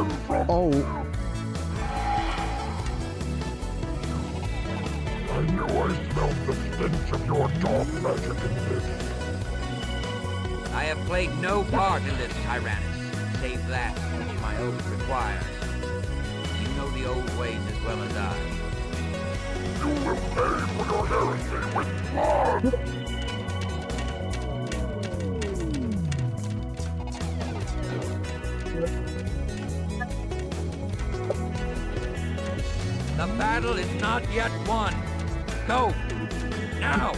him from... Oh. I knew I smelled the stench of your dark magic in this. I have played no part in this, Tyrannus, save that which my oath requires. You know the old ways as well as I. You will pay for your heresy with blood! The battle is not yet won. Go! Now!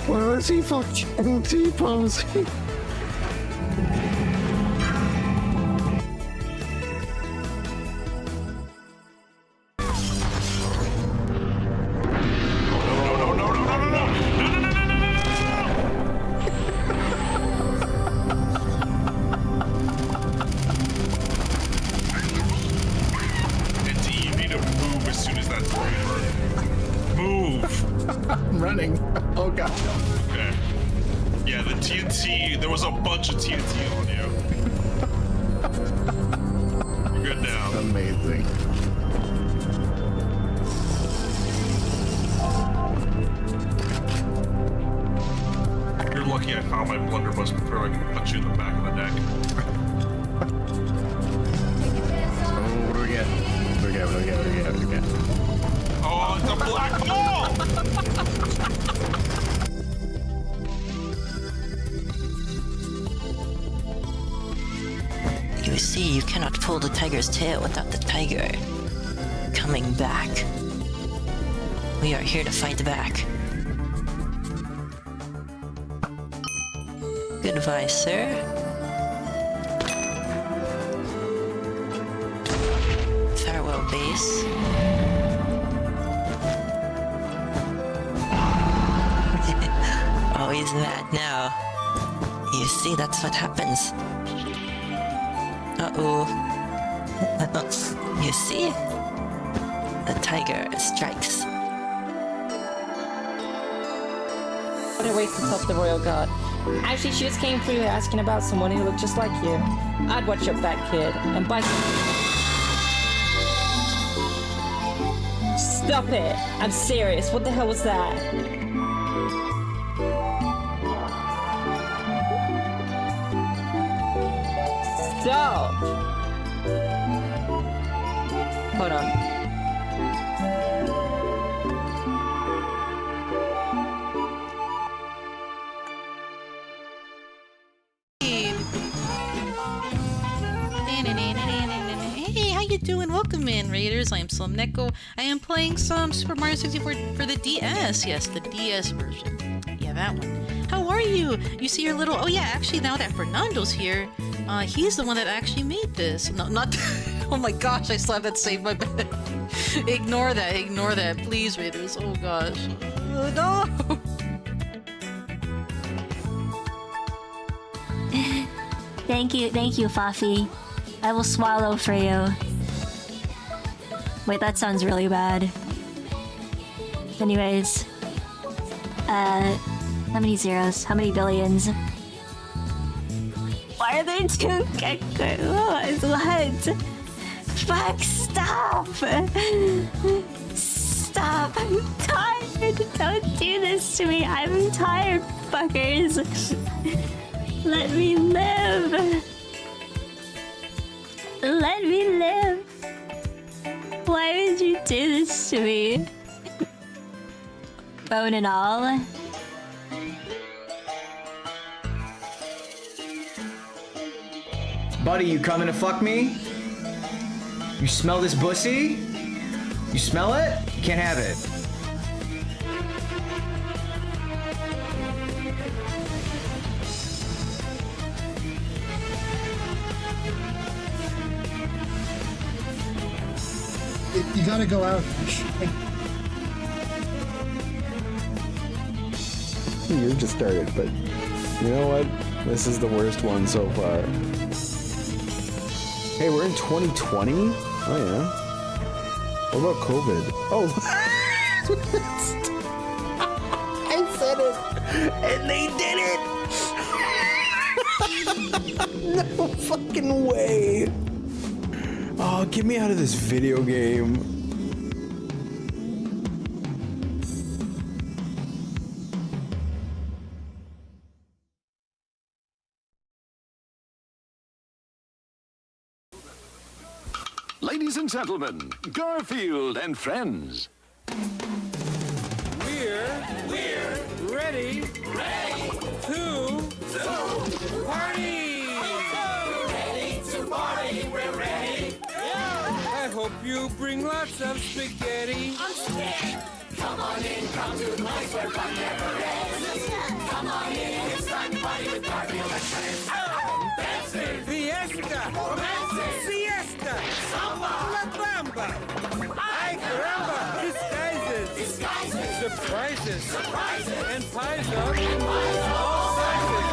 Where is he fucking T-posing? I'm running. Oh god. Okay. Yeah, the TNT, there was a bunch of TNT on you. You're good now. Amazing. You're lucky I found my blunderbuss before I could punch you in the back of the neck. Oh, what do we get? What do we get? Oh, it's a black hole! You see, you cannot pull the tiger's tail without the tiger coming back. We are here to fight back. Goodbye, sir. Farewell, base. Oh, he's mad now. You see, that's what happens. Uh-oh. You see? The tiger strikes. What a waste to top the royal guard. Actually, she just came through asking about someone who looked just like you. I'd watch your back, kid, and buy some... Stop it! I'm serious. What the hell was that? Stop! Hold on. Hey, how you doing? Welcome in, Raiders. I am Neko. I am playing some Super Mario 64 for the DS. Yes, the DS version. Yeah, that one. How are you? You see your little... Oh yeah, actually now that Fernando's here, he's the one that actually made this. No, not... Oh my gosh, I still have that saved my bed. Ignore that, please, Raiders. Oh gosh. Oh, no! Thank you, Fafi. I will swallow for you. Wait, that sounds really bad. Anyways. How many zeros? How many billions? Why are there two geckos? What? Fuck, stop! Stop! I'm tired! Don't do this to me! I'm tired, fuckers! Let me live! Let me live! Why would you do this to me? Bone and all? Buddy, you coming to fuck me? You smell this pussy? You smell it? You can't have it. You gotta go out. You just started, but you know what? This is the worst one so far. Hey, we're in 2020? Oh yeah. What about COVID? Oh. I said it, and they did it. No fucking way. Oh, get me out of this video game. Ladies and gentlemen, Garfield and friends. We're ready to party! We're ready. I hope you bring lots of spaghetti. I'm scared. Come on in, come to the place where fun never ends. Come on in, it's time to party with Garfield and friends. Dancing, Fiesta! romancing, Siesta! samba, La Bamba! Ay caramba! Disguises! Surprises! And pies of all sizes!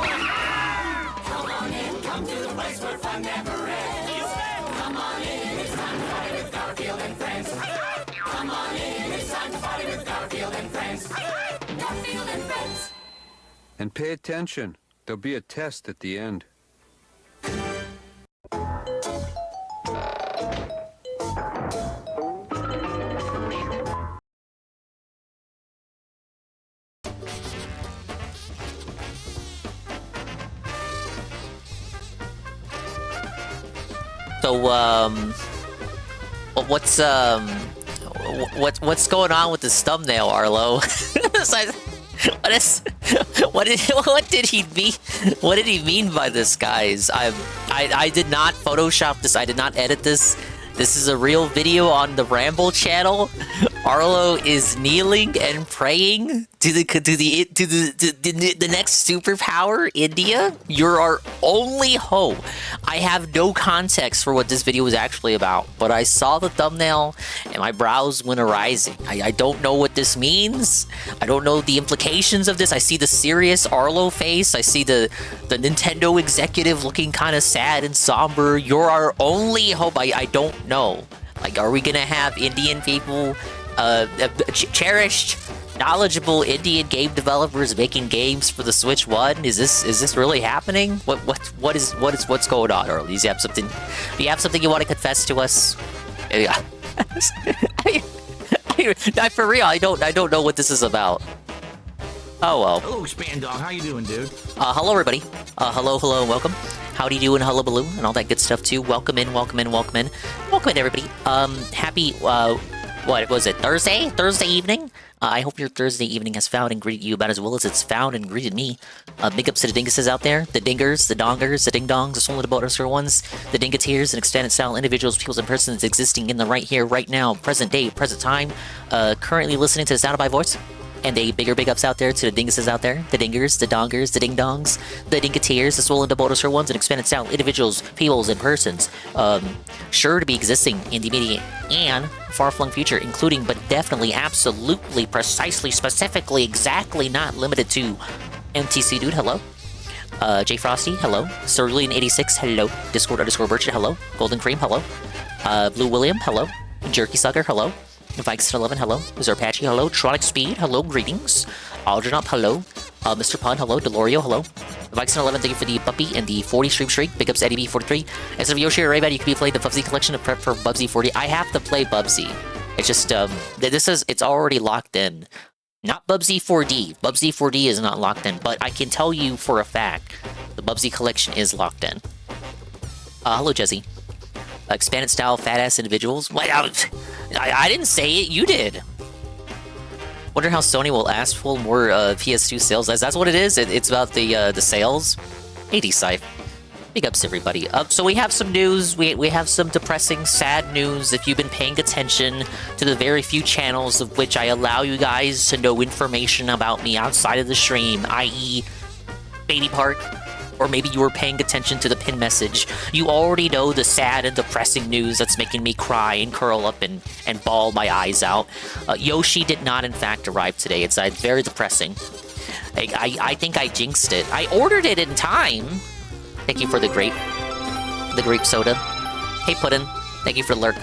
Come on in, come to the place where fun never ends. Come on in, it's time to party with Garfield and friends. Come on in, it's time to party with Garfield and friends. Garfield and friends. And pay attention. There'll be a test at the end. So, what's going on with this thumbnail, Arlo? What did he mean? What did he mean by this, guys? I did not Photoshop this. I did not edit this. This is a real video on the Ramble channel. Arlo is kneeling and praying to the next superpower, India. You're our only hope. I have no context for what this video is actually about, but I saw the thumbnail and my brows went arising. I don't know what this means. I don't know the implications of this. I see the serious Arlo face. I see the Nintendo executive looking kind of sad and somber. You're our only hope. I don't know. Like, are we gonna have Indian people, cherished, knowledgeable Indian game developers making games for the Switch 1? Is this really happening? What's going on, Earl? Do you have something? Do you have something you want to confess to us? Yeah. For real, I don't know what this is about. Oh well. Hello, Span Dog. How you doing, dude? Hello everybody. Hello, and welcome. Howdy do and hullabaloo and all that good stuff too. Welcome in, everybody. Happy, what was it, Thursday? Thursday evening? I hope your Thursday evening has found and greeted you about as well as it's found and greeted me. Big ups to the dinguses out there, the dingers, the dongers, the ding-dongs, the solid bonus ones, the dingateers, and extended style individuals, peoples, and persons existing in the right here, right now, present day, present time, currently listening to the sound of my voice. And a bigger big ups out there to the dinguses out there, the dingers, the dongers, the ding-dongs, the dingateers, the swollen bonus ones, and expanded style individuals, peoples, and persons, sure to be existing in the immediate and far-flung future, including, but definitely, absolutely, precisely, specifically, exactly not limited to MTC Dude, hello. J Frosty, hello. Cerulean86, hello. Discord_Burchett, hello. Golden Cream, hello. Blue William, hello. Jerky Sucker, hello. Vikes11, hello. Mr. Apache, hello. Tronic Speed, hello. Greetings. Aldrin hello. Mr. Pun, hello. Delorio, hello. Vikes11, thank you for the puppy and the 40 stream streak. Big ups Eddie B43. Instead of Yoshi or Rayman, you can be playing the Bubsy collection to prep for Bubsy 40. I have to play Bubsy. It's just, it's already locked in. Not Bubsy 4D. Bubsy 4D is not locked in, but I can tell you for a fact the Bubsy collection is locked in. Hello, Jesse. Expanded style fat ass individuals. Wait, I didn't say it. You did. Wonder how Sony will ask for more PS2 sales. That's what it is. It's about the sales. 80 Scythe. Big ups everybody. So we have some news. We have some depressing, sad news. If you've been paying attention to the very few channels of which I allow you guys to know information about me outside of the stream, i.e., Baby Park. Or maybe you were paying attention to the pin message. You already know the sad and depressing news that's making me cry and curl up and bawl my eyes out. Yoshi did not, in fact, arrive today. It's very depressing. I think I jinxed it. I ordered it in time. Thank you for the grape soda. Hey, Puddin'. Thank you for the lurk.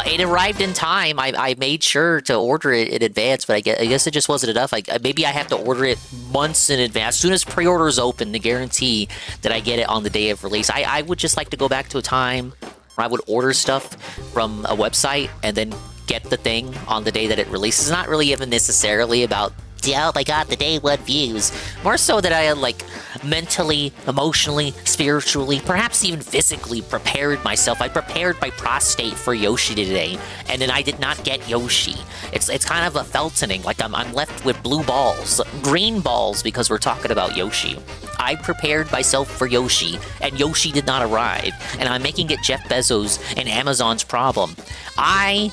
It arrived in time. I made sure to order it in advance, but I guess it just wasn't enough. Maybe I have to order it months in advance. As soon as pre-orders open to guarantee that I get it on the day of release. I would just like to go back to a time where I would order stuff from a website and then get the thing on the day that it releases. It's not really even necessarily about, oh my god, the day one views. More so that I had like mentally, emotionally, spiritually, perhaps even physically prepared myself. I prepared my prostate for Yoshi today, and then I did not get Yoshi. It's kind of a feltoning, like I'm left with blue balls, green balls, because we're talking about Yoshi. I prepared myself for Yoshi, and Yoshi did not arrive, and I'm making it Jeff Bezos and Amazon's problem. I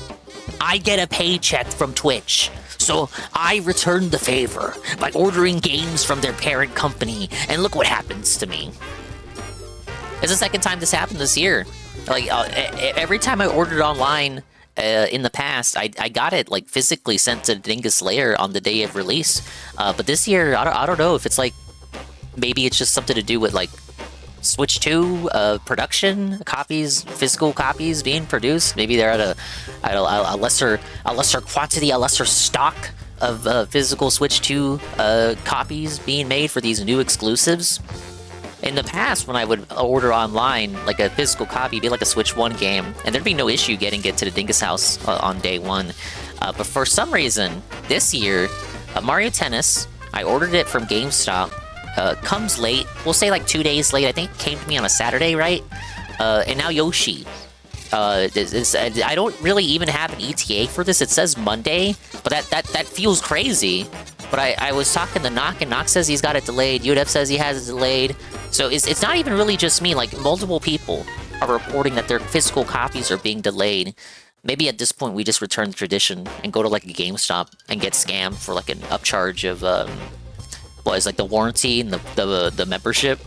get a paycheck from Twitch. So I returned the favor by ordering games from their parent company, and look what happens to me. It's the second time this happened this year. Like every time I ordered online in the past, I got it like physically sent to Dingus Lair on the day of release. But this year, I don't know if it's like maybe it's just something to do with like Switch 2 production copies, physical copies being produced. Maybe they're at a lesser quantity, a lesser stock of physical Switch 2 copies being made for these new exclusives. In the past, when I would order online, like a physical copy, it'd be like a Switch 1 game, and there'd be no issue getting it to the Dingus house on day one. But for some reason, this year, Mario Tennis, I ordered it from GameStop. Comes late. We'll say like 2 days late. I think it came to me on a Saturday, right? And now Yoshi. I don't really even have an ETA for this. It says Monday, but that feels crazy. But I was talking to Knock, and Knock says he's got it delayed. UDF says he has it delayed. So it's not even really just me. Like, multiple people are reporting that their physical copies are being delayed. Maybe at this point we just return the tradition and go to like a GameStop and get scammed for like an upcharge of is like the warranty and the membership.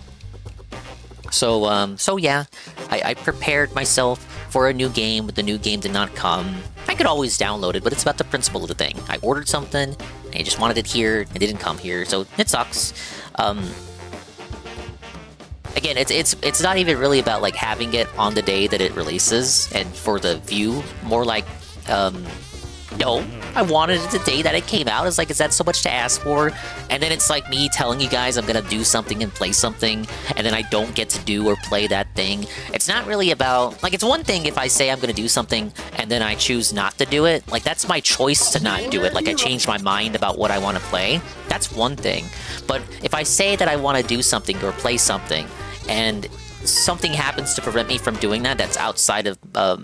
So yeah, I prepared myself for a new game, but the new game did not come. I could always download it, but it's about the principle of the thing. I ordered something, and I just wanted it here, it didn't come here, so it sucks. Again, it's not even really about like having it on the day that it releases and for the view. More like, no, I wanted it the day that it came out. It's like, is that so much to ask for? And then it's like me telling you guys I'm gonna do something and play something, and then I don't get to do or play that thing. It's not really about, like, it's one thing if I say I'm gonna do something and then I choose not to do it. Like, that's my choice to not do it. Like, I change my mind about what I want to play. That's one thing. But if I say that I want to do something or play something, and something happens to prevent me from doing that, that's outside of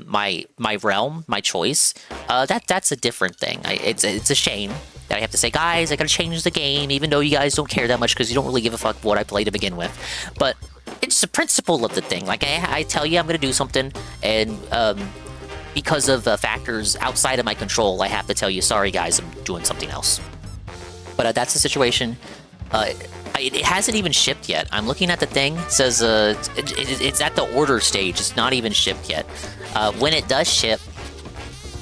my realm, my choice, that's a different thing. It's a shame that I have to say, guys, I gotta change the game, even though you guys don't care that much because you don't really give a fuck what I play to begin with. But it's the principle of the thing. Like, I tell you I'm gonna do something, and because of factors outside of my control, I have to tell you, sorry guys, I'm doing something else. But that's the situation. It hasn't even shipped yet. I'm looking at the thing. It says it's at the order stage. It's not even shipped yet. When it does ship,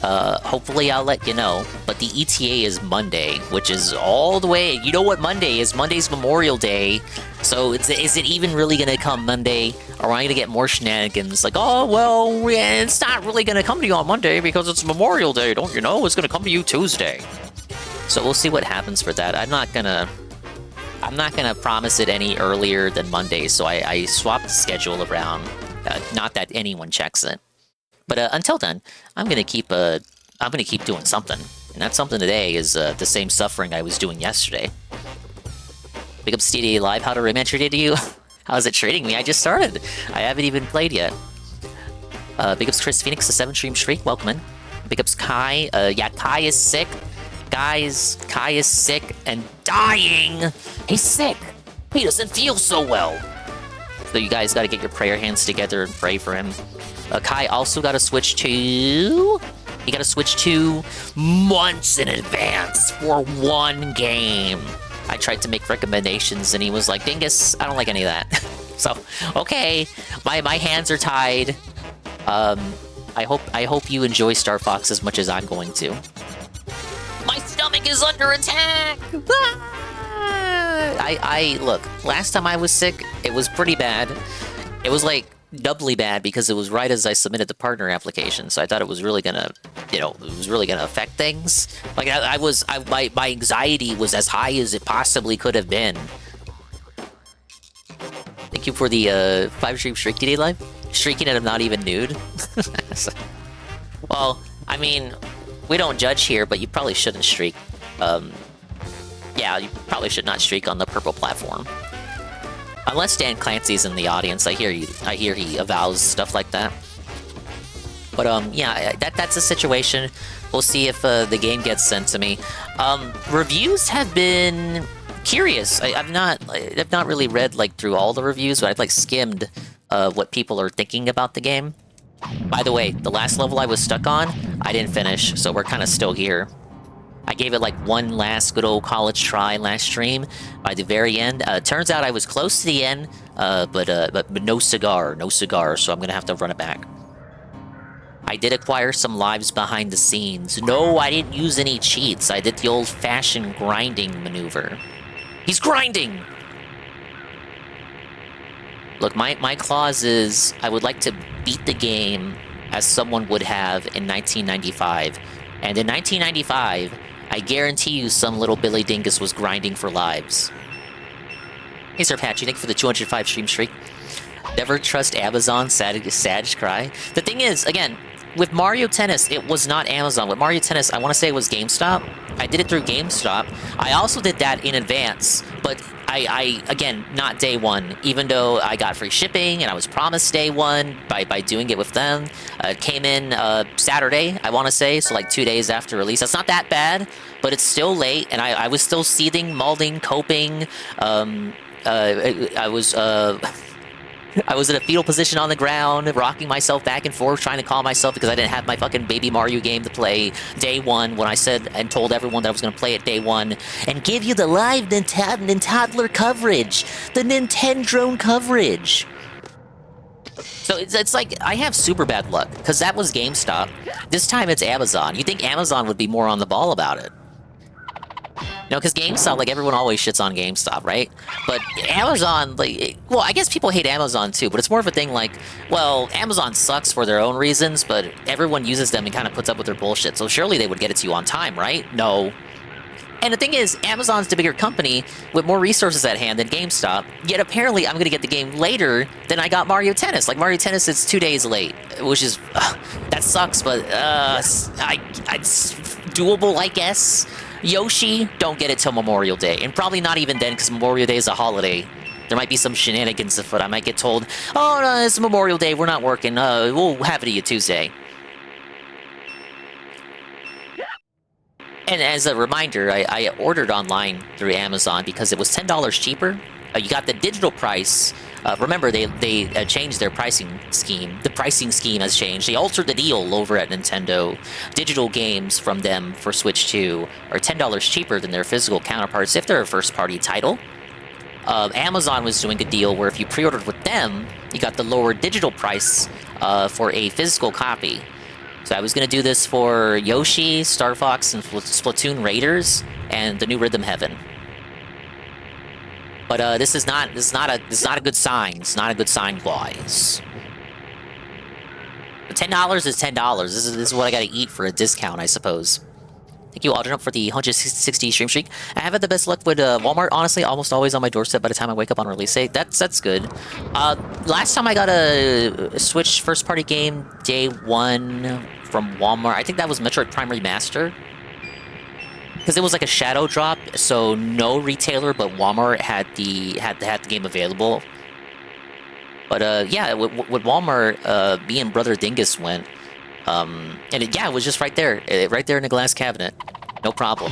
hopefully I'll let you know. But the ETA is Monday, which is all the way. You know what Monday is? Monday's Memorial Day. So is it even really going to come Monday? Or am I going to get more shenanigans? Like, oh, well, it's not really going to come to you on Monday because it's Memorial Day, don't you know? It's going to come to you Tuesday. So we'll see what happens for that. I'm not gonna promise it any earlier than Monday, so I swapped the schedule around. Not that anyone checks it, but until then, I'm gonna keep doing something, and that something today is the same suffering I was doing yesterday. Big up STD Live. How to Rayman treated you? How's it treating me? I just started. I haven't even played yet. Big ups Chris Phoenix, the 7-stream streak. Welcome in. Big ups Kai. Yeah, Kai is sick. Guys, Kai is sick and dying. He's sick. He doesn't feel so well. So you guys got to get your prayer hands together and pray for him. Kai also got to switch to... He got to switch to months in advance for one game. I tried to make recommendations and he was like, Dingus, I don't like any of that. So, okay, my hands are tied. I hope you enjoy Star Fox as much as I'm going to. My stomach is under attack! Look, last time I was sick, it was pretty bad. It was like doubly bad because it was right as I submitted the partner application, so I thought it was really gonna, affect things. Like, my anxiety was as high as it possibly could have been. Thank you for the 5-stream streak today, Live. Shrieking at him not even nude? Well, I mean, we don't judge here, but you probably shouldn't streak. Yeah, you probably should not streak on the purple platform. Unless Dan Clancy's in the audience, I hear he avows stuff like that. But yeah, that's a situation. We'll see if the game gets sent to me. Reviews have been curious. I've not really read like through all the reviews, but I've like skimmed what people are thinking about the game. By the way, the last level I was stuck on, I didn't finish, so we're kind of still here. I gave it like one last good old college try last stream. By the very end, turns out I was close to the end, but no cigar, so I'm gonna have to run it back. I did acquire some lives behind the scenes. No, I didn't use any cheats. I did the old-fashioned grinding maneuver. He's grinding! Look, my clause is I would like to beat the game as someone would have in 1995. And in 1995, I guarantee you some little Billy Dingus was grinding for lives. Hey, Sir Patchy, thank you for the 205 stream streak. Never trust Amazon, Sag cry. The thing is, again, with Mario Tennis, it was not Amazon. With Mario Tennis, I want to say it was GameStop. I did it through GameStop. I also did that in advance, but I again, not day one, even though I got free shipping and I was promised day one by doing it with them. It came in Saturday, I want to say, so like 2 days after release. That's not that bad, but it's still late, and I was still seething, molding, coping. I was in a fetal position on the ground, rocking myself back and forth, trying to calm myself because I didn't have my fucking Baby Mario game to play day one when I said and told everyone that I was going to play it day one and give you the live Nintendo coverage, the Nintendrone coverage. So it's like, I have super bad luck, because that was GameStop. This time it's Amazon. You'd think Amazon would be more on the ball about it. You know, because GameStop, like, everyone always shits on GameStop, right? But Amazon, like, well, I guess people hate Amazon too, but it's more of a thing like, well, Amazon sucks for their own reasons, but everyone uses them and kind of puts up with their bullshit, so surely they would get it to you on time, right? No. And the thing is, Amazon's the bigger company with more resources at hand than GameStop, yet apparently I'm going to get the game later than I got Mario Tennis. Like, Mario Tennis is 2 days late, which is, that sucks, but, it's doable, I guess. Yoshi, don't get it till Memorial Day, and probably not even then, because Memorial Day is a holiday. There might be some shenanigans afoot. I might get told, oh, no, it's Memorial Day, we're not working, we'll have it to you Tuesday. And as a reminder, I ordered online through Amazon because it was $10 cheaper. You got the digital price. Remember, they changed their pricing scheme. The pricing scheme has changed. They altered the deal over at Nintendo. Digital games from them for Switch 2 are $10 cheaper than their physical counterparts if they're a first-party title. Amazon was doing a deal where if you pre-ordered with them, you got the lower digital price for a physical copy. So I was going to do this for Yoshi, Star Fox, and Splatoon Raiders, and the new Rhythm Heaven. But this is not a good sign. It's not a good sign, guys. $10 is $10. This is what I got to eat for a discount, I suppose. Thank you, Aldrin, for the 160 stream streak. I have had the best luck with Walmart, honestly, almost always on my doorstep by the time I wake up on release day. That's good. Last time I got a Switch first-party game, day one, from Walmart, I think that was Metroid Prime Remaster. Because it was like a shadow drop, so no retailer but Walmart had the game available. But yeah, with Walmart, me and Brother Dingus went. And it was just right there in the glass cabinet. No problem.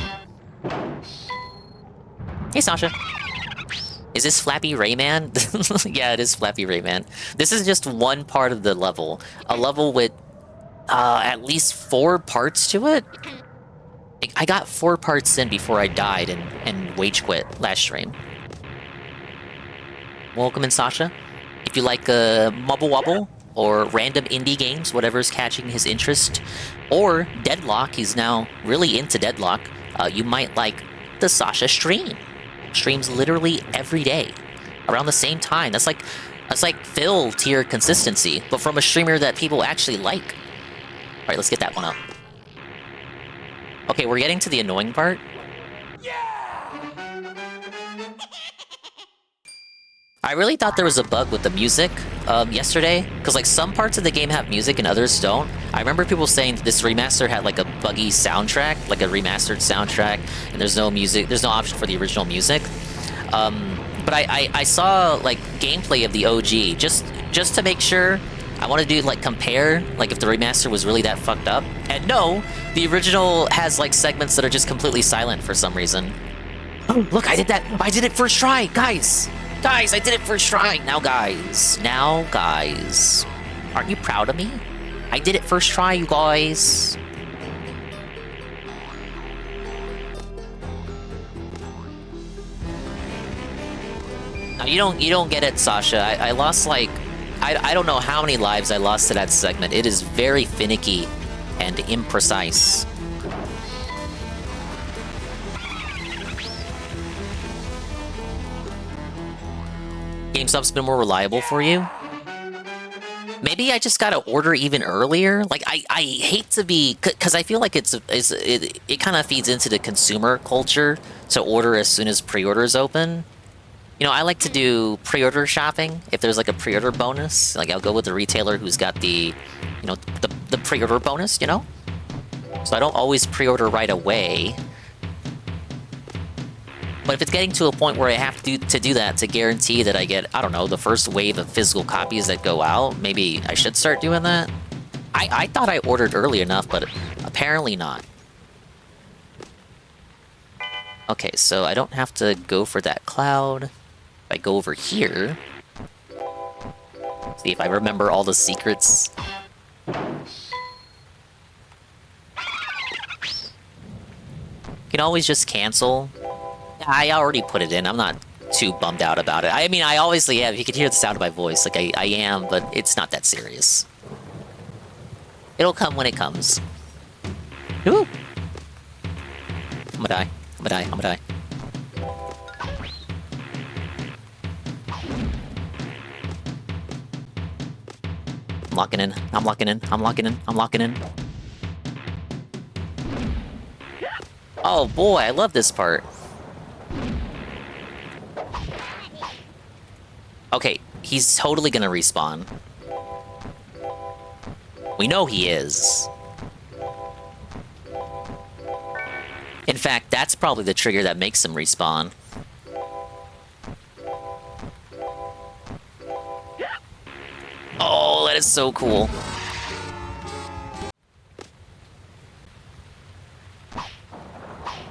Hey, Sasha. Is this Flappy Rayman? Yeah, it is Flappy Rayman. This is just one part of the level. A level with at least 4 parts to it. I got 4 parts in before I died and wage quit last stream. Welcome in, Sasha. If you like Mubble Wubble or random indie games, whatever's catching his interest, or Deadlock, he's now really into Deadlock, you might like the Sasha stream. Streams literally every day, around the same time. That's like Phil tier consistency, but from a streamer that people actually like. All right, let's get that one up. Okay, we're getting to the annoying part. Yeah! I really thought there was a bug with the music yesterday, because like some parts of the game have music and others don't. I remember people saying that this remaster had like a buggy soundtrack, like a remastered soundtrack, and there's no music, there's no option for the original music. But I saw like gameplay of the OG just to make sure. I wanted to like compare like if the remaster was really that fucked up. And no, the original has like segments that are just completely silent for some reason. Oh, look, I did that. I did it first try, guys. Guys, I did it first try. Now, guys. Aren't you proud of me? I did it first try, you guys. Now, you don't get it, Sasha. I lost like I don't know how many lives I lost to that segment. It is very finicky and imprecise. GameStop's been more reliable for you? Maybe I just gotta order even earlier? Like, I hate to be... Because I feel like it kind of feeds into the consumer culture to order as soon as pre-orders open. You know, I like to do pre-order shopping. If there's like a pre-order bonus, like I'll go with the retailer who's got the, you know, the pre-order bonus, you know? So I don't always pre-order right away. But if it's getting to a point where I have to do that to guarantee that I get, I don't know, the first wave of physical copies that go out, maybe I should start doing that. I thought I ordered early enough, but apparently not. Okay, so I don't have to go for that cloud. If I go over here, see if I remember all the secrets. You can always just cancel. I already put it in. I'm not too bummed out about it. I mean, I obviously am. You can hear the sound of my voice. Like, I am, but it's not that serious. It'll come when it comes. Ooh! I'm gonna die. I'm gonna die. I'm gonna die. I'm locking in. I'm locking in. I'm locking in. I'm locking in. Oh boy, I love this part. Okay, he's totally gonna respawn. We know he is. In fact, that's probably the trigger that makes him respawn. Oh, that is so cool.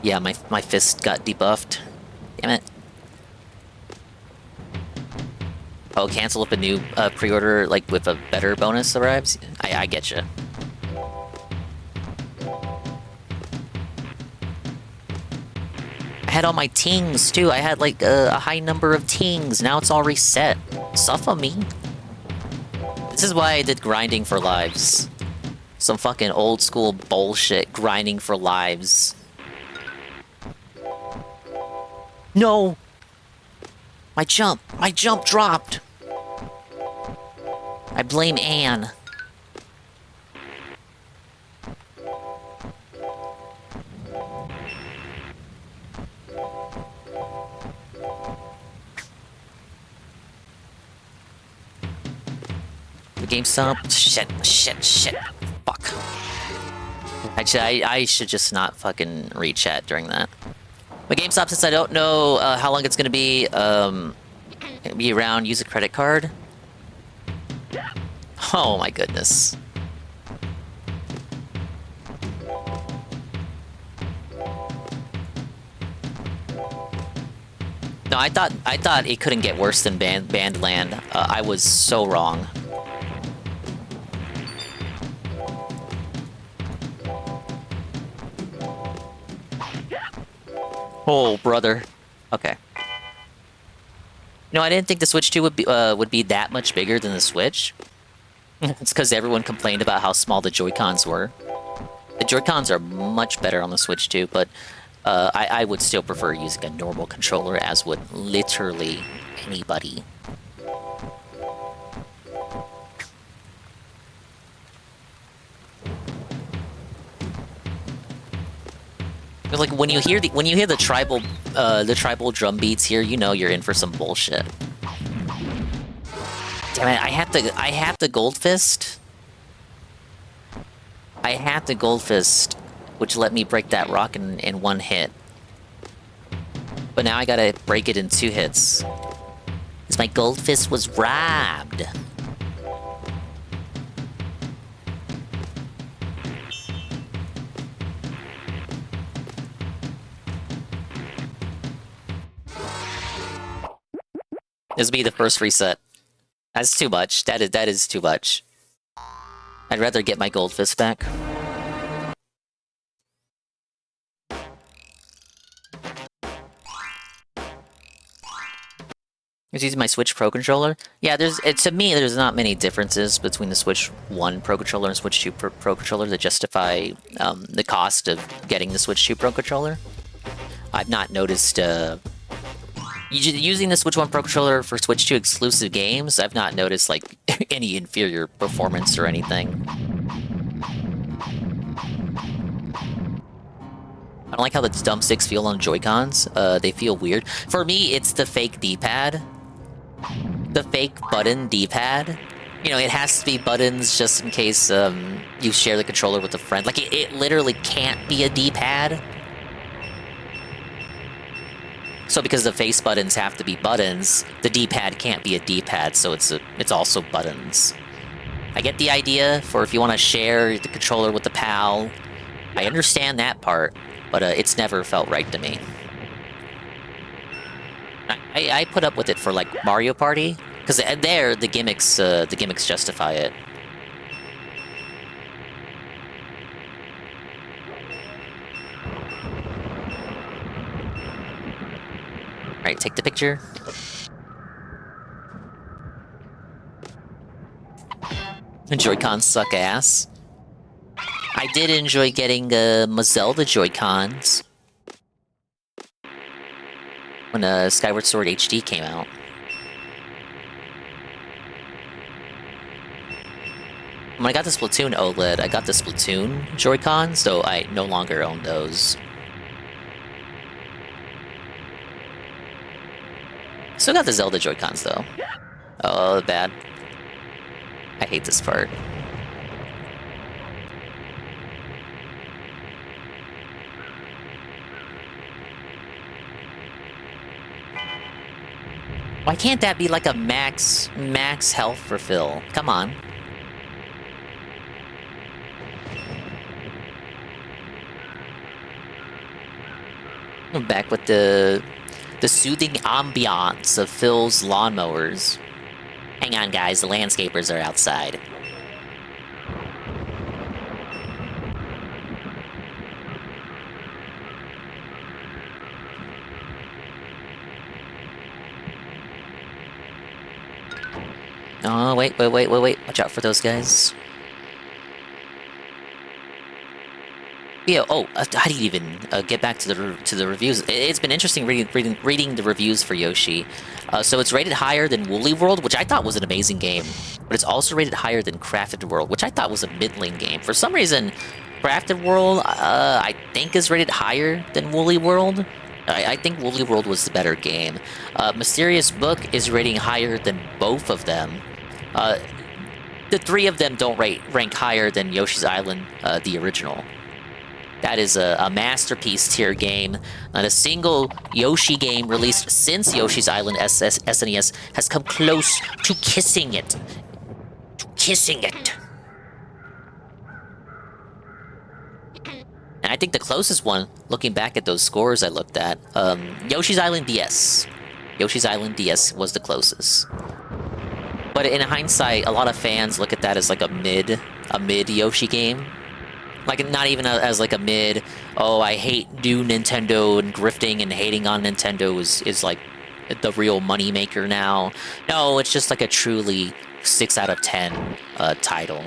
Yeah, my fist got debuffed. Damn it. Oh, cancel if a new pre-order, like, with a better bonus arrives? I get you. I had all my tings, too. I had, like, a high number of tings. Now it's all reset. Suffer me. This is why I did grinding for lives. Some fucking old school bullshit grinding for lives. No! My jump dropped! I blame Anne. The GameStop? Shit. Fuck. Actually, I should just not fucking read chat during that. But GameStop, since I don't know how long it's gonna be around, use a credit card. Oh my goodness. No, I thought it couldn't get worse than Bandland. I was so wrong. Oh, brother. Okay. No, I didn't think the Switch 2 would be that much bigger than the Switch. It's because everyone complained about how small the Joy-Cons were. The Joy-Cons are much better on the Switch 2, but I would still prefer using a normal controller, as would literally anybody. Like when you hear the tribal drum beats here, you know you're in for some bullshit. Damn it! I have the gold fist. I have the gold fist, which let me break that rock in one hit. But now I gotta break it in 2 hits. Because my gold fist was robbed. This will be the first reset. That's too much. That is too much. I'd rather get my gold fist back. I was using my Switch Pro controller. Yeah, to me, there's not many differences between the Switch 1 Pro controller and Switch 2 Pro controller that justify the cost of getting the Switch 2 Pro controller. I've not noticed using the Switch 1 Pro controller for Switch 2 exclusive games. I've not noticed like any inferior performance or anything. I don't like how the thumbsticks feel on Joy-Cons. They feel weird. For me, it's the fake D-pad. The fake button D-pad. You know, it has to be buttons just in case you share the controller with a friend. Like, it literally can't be a D-pad. So because the face buttons have to be buttons, the D-pad can't be a D-pad, so it's also buttons. I get the idea for if you want to share the controller with a pal. I understand that part, but it's never felt right to me. I put up with it for like Mario Party, because there the gimmicks justify it. Alright, take the picture. Joy-Cons suck ass. I did enjoy getting my Zelda Joy-Cons when Skyward Sword HD came out. When I got the Splatoon OLED, I got the Splatoon Joy-Cons, so I no longer own those. Still got the Zelda Joy-Cons, though. Oh, bad. I hate this part. Why can't that be like a max health refill? Come on. I'm back with the soothing ambiance of Phil's lawnmowers. Hang on, guys, the landscapers are outside. Oh, wait. Watch out for those guys. Yeah, how do you even get back to the reviews? It's been interesting reading the reviews for Yoshi. So it's rated higher than Woolly World, which I thought was an amazing game. But it's also rated higher than Crafted World, which I thought was a middling game. For some reason, Crafted World, I think is rated higher than Woolly World. I think Woolly World was the better game. Mysterious Book is rating higher than both of them. The 3 of them don't rank higher than Yoshi's Island, the original. That is a masterpiece tier game. Not a single Yoshi game released since Yoshi's Island SNES has come close to kissing it. And I think the closest one, looking back at those scores I looked at, Yoshi's Island DS. Yoshi's Island DS was the closest. But in hindsight, a lot of fans look at that as like a mid Yoshi game. Like, not even as like a mid, oh, I hate new Nintendo and grifting and hating on Nintendo is like the real moneymaker now. No, it's just like a truly 6 out of 10 title.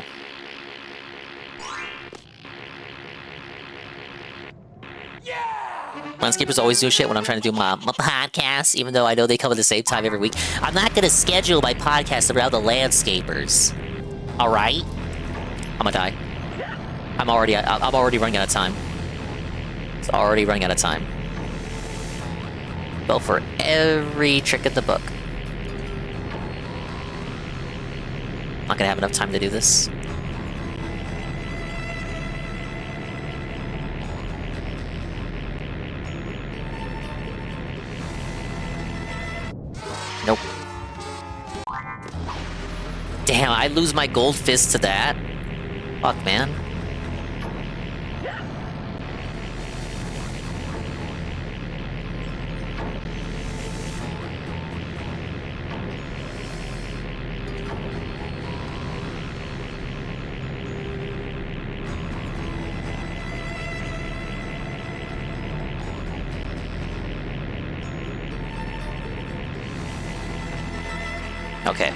Landscapers always do shit when I'm trying to do my podcast, even though I know they come at the same time every week. I'm not gonna schedule my podcast around the landscapers. Alright? I'm gonna die. I'm already running out of time. It's already running out of time. Go for every trick in the book. Not gonna have enough time to do this. Nope. Damn, I lose my gold fist to that? Fuck, man. Okay.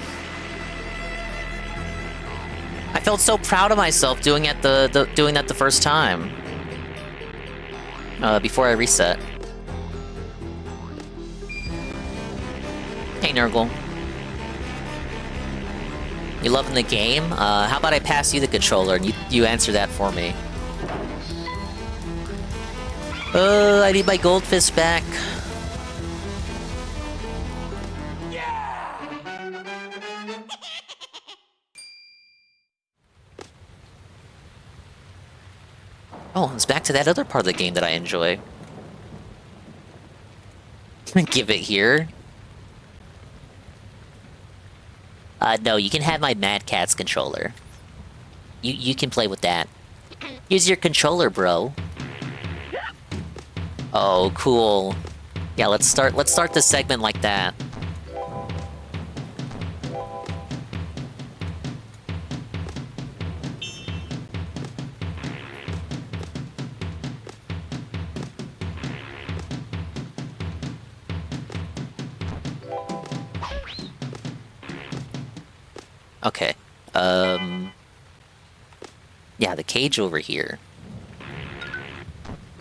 I felt so proud of myself doing that the first time. Before I reset. Hey, Nurgle. You loving the game? How about I pass you the controller and you answer that for me? I need my gold fist back. Oh, it's back to that other part of the game that I enjoy. Give it here. No, you can have my Mad Catz controller. You can play with that. Use your controller, bro. Oh, cool. Yeah, let's start this segment like that. Okay. Yeah, the cage over here.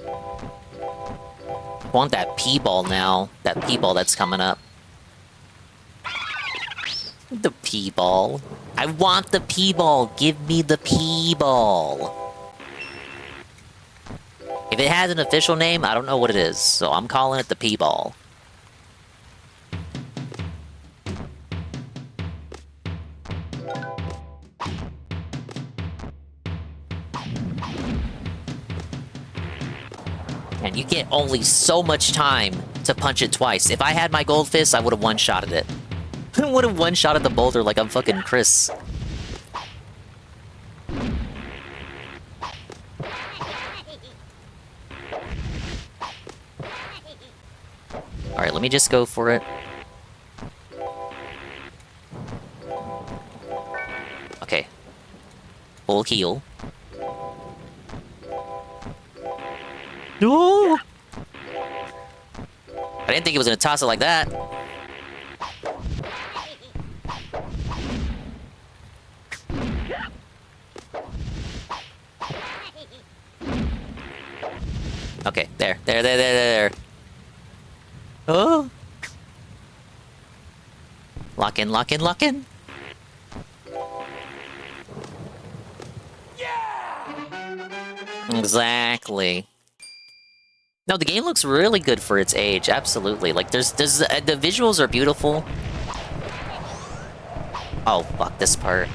I want that P-ball now. That P-ball that's coming up. The P-ball. I want the P-ball. Give me the P-ball. If it has an official name, I don't know what it is, so I'm calling it the P-ball. And you get only so much time to punch it twice. If I had my gold fist, I would have one-shotted it. I would have one-shotted the boulder like I'm fucking Chris. Alright, let me just go for it. Okay. Full heal. No! I didn't think it was gonna toss it like that. Okay, there. Oh! Lock in. Yeah! Exactly. No, the game looks really good for its age. Absolutely. Like, the visuals are beautiful. Oh, fuck this part.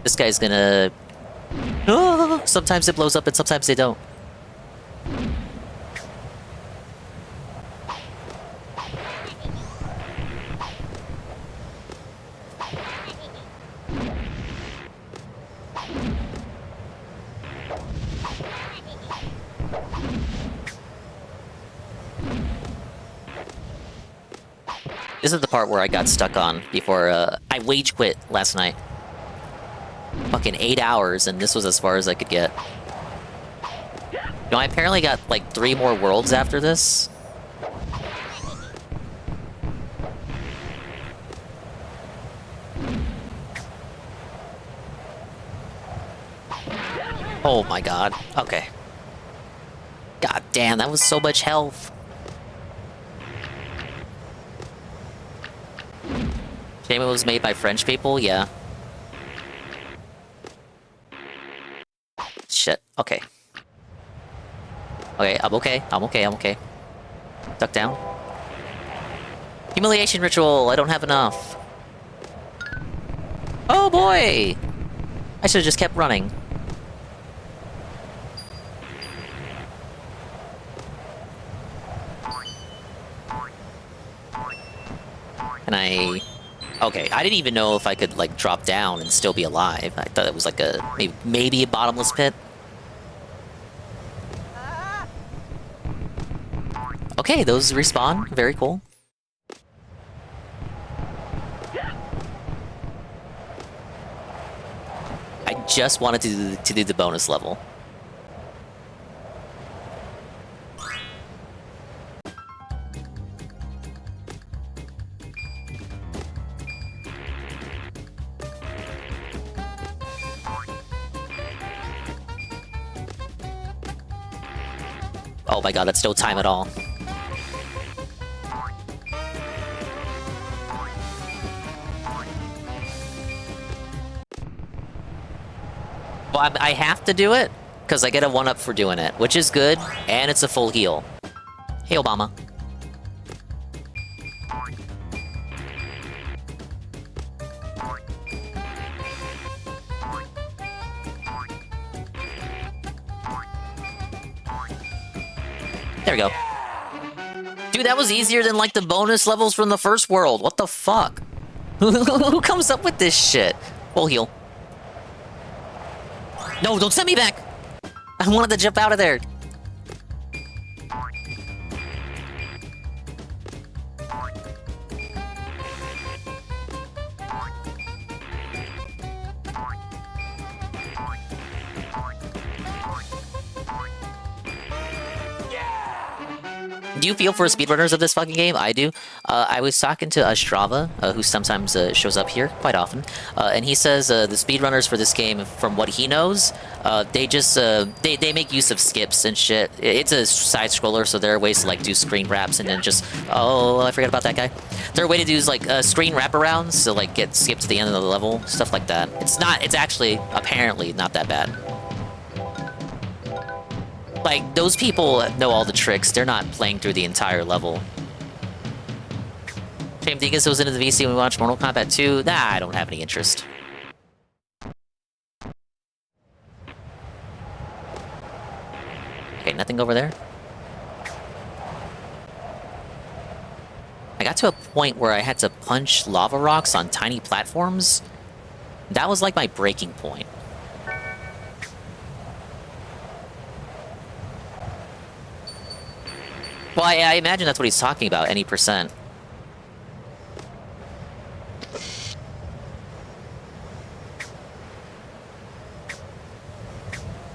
This guy's gonna... Oh, sometimes it blows up and sometimes they don't. This is the part where I got stuck on before, I wage quit last night. Fucking 8 hours, and this was as far as I could get. You know, I apparently got, like, 3 more worlds after this. Oh my god. Okay. God damn, that was so much health. Shame it was made by French people? Yeah. Shit. Okay. Okay, I'm okay. Duck down. Humiliation ritual! I don't have enough. Oh boy! I should have just kept running. And okay, I didn't even know if I could, like, drop down and still be alive. I thought it was like a, maybe a bottomless pit. Okay, those respawn. Very cool. I just wanted to do the bonus level. Oh my god, that's no time at all. Well, I have to do it, because I get a 1-up for doing it, which is good, and it's a full heal. Hey, Obama. There we go. Dude, that was easier than, like, the bonus levels from the first world. What the fuck? Who comes up with this shit? Full heal. No, don't send me back! I wanted to jump out of there. Do you feel for speedrunners of this fucking game? I do. I was talking to Strava, who sometimes shows up here quite often, and he says the speedrunners for this game, from what he knows, they just they make use of skips and shit. It's a side scroller, so there are ways to like do screen wraps and then just I forgot about that guy. There are ways to do like screen wraparounds to like get skipped to the end of the level, stuff like that. It's actually apparently not that bad. Like, those people know all the tricks. They're not playing through the entire level. Shame Dingus was into the VC when we watched Mortal Kombat 2. Nah, I don't have any interest. Okay, nothing over there. I got to a point where I had to punch lava rocks on tiny platforms. That was like my breaking point. Well, I imagine that's what he's talking about, any percent.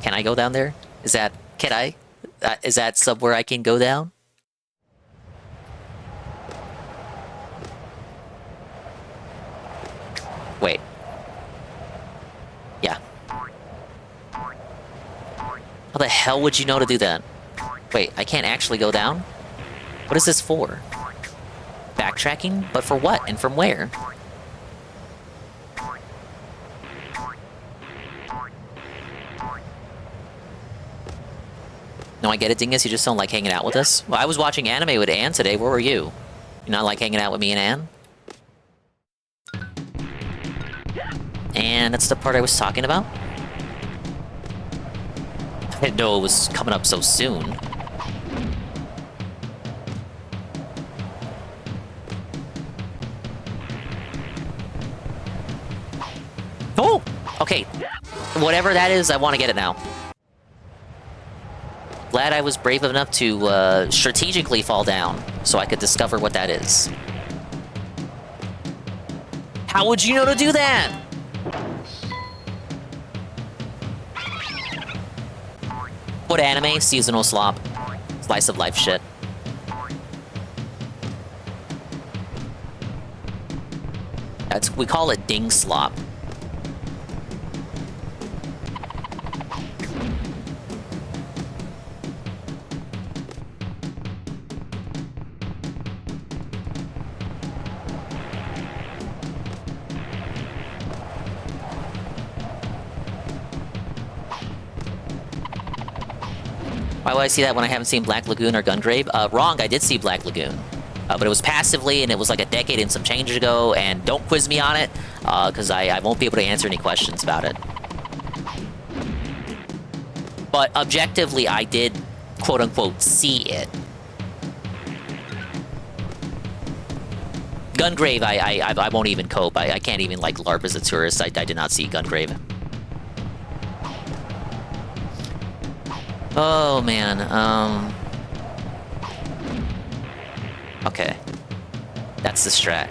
Can I go down there? Is that somewhere I can go down? Wait. Yeah. How the hell would you know to do that? Wait, I can't actually go down? What is this for? Backtracking? But for what? And from where? No, I get it, Dingus. You just don't like hanging out with us? Well, I was watching anime with Anne today. Where were you? You not like hanging out with me and Anne? And that's the part I was talking about? I didn't know it was coming up so soon. Oh! Okay. Whatever that is, I want to get it now. Glad I was brave enough to strategically fall down so I could discover what that is. How would you know to do that? What anime? Seasonal slop. Slice of life shit. We call it ding slop. Why would I see that when I haven't seen Black Lagoon or Gungrave? Wrong, I did see Black Lagoon. But it was passively, and it was like a decade and some change ago, and don't quiz me on it. because I won't be able to answer any questions about it. But objectively, I did, quote-unquote, see it. Gungrave, I won't even cope. I can't even, like, LARP as a tourist. I did not see Gungrave. Oh, man, okay. That's the strat.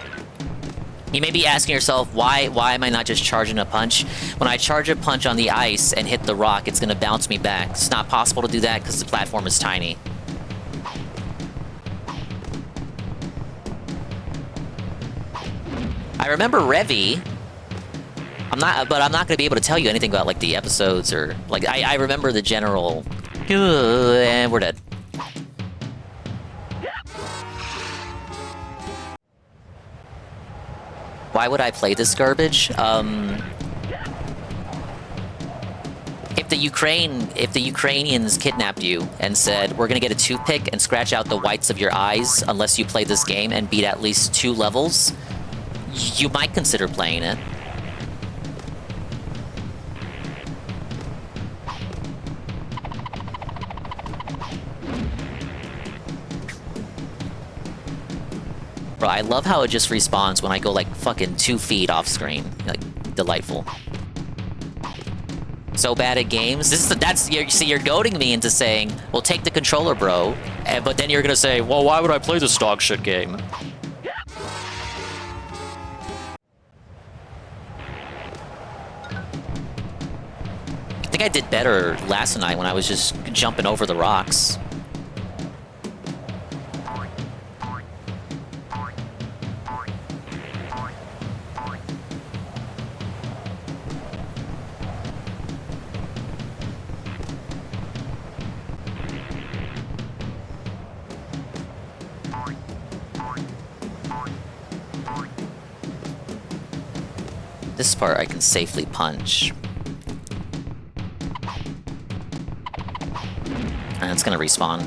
You may be asking yourself, why am I not just charging a punch? When I charge a punch on the ice and hit the rock, it's gonna bounce me back. It's not possible to do that because the platform is tiny. I remember Revy. But I'm not gonna be able to tell you anything about, like, the episodes or, like, I remember the general, and we're dead. Why would I play this garbage? If the Ukrainians kidnapped you and said, we're gonna get a toothpick and scratch out the whites of your eyes unless you play this game and beat at least 2 levels, you might consider playing it. Bro, I love how it just respawns when I go, like, fucking 2 feet off screen. Like, delightful. So bad at games. See, you're goading me into saying, well, take the controller, bro. But then you're gonna say, well, why would I play this dog shit game? I think I did better last night when I was just jumping over the rocks. This part I can safely punch. And it's gonna respawn.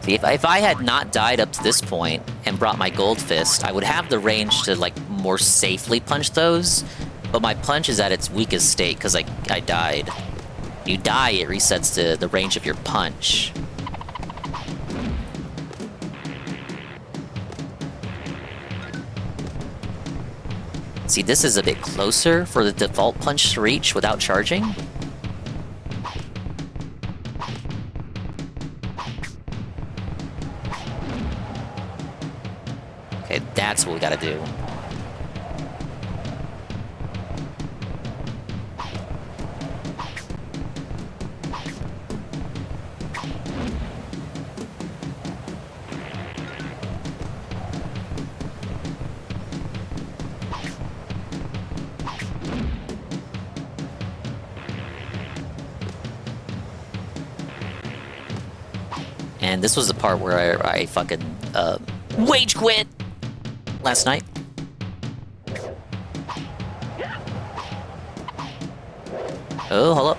See, if I had not died up to this point and brought my gold fist, I would have the range to, like, more safely punch those. But my punch is at its weakest state because I died. You die, it resets the range of your punch. See, this is a bit closer for the default punch to reach without charging. Okay, that's what we gotta do. And this was the part where I fucking wage quit last night. Oh, hello.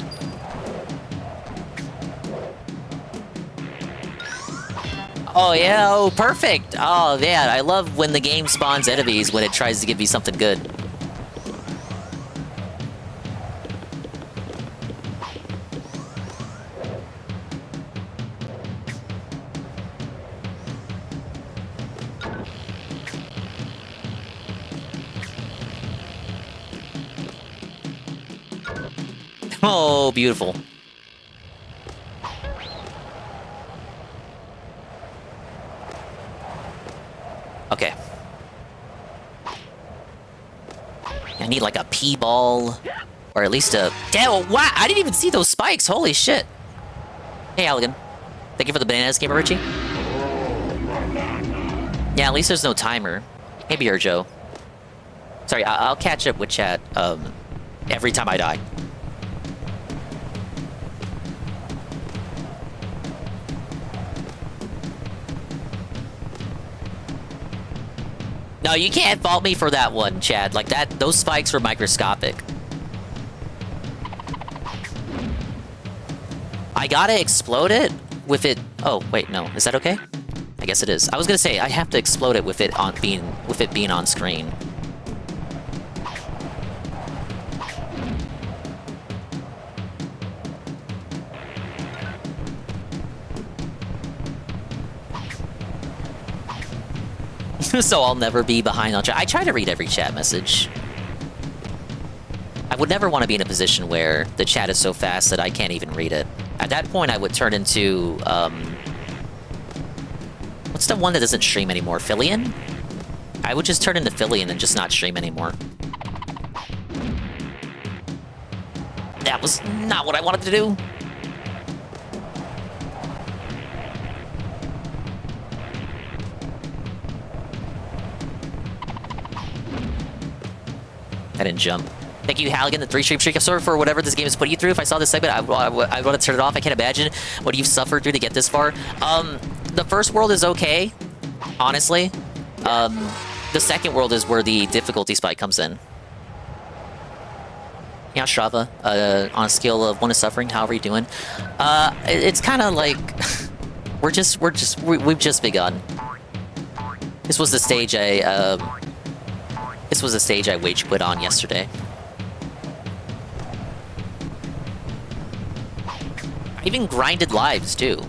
Oh yeah, oh perfect. Oh yeah, I love when the game spawns enemies when it tries to give me something good. Oh, beautiful. Okay. I need like a P-ball. Or at least a... Damn, wow! I didn't even see those spikes! Holy shit! Hey, Halligan. Thank you for the bananas, Gamer Richie. Yeah, at least there's no timer. Hey, Beer Joe. Sorry, I'll catch up with chat every time I die. No, you can't fault me for that one, Chad. Like, those spikes were microscopic. I gotta explode it with it... Oh, wait, no. Is that okay? I guess it is. I was gonna say I have to explode it with it being on screen. So I'll never be behind on chat. I try to read every chat message. I would never want to be in a position where the chat is so fast that I can't even read it. At that point, I would turn into, what's the one that doesn't stream anymore? Fillion? I would just turn into Fillion and just not stream anymore. That was not what I wanted to do. I didn't jump. Thank you, Halligan, the 3-stream streak. I'm sorry for whatever this game has put you through. If I saw this segment, I want to turn it off. I can't imagine what you've suffered through to get this far. The first world is okay, honestly. The second world is where the difficulty spike comes in. Yeah, Strava, on a scale of 1 to suffering, how are you doing? It's kind of like we've just begun. This was the stage I wage quit on yesterday. I even grinded lives too.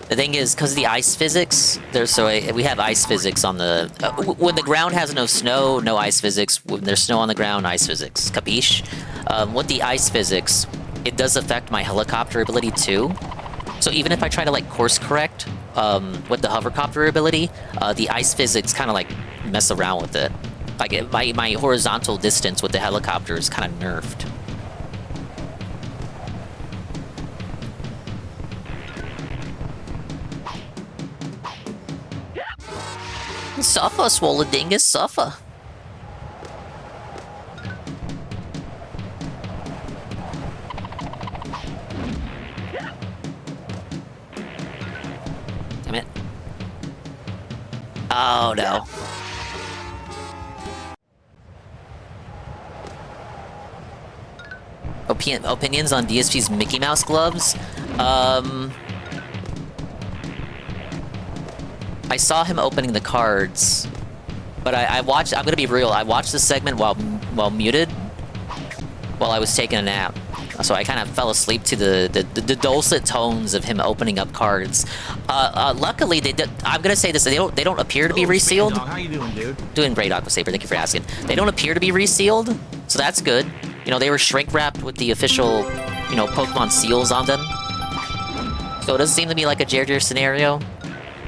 The thing is, because of the ice physics, we have ice physics on the... when the ground has no snow, no ice physics. When there's snow on the ground, ice physics. Capiche? With the ice physics, it does affect my helicopter ability too. So even if I try to like course correct with the hovercopter ability, the ice physics kind of like mess around with it. Like my horizontal distance with the helicopter is kind of nerfed. Suffer, swollen dingus, suffer. Damn it. Oh no. Opinions on DSP's Mickey Mouse gloves? I saw him opening the cards, but I'm gonna be real, I watched this segment while muted, while I was taking a nap. So I kind of fell asleep to the dulcet tones of him opening up cards. Luckily, I'm gonna say this, they don't appear to be resealed. How you doing, dude? Doing great, Aquasaber, thank you for asking. They don't appear to be resealed, so that's good. You know, they were shrink-wrapped with the official, you know, Pokemon seals on them. So it doesn't seem to be like a Jer scenario.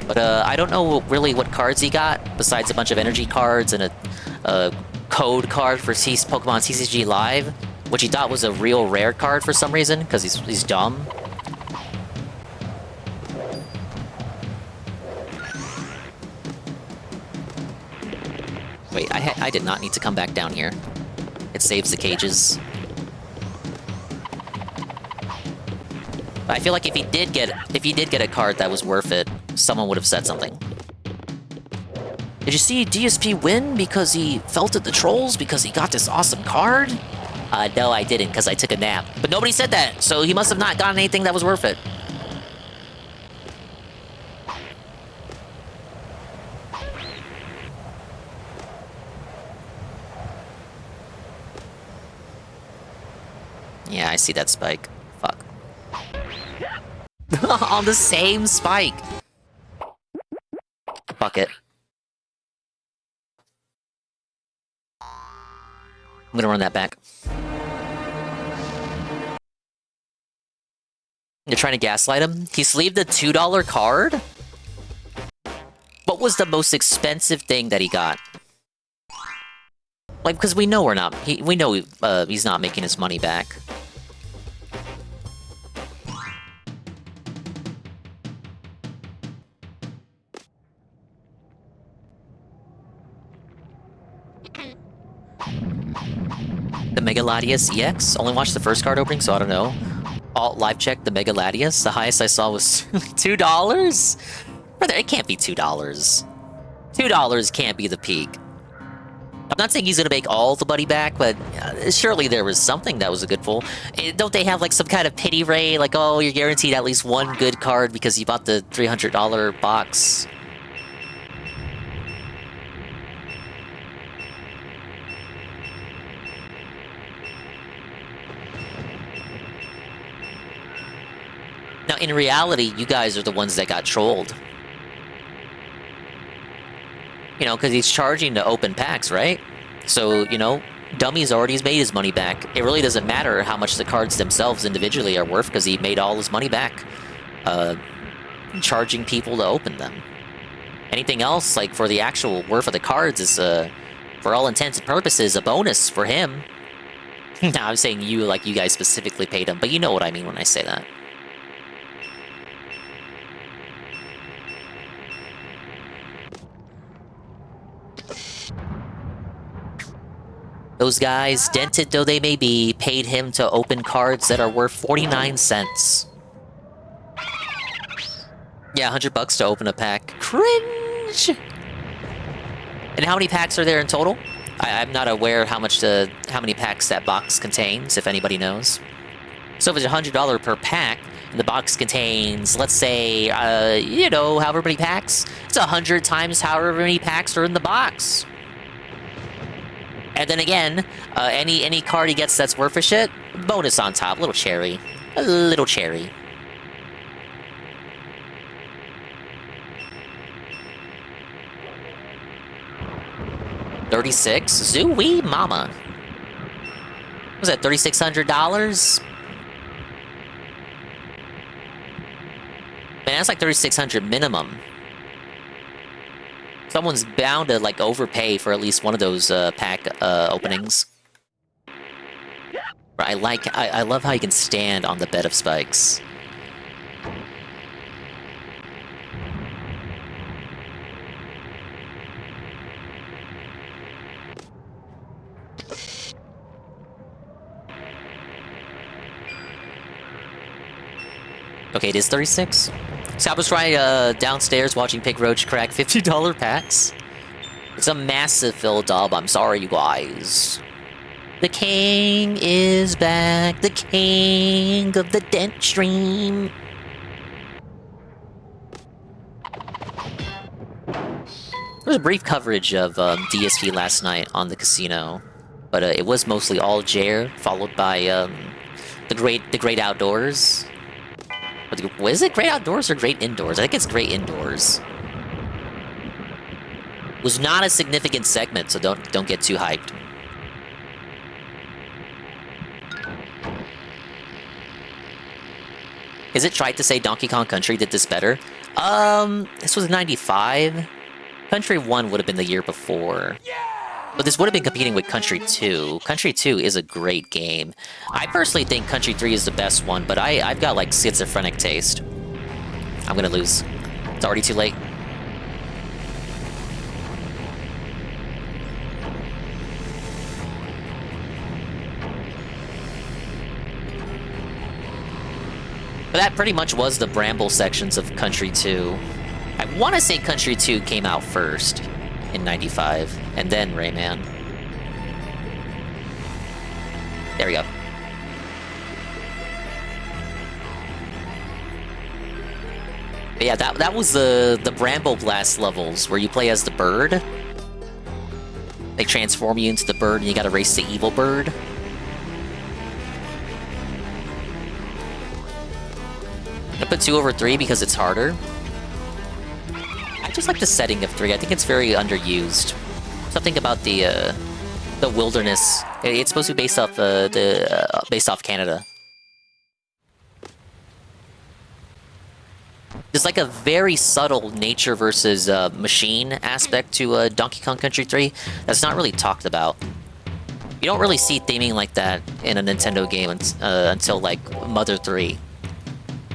But I don't know really what cards he got, besides a bunch of energy cards and a code card for Pokemon TCG Live, which he thought was a real rare card for some reason, because he's dumb. Wait, I did not need to come back down here. It saves the cages. But I feel like if he did get a card that was worth it, someone would have said something. Did you see DSP win because he felt at the trolls because he got this awesome card? No, I didn't, because I took a nap. But nobody said that, so he must have not gotten anything that was worth it. Yeah, I see that spike. Fuck. On the same spike! Fuck it. I'm gonna run that back. You're trying to gaslight him? He sleeved a $2 card? What was the most expensive thing that he got? Like, because we know he's not making his money back. The Mega Latias EX? Only watched the first card opening, so I don't know. Alt live check the Mega Latias. The highest I saw was $2? Brother, it can't be $2. $2 can't be the peak. I'm not saying he's gonna make all the money back, but surely there was something that was a good pull. Don't they have like some kind of pity rate? Like, oh, you're guaranteed at least one good card because you bought the $300 box. Now, in reality, you guys are the ones that got trolled. You know, because he's charging to open packs, right? So, you know, Dummy's already made his money back. It really doesn't matter how much the cards themselves individually are worth because he made all his money back. Charging people to open them. Anything else, like for the actual worth of the cards, is, for all intents and purposes, a bonus for him. Now, I'm saying you, like you guys specifically paid him, but you know what I mean when I say that. Those guys, dented though they may be, paid him to open cards that are worth 49 cents. Yeah, $100 to open a pack. Cringe! And how many packs are there in total? I'm not aware how many packs that box contains, if anybody knows. So if it's $100 per pack, and the box contains, let's say, you know, however many packs, it's 100 times however many packs are in the box. And then again, any card he gets that's worth a shit, bonus on top, little cherry. A little cherry. $36? Zooey mama. What was that, $3,600? Man, that's like $3,600 minimum. Someone's bound to, like, overpay for at least one of those pack openings. I love how you can stand on the bed of spikes. Okay, it is 36. So I was right downstairs watching Pig Roach crack $50 packs. It's a massive fill dub. I'm sorry, you guys. The king is back. The king of the dent stream. There was a brief coverage of DSP last night on the casino, but it was mostly all Jair, followed by the great outdoors. Was it Great Outdoors or Great Indoors? I think it's Great Indoors. It was not a significant segment, so don't get too hyped. Is it tried to say Donkey Kong Country did this better? This was 95. Country 1 would have been the year before. But this would have been competing with Country 2. Country 2 is a great game. I personally think Country 3 is the best one, but I've got, like, schizophrenic taste. I'm gonna lose. It's already too late. But that pretty much was the Bramble sections of Country 2. I want to say Country 2 came out first. In 95, and then Rayman. There we go. But yeah, that was the Bramble Blast levels, where you play as the bird. They transform you into the bird, and you gotta race the evil bird. I put 2 over 3 because it's harder. I just like the setting of 3. I think it's very underused. Something about the wilderness. It's supposed to be based off based off Canada. There's like a very subtle nature versus machine aspect to Donkey Kong Country 3 that's not really talked about. You don't really see theming like that in a Nintendo game until like Mother 3.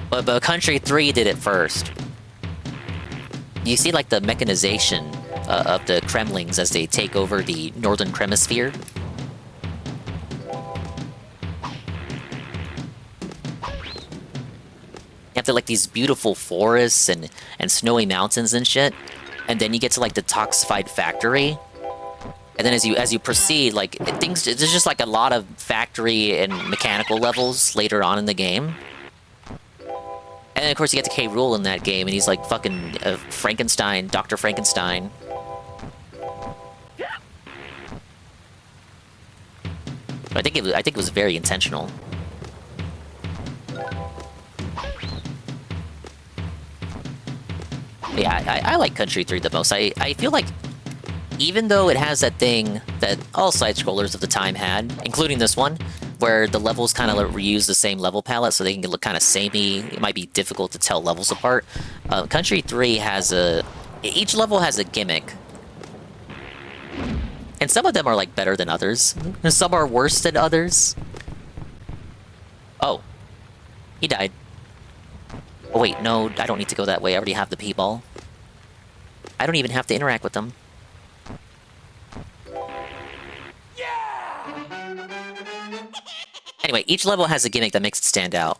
But Country 3 did it first. You see, like, the mechanization of the Kremlings as they take over the Northern Kremisphere. You have to, like, these beautiful forests and snowy mountains and shit. And then you get to, like, the Toxified Factory. And then as you proceed, like things, there's just like a lot of factory and mechanical levels later on in the game. And then of course you get to K. Rool in that game, and he's like fucking Frankenstein, Dr. Frankenstein. I think it was very intentional. Yeah, I like Country 3 the most. I feel like even though it has that thing that all side-scrollers of the time had, including this one, where the levels kind of reuse the same level palette so they can look kind of samey, it might be difficult to tell levels apart. Country 3 has each level has a gimmick. And some of them are like better than others. And some are worse than others. Oh. He died. Oh wait, no, I don't need to go that way. I already have the P-ball. I don't even have to interact with them. Anyway, each level has a gimmick that makes it stand out.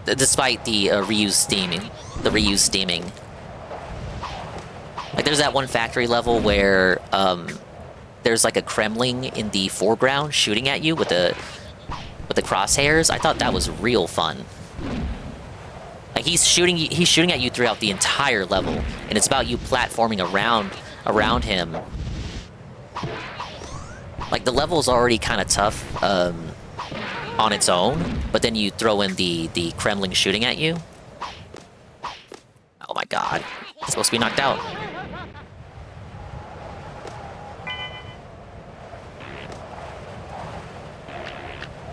Despite the reused theming. Like there's that one factory level where there's like a Kremling in the foreground shooting at you with the crosshairs. I thought that was real fun. Like he's shooting at you throughout the entire level, and it's about you platforming around him. Like the level's already kind of tough on its own, but then you throw in the Kremling shooting at you. Oh my god. It's supposed to be knocked out.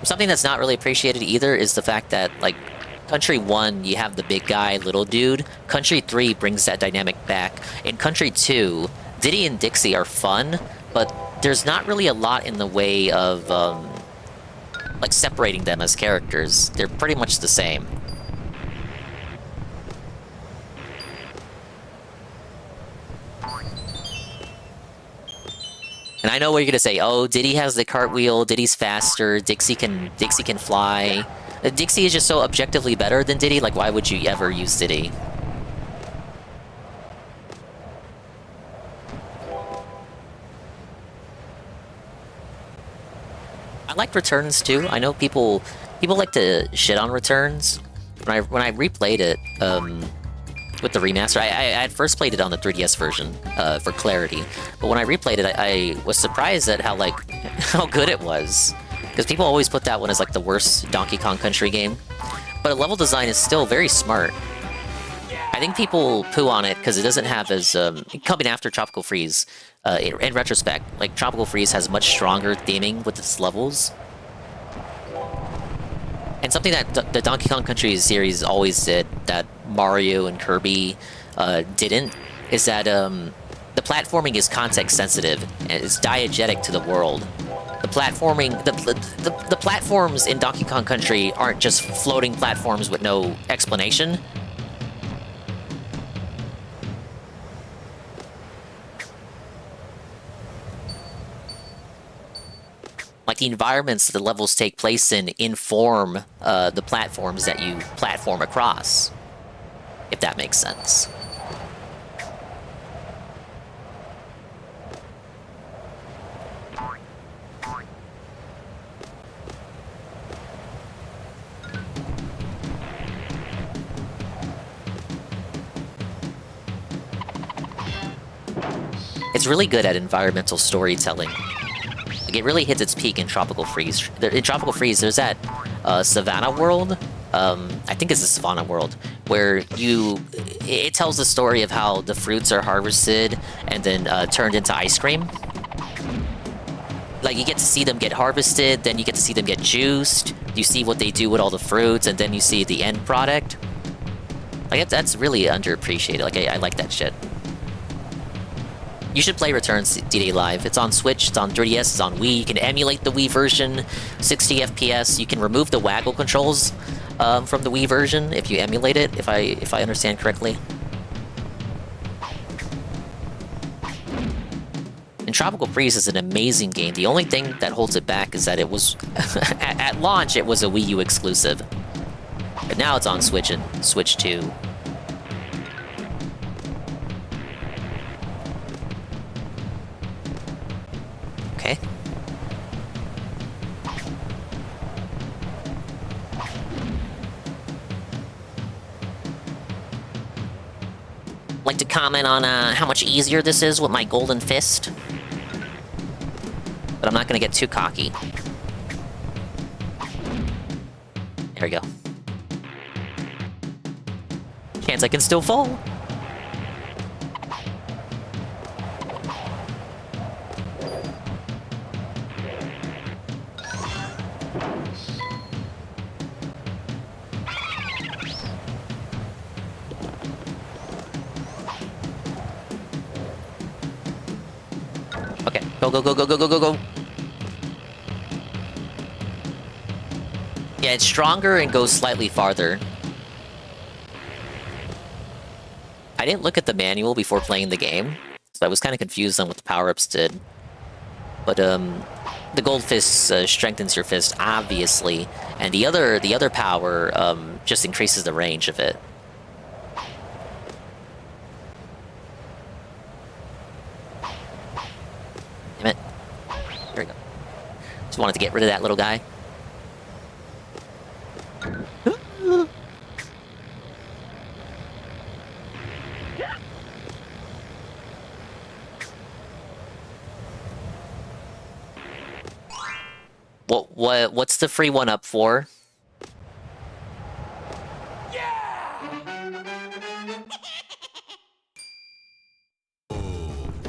Something that's not really appreciated either is the fact that, like, Country 1, you have the big guy, little dude. Country 3 brings that dynamic back. In Country 2, Diddy and Dixie are fun, but there's not really a lot in the way of, like, separating them as characters. They're pretty much the same. And I know what you're gonna say. Oh, Diddy has the cartwheel. Diddy's faster. Dixie can fly. Dixie is just so objectively better than Diddy. Like, why would you ever use Diddy? I like Returns too. I know people like to shit on Returns. When I replayed it, with the remaster, I had first played it on the 3DS version for clarity, but when I replayed it, I was surprised at how good it was, because people always put that one as like the worst Donkey Kong Country game, but the level design is still very smart. I think people poo on it because it doesn't have as coming after Tropical Freeze. In retrospect, like Tropical Freeze has much stronger theming with its levels. And something that the Donkey Kong Country series always did, that Mario and Kirby didn't, is that the platforming is context sensitive and it's diegetic to the world. The platforming, the platforms in Donkey Kong Country aren't just floating platforms with no explanation. Like, the environments that the levels take place in inform the platforms that you platform across, if that makes sense. It's really good at environmental storytelling. Like, it really hits its peak in Tropical Freeze. In Tropical Freeze, there's that Savannah world. I think it's the Savannah world, where it tells the story of how the fruits are harvested and then turned into ice cream. Like, you get to see them get harvested, then you get to see them get juiced. You see what they do with all the fruits, and then you see the end product. Like, that's really underappreciated. Like, I like that shit. You should play Returns D-Day Live. It's on Switch, it's on 3DS, it's on Wii. You can emulate the Wii version, 60 FPS. You can remove the waggle controls from the Wii version if you emulate it, if I understand correctly. And Tropical Freeze is an amazing game. The only thing that holds it back is that it was at launch it was a Wii U exclusive, but now it's on Switch and Switch 2. comment on how much easier this is with my golden fist. But I'm not gonna get too cocky. There we go. Chance I can still fall. Okay, go, go, go, go, go, go, go, go. Yeah, it's stronger and goes slightly farther. I didn't look at the manual before playing the game, so I was kind of confused on what the power-ups did. But, the gold fist strengthens your fist, obviously, and the other power just increases the range of it. Damn it. There we go. Just wanted to get rid of that little guy. What's the free one up for?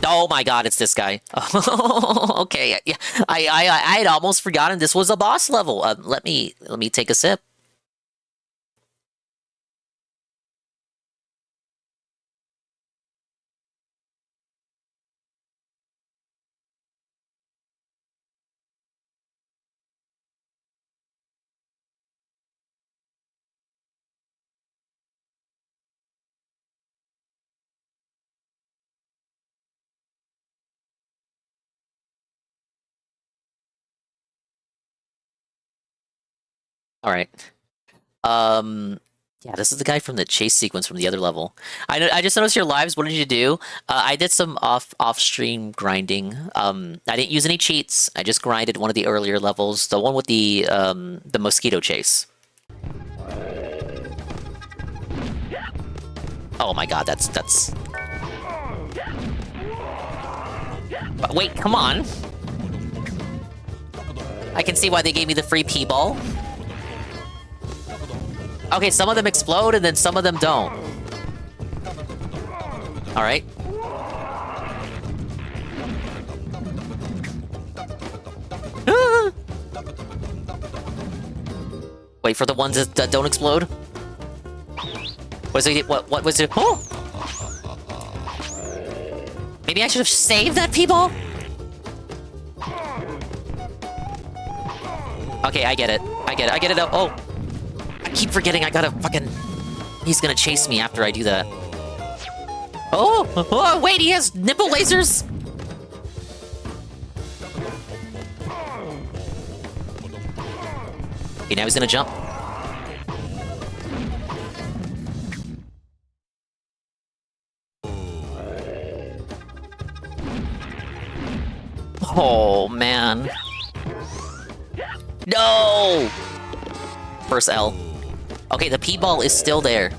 Oh my god, it's this guy. Okay, yeah, I had almost forgotten this was a boss level. Let me take a sip. All right. Yeah, this is the guy from the chase sequence from the other level. I just noticed your lives. What did you do? I did some off-stream grinding. I didn't use any cheats. I just grinded one of the earlier levels, the one with the mosquito chase. Oh my god, that's. Wait, come on. I can see why they gave me the free P-ball. Okay, some of them explode and then some of them don't. Alright. Wait for the ones that don't explode. Was it? What was it? Oh! Maybe I should have saved that P-ball? Okay, I get it. I get it. Oh! I keep forgetting I gotta fucking... He's gonna chase me after I do that. Oh, wait, he has nipple lasers? Okay, now he's gonna jump. Oh, man. No! First L. Okay, the P-ball is still there.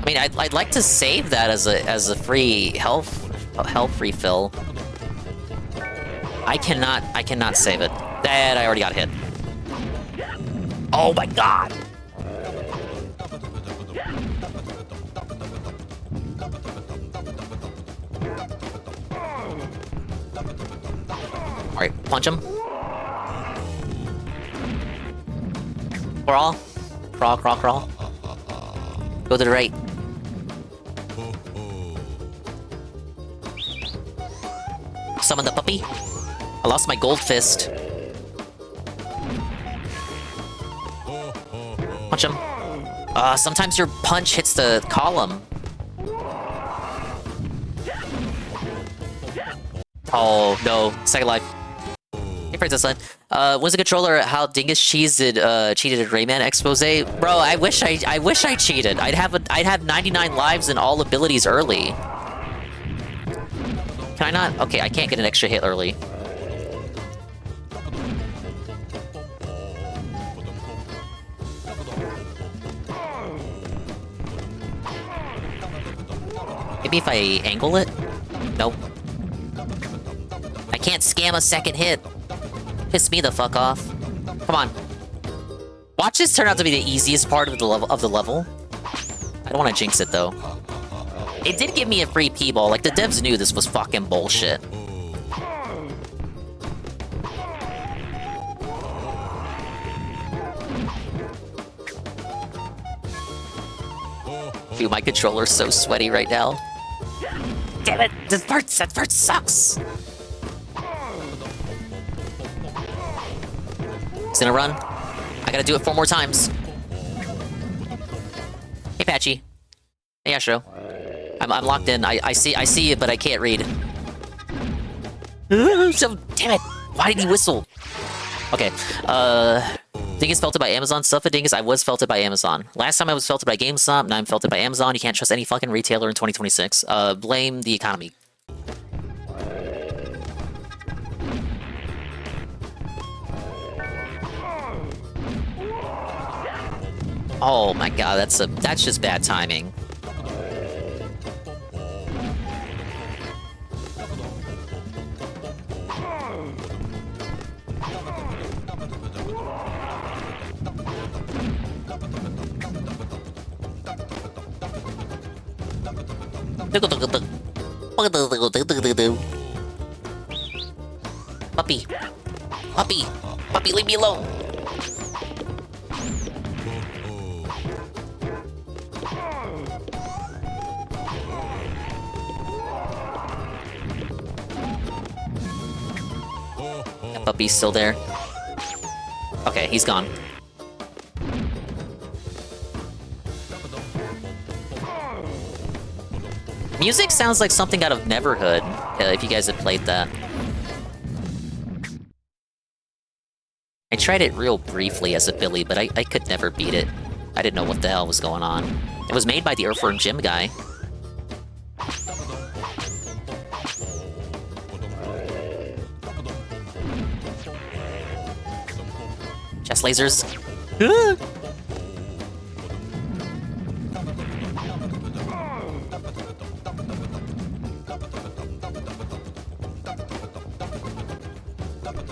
I mean, I'd like to save that as a free health refill. I cannot save it. That I already got hit. Oh my god! Alright, punch him. Crawl. Crawl, crawl, crawl. Go to the right. Summon the puppy. I lost my gold fist. Punch him. Sometimes your punch hits the column. Oh, no. Second life. Hey, Princess Line. Was a controller how Dingus cheated at Rayman expose? Bro, I wish I cheated. I'd have 99 lives and all abilities early. Can I not? Okay, I can't get an extra hit early. Maybe if I angle it? Nope. I can't scam a second hit. Piss me the fuck off. Come on. Watch this turn out to be the easiest part of the level. I don't want to jinx it though. It did give me a free P-ball. Like the devs knew this was fucking bullshit. Dude, my controller's so sweaty right now. Damn it! That part sucks! He's gonna run. I gotta do it 4 more times. Hey, Patchy. Hey, Astro. I'm locked in. I see it, but I can't read. So, damn it! Why did he whistle? Okay, Dingus felted by Amazon. Stuff at Dingus, I was felted by Amazon. Last time I was felted by GameStop, now I'm felted by Amazon. You can't trust any fucking retailer in 2026. Blame the economy. Oh my god, that's just bad timing. Puppy. Puppy. Puppy, leave me alone. That puppy's still there. Okay, he's gone. Music sounds like something out of Neverhood, if you guys have played that. I tried it real briefly as a Billy, but I could never beat it. I didn't know what the hell was going on. It was made by the Earthworm Jim guy. Chest lasers.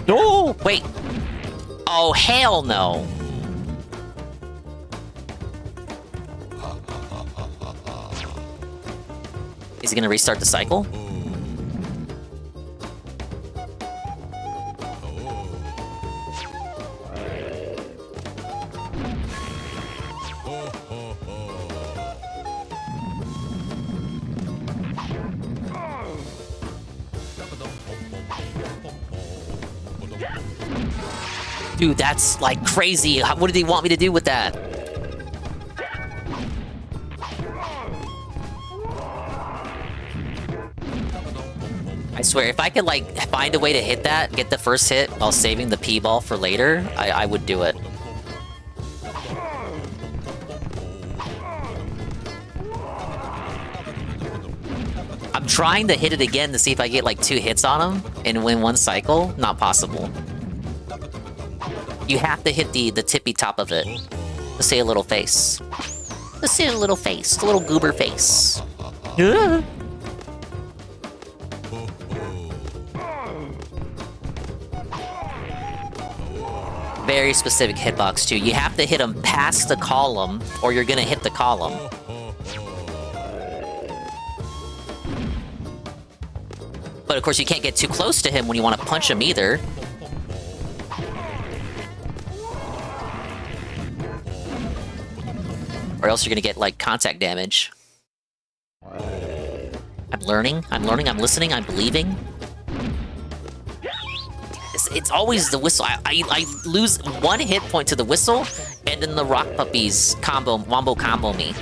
No! Wait! Oh, hell no! Is he gonna restart the cycle? Dude, that's like crazy. What did he want me to do with that? I swear, if I could like find a way to hit that, get the first hit while saving the P-ball for later, I would do it. I'm trying to hit it again to see if I get like 2 hits on him and win 1 cycle. Not possible. You have to hit the tippy top of it. Let's say a little face. Let's say a little face. A little goober face. Very specific hitbox too. You have to hit him past the column or you're gonna hit the column. But of course you can't get too close to him when you want to punch him either. Or else you're gonna get, like, contact damage. I'm learning, I'm listening, I'm believing. It's always the whistle. I lose 1 hit point to the whistle, and then the rock puppies wombo combo me.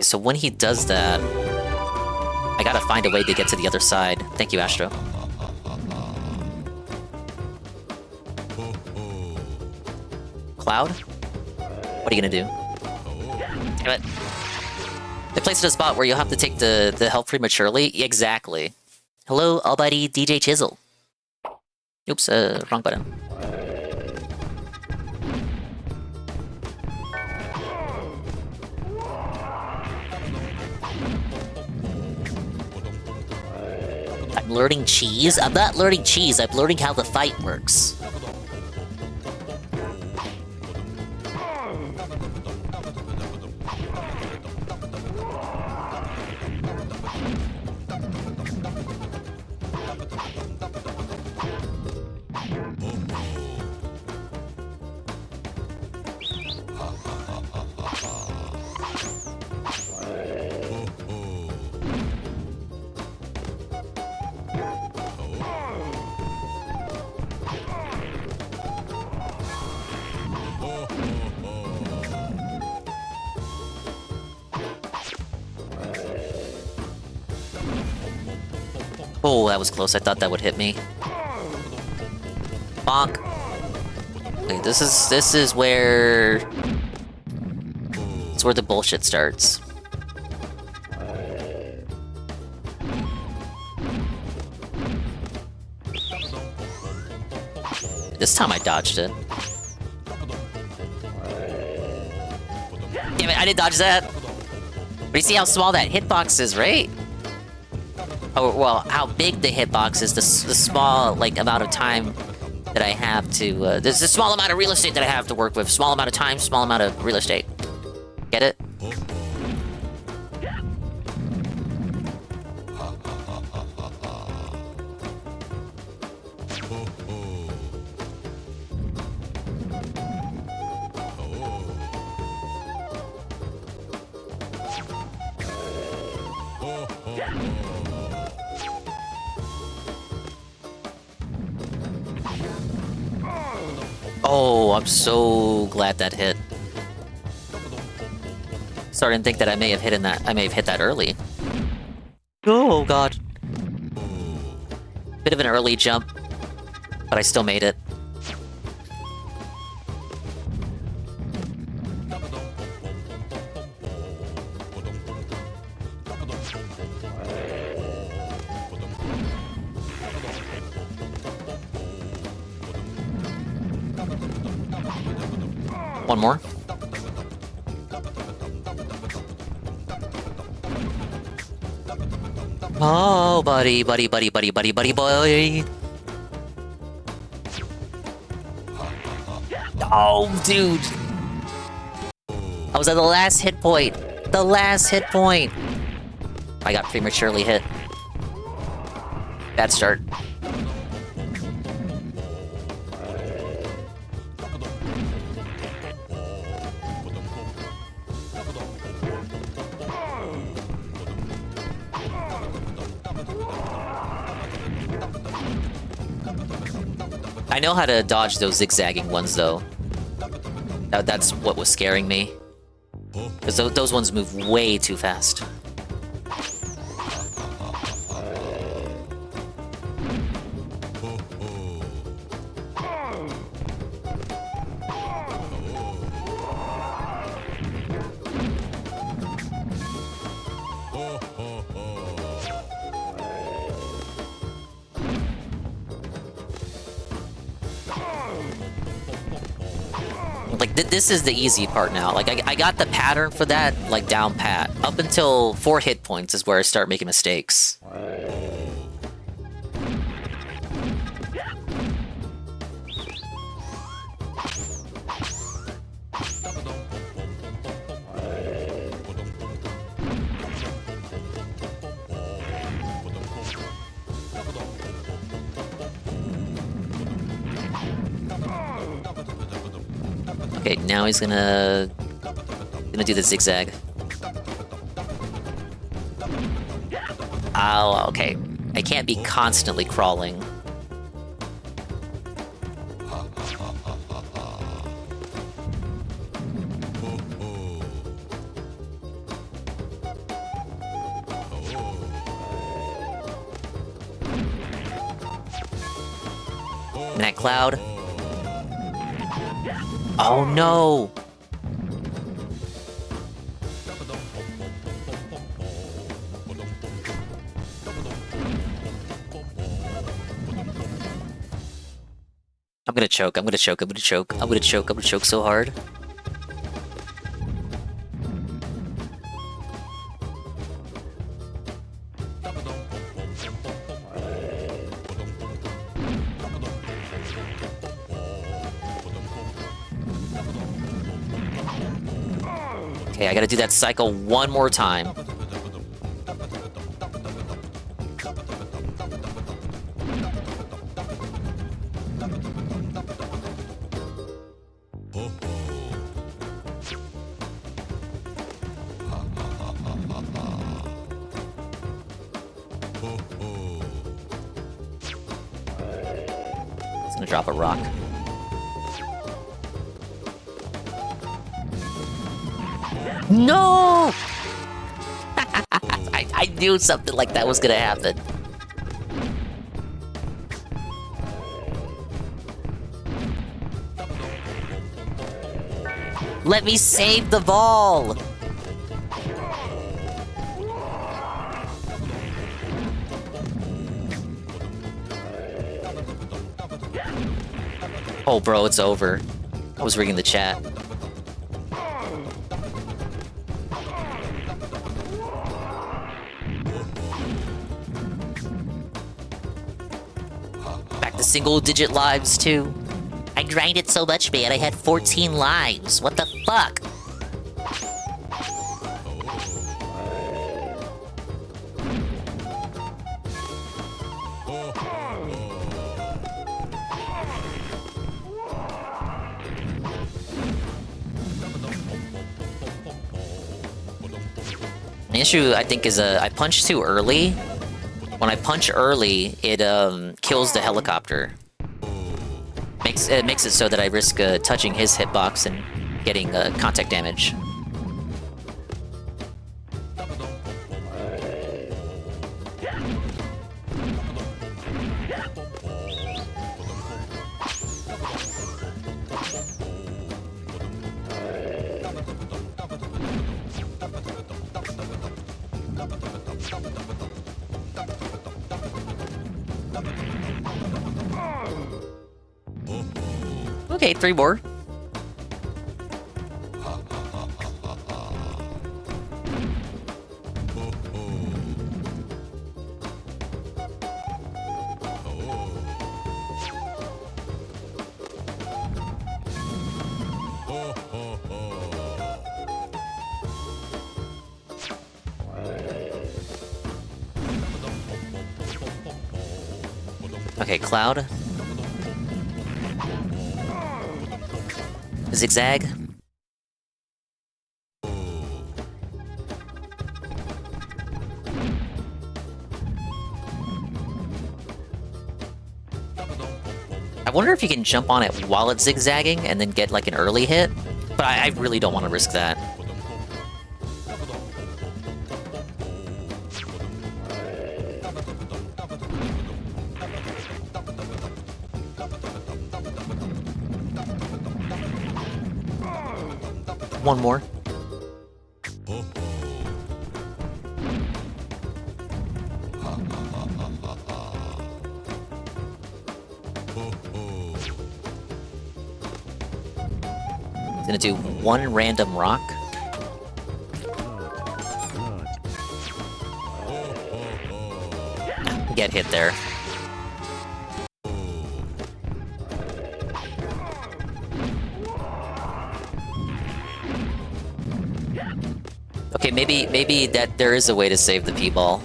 So when he does that, I gotta find a way to get to the other side. Thank you, Astro. Cloud? What are you gonna do? Damn it. They placed it in a spot where you'll have to take the health prematurely. Exactly. Hello, almighty DJ Chisel. Oops, wrong button. I'm learning cheese? I'm not learning cheese, I'm learning how the fight works. Oh, that was close. I thought that would hit me. Bonk. Okay, this is where... It's where the bullshit starts. This time I dodged it. Damn it, I didn't dodge that! But you see how small that hitbox is, right? Oh, well, how big the hitbox is, the small, like, amount of time that I have to, there's a small amount of real estate that I have to work with. Small amount of time, small amount of real estate. Get it? Oh, I'm so glad that hit. Starting to think that I may have hit that early. Oh god. Bit of an early jump, but I still made it. One more. Oh, buddy, buddy, buddy, buddy, buddy, buddy, boy. Oh, dude. I was at the last hit point. The last hit point. I got prematurely hit. Bad start. I know how to dodge those zigzagging ones, though. That's what was scaring me. Because those ones move way too fast. Like, this is the easy part now. Like, I got the pattern for that, like, down pat. Up until 4 hit points is where I start making mistakes. Okay, now he's gonna do the zigzag. Oh, okay. I can't be constantly crawling. In that cloud. Oh no! I'm gonna choke, I'm gonna choke, I'm gonna choke, I'm gonna choke, I'm gonna choke so hard. Okay, I gotta do that cycle one more time. It's gonna drop a rock. No! I knew something like that was gonna happen. Let me save the ball! Oh, bro, it's over. I was reading the chat. Back to single-digit lives, too. I grinded so much, man. I had 14 lives. What the fuck? The issue, I think, is I punch too early. When I punch early, it kills the helicopter. It makes it so that I risk touching his hitbox and getting contact damage. Okay, 3 more. Okay, Cloud. Zigzag. I wonder if you can jump on it while it's zigzagging and then get like an early hit, but I really don't want to risk that. One more. Gonna do one random rock. Get hit there. Okay, maybe that there is a way to save the P-ball.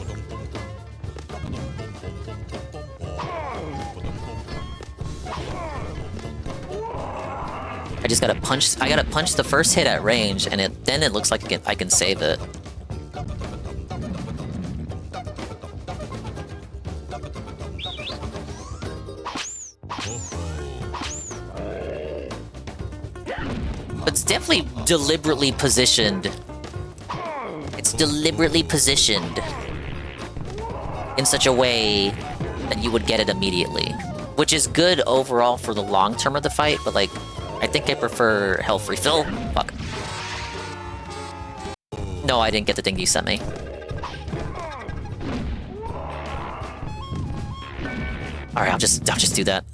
I just gotta punch. I gotta punch the first hit at range, and then it looks like I can save it. But it's definitely deliberately positioned. It's deliberately positioned in such a way that you would get it immediately, which is good overall for the long term of the fight. But like, I think I prefer health refill. Fuck. No, I didn't get the thing you sent me. All right, I'll just do that.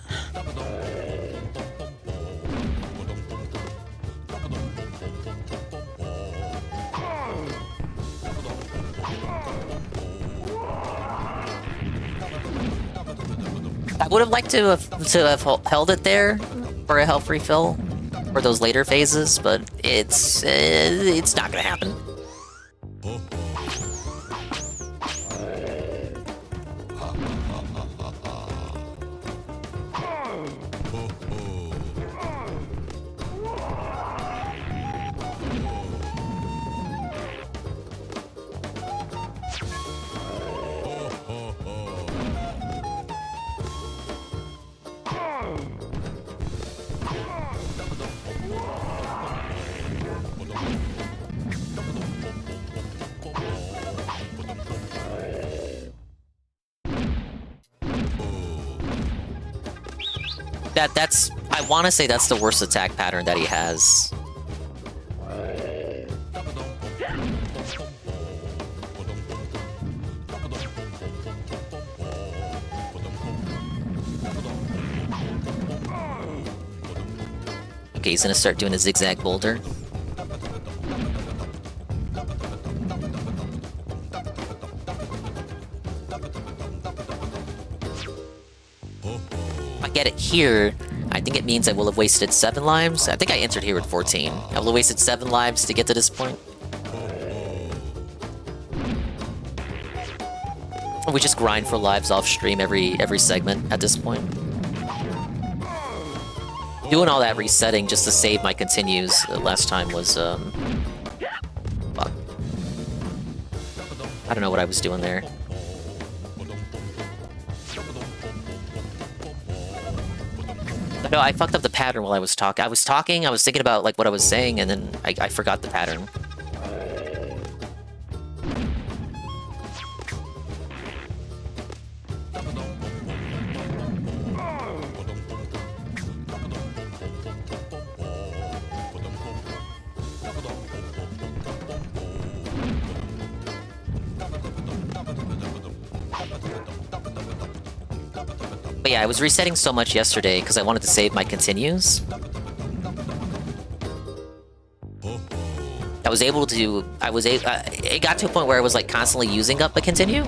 I would have liked to have held it there for a health refill for those later phases, but it's not gonna happen. That's I want to say that's the worst attack pattern that he has. Okay, he's gonna start doing a zigzag boulder. If I get it here, I think it means I will have wasted 7 lives. I think I entered here with 14. I will have wasted 7 lives to get to this point. We just grind for lives off stream every segment at this point. Doing all that resetting just to save my continues last time was fuck. I don't know what I was doing there. No, I fucked up the pattern while I was talking. I was thinking about like what I was saying, and then I forgot the pattern. But yeah, I was resetting so much yesterday because I wanted to save my continues. It got to a point where I was like constantly using up a continue,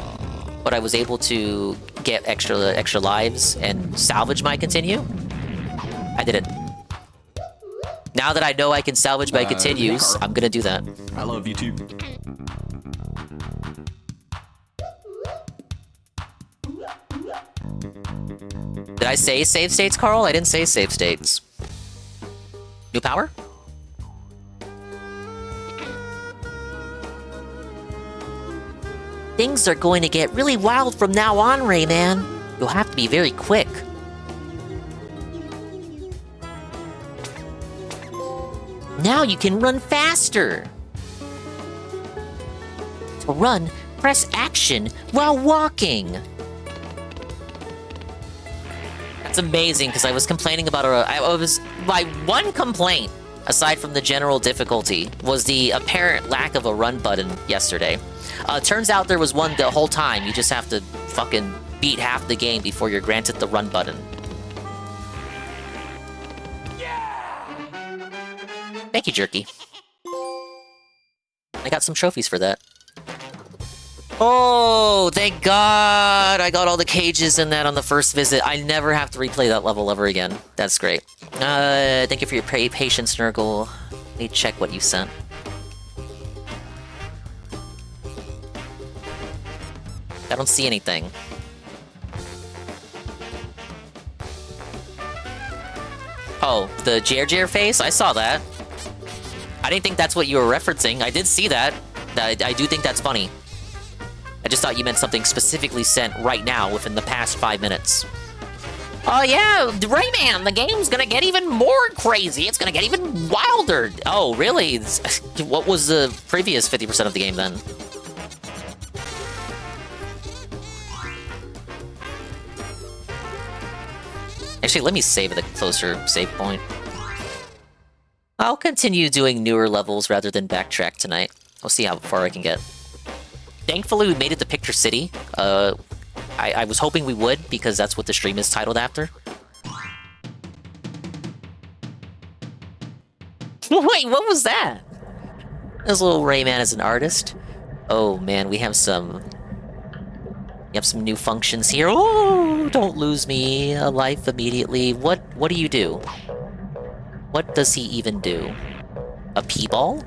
but I was able to get extra lives and salvage my continue. I did it. Now that I know I can salvage my continues, I'm gonna do that. I love you too. Did I say save states, Carl? I didn't say save states. New power? Things are going to get really wild from now on, Rayman. You'll have to be very quick. Now you can run faster. To run, press action while walking. That's amazing, because I was complaining about my one complaint, aside from the general difficulty, was the apparent lack of a run button yesterday. Turns out there was one the whole time. You just have to fucking beat half the game before you're granted the run button. Thank you, Jerky. I got some trophies for that. Oh, thank God! I got all the cages in that on the first visit. I never have to replay that level ever again. That's great. Thank you for your patience, Nurgle. Let me check what you sent. I don't see anything. Oh, the Jer face? I saw that. I didn't think that's what you were referencing. I did see that. I do think that's funny. I just thought you meant something specifically sent right now within the past 5 minutes. Oh yeah, Rayman, the game's gonna get even more crazy. It's gonna get even wilder. Oh, really? What was the previous 50% of the game then? Actually, let me save at a closer save point. I'll continue doing newer levels rather than backtrack tonight. We'll see how far I can get. Thankfully, we made it to Picture City. I was hoping we would, because that's what the stream is titled after. Wait, what was that? There's little Rayman as an artist. Oh man, we have some You have some new functions here. Oh, don't lose me a life immediately. What do you do? What does he even do? A P-ball?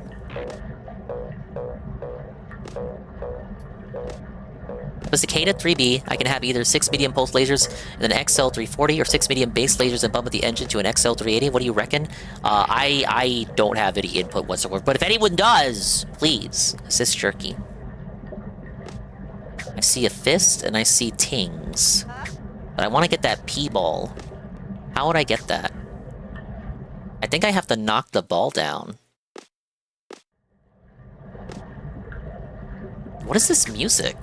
With Cicada 3B, I can have either 6 medium pulse lasers and an XL 340 or 6 medium base lasers and bump up the engine to an XL 380. What do you reckon? I don't have any input whatsoever, but if anyone does, please, assist Jerky. I see a fist and I see tings. But I want to get that P-ball. How would I get that? I think I have to knock the ball down. What is this music?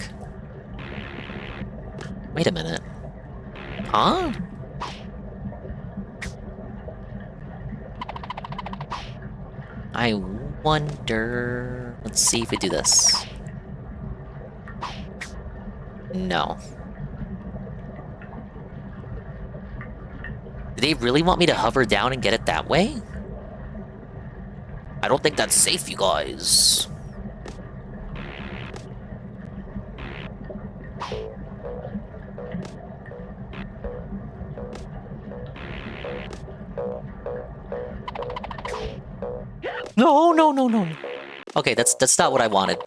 Wait a minute. Huh? I wonder... Let's see if we do this. No. Do they really want me to hover down and get it that way? I don't think that's safe, you guys. No, no, no, no. Okay, that's not what I wanted.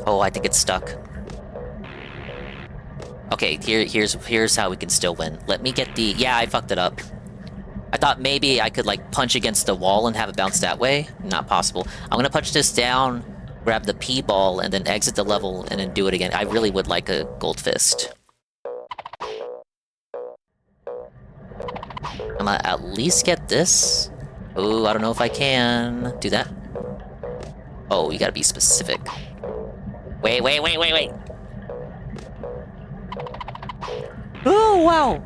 Oh, I think it's stuck. Okay, here's how we can still win. Let me get the... Yeah, I fucked it up. I thought maybe I could, like, punch against the wall and have it bounce that way. Not possible. I'm gonna punch this down, grab the P-ball, and then exit the level, and then do it again. I really would like a gold fist. I'm gonna at least get this. Ooh, I don't know if I can do that. Oh, you gotta be specific. Wait. Oh, wow!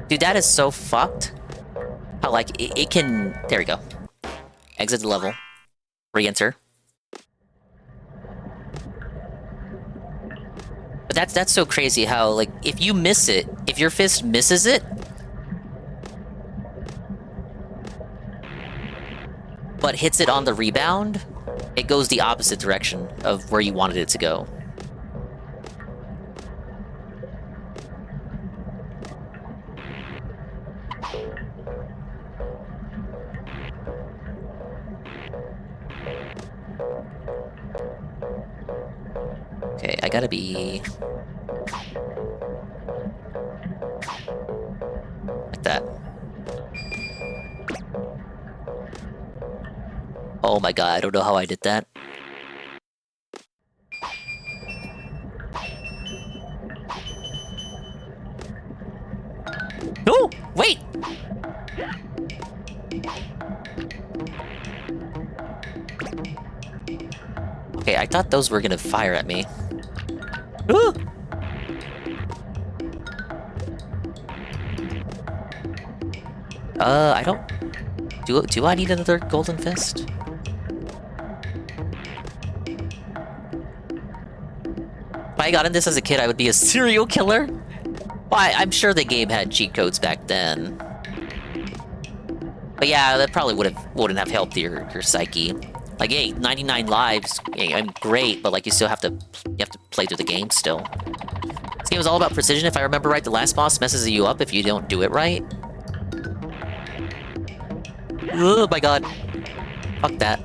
Dude, that is so fucked. How, like, it can... There we go. Exit the level. Re-enter. But that's so crazy how, like, if you miss it, if your fist misses it, but hits it on the rebound, it goes the opposite direction of where you wanted it to go. Okay, I gotta be... like that. Oh my god, I don't know how I did that. No! Wait! Okay, I thought those were gonna fire at me. Ooh! I don't... Do I need another golden fist? If I got in this as a kid, I would be a serial killer? Well, I'm sure the game had cheat codes back then. But yeah, that probably wouldn't have helped your psyche. Like, hey, 99 lives, yeah, I'm great, but like you still have to play through the game still. This game is all about precision. If I remember right, the last boss messes you up if you don't do it right. Oh my god. Fuck that.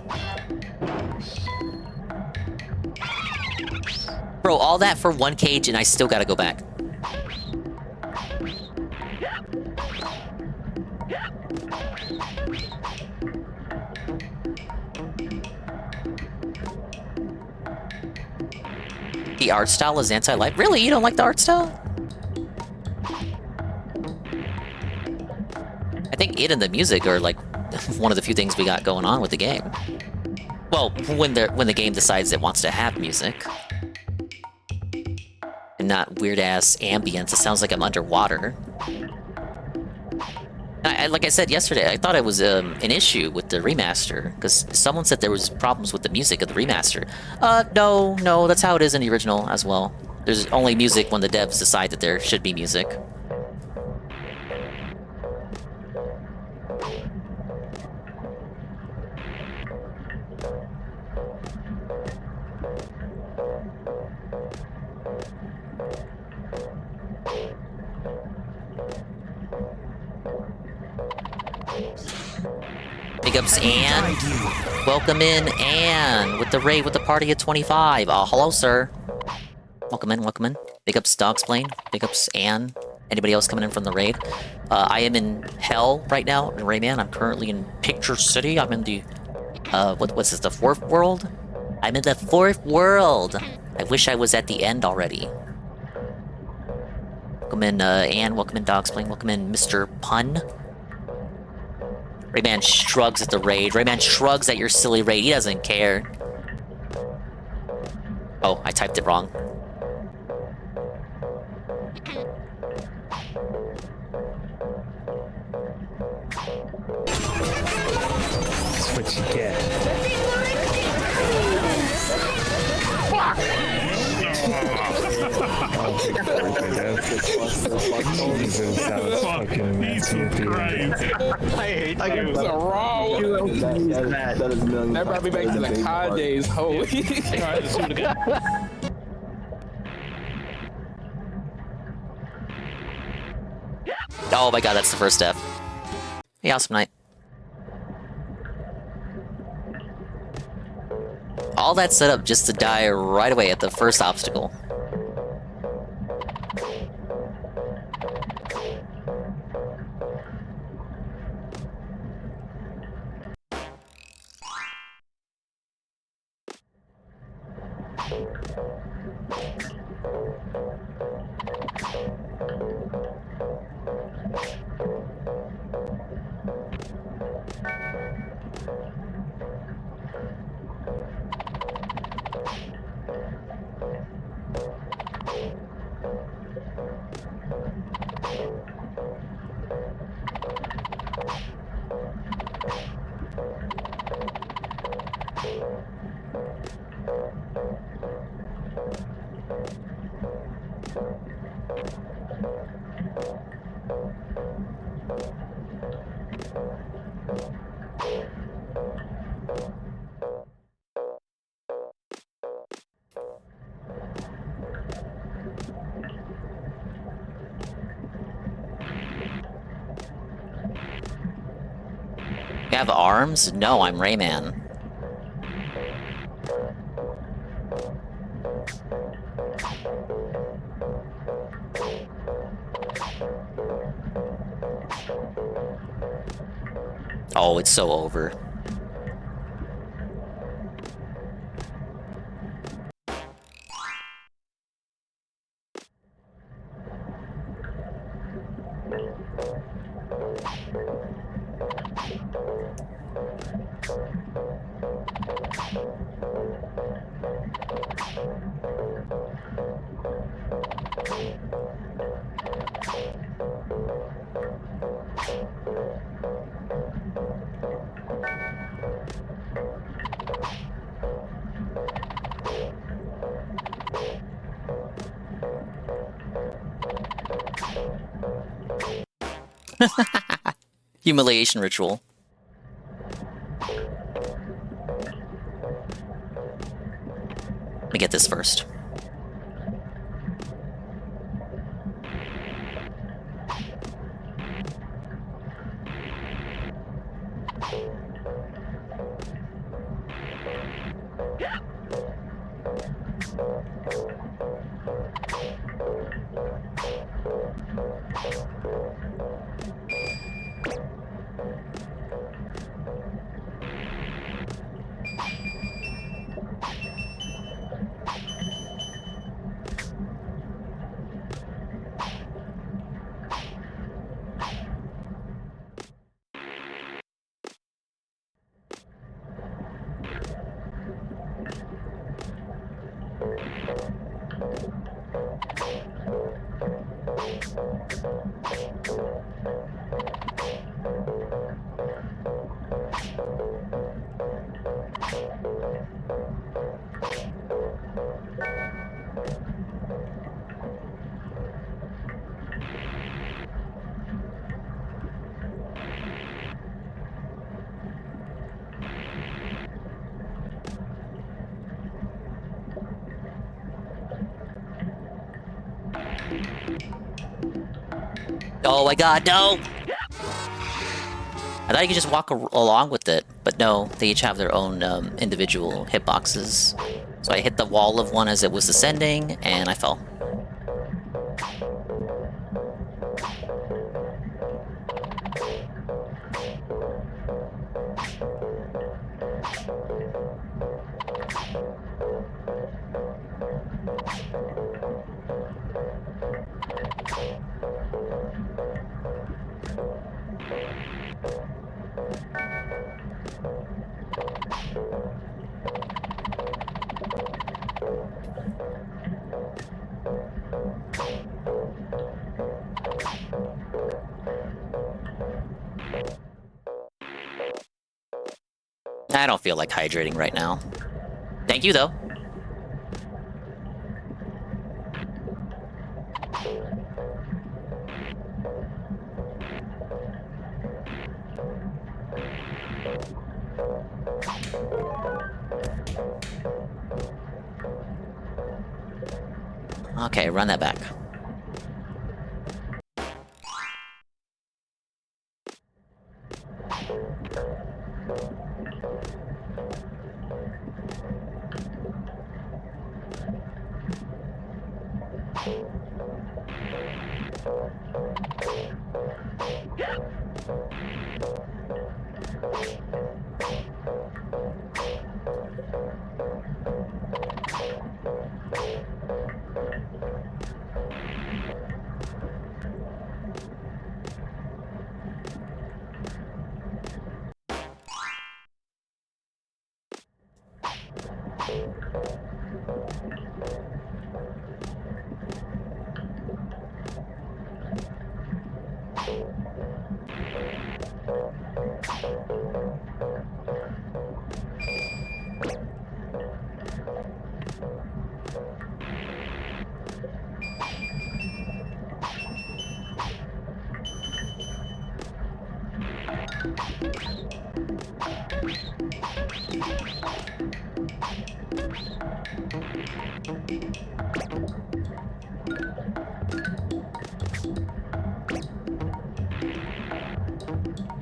Bro, all that for one cage and I still gotta go back. The art style is anti-life. Really? You don't like the art style? I think it and the music are like one of the few things we got going on with the game. Well, when the game decides it wants to have music. And not weird-ass ambience. It sounds like I'm underwater. Like I said yesterday, I thought it was an issue with the remaster because someone said there was problems with the music of the remaster. No, that's how it is in the original as well. There's only music when the devs decide that there should be music. Big ups, Anne. Welcome in, Anne, with the raid with the party of 25. Hello, sir. Welcome in, welcome in. Big ups, Dogsplane. Big ups, Anne. Anybody else coming in from the raid? I am in hell right now in Rayman. I'm currently in Picture City. I'm in the, what's this, the 4th world? I'm in the 4th world. I wish I was at the end already. Welcome in, Anne. Welcome in, Dogsplane. Welcome in, Mr. Pun. Rayman shrugs at the raid. Rayman shrugs at your silly raid. He doesn't care. Oh, I typed it wrong. That's what you get. Fuck! I hate you. Wrong. That brought me back to the COD days. Holy. Oh my god, that's the first step. Hey, awesome night. All that set up just to die right away at the first obstacle. You have arms? No, I'm Rayman. Oh, it's so over. Humiliation ritual. Let me get this first. Oh my god, no! I thought you could just walk along with it, but no, they each have their own individual hitboxes. So I hit the wall of one as it was ascending, and I fell. I don't feel like hydrating right now. Thank you, though. Okay, run that back.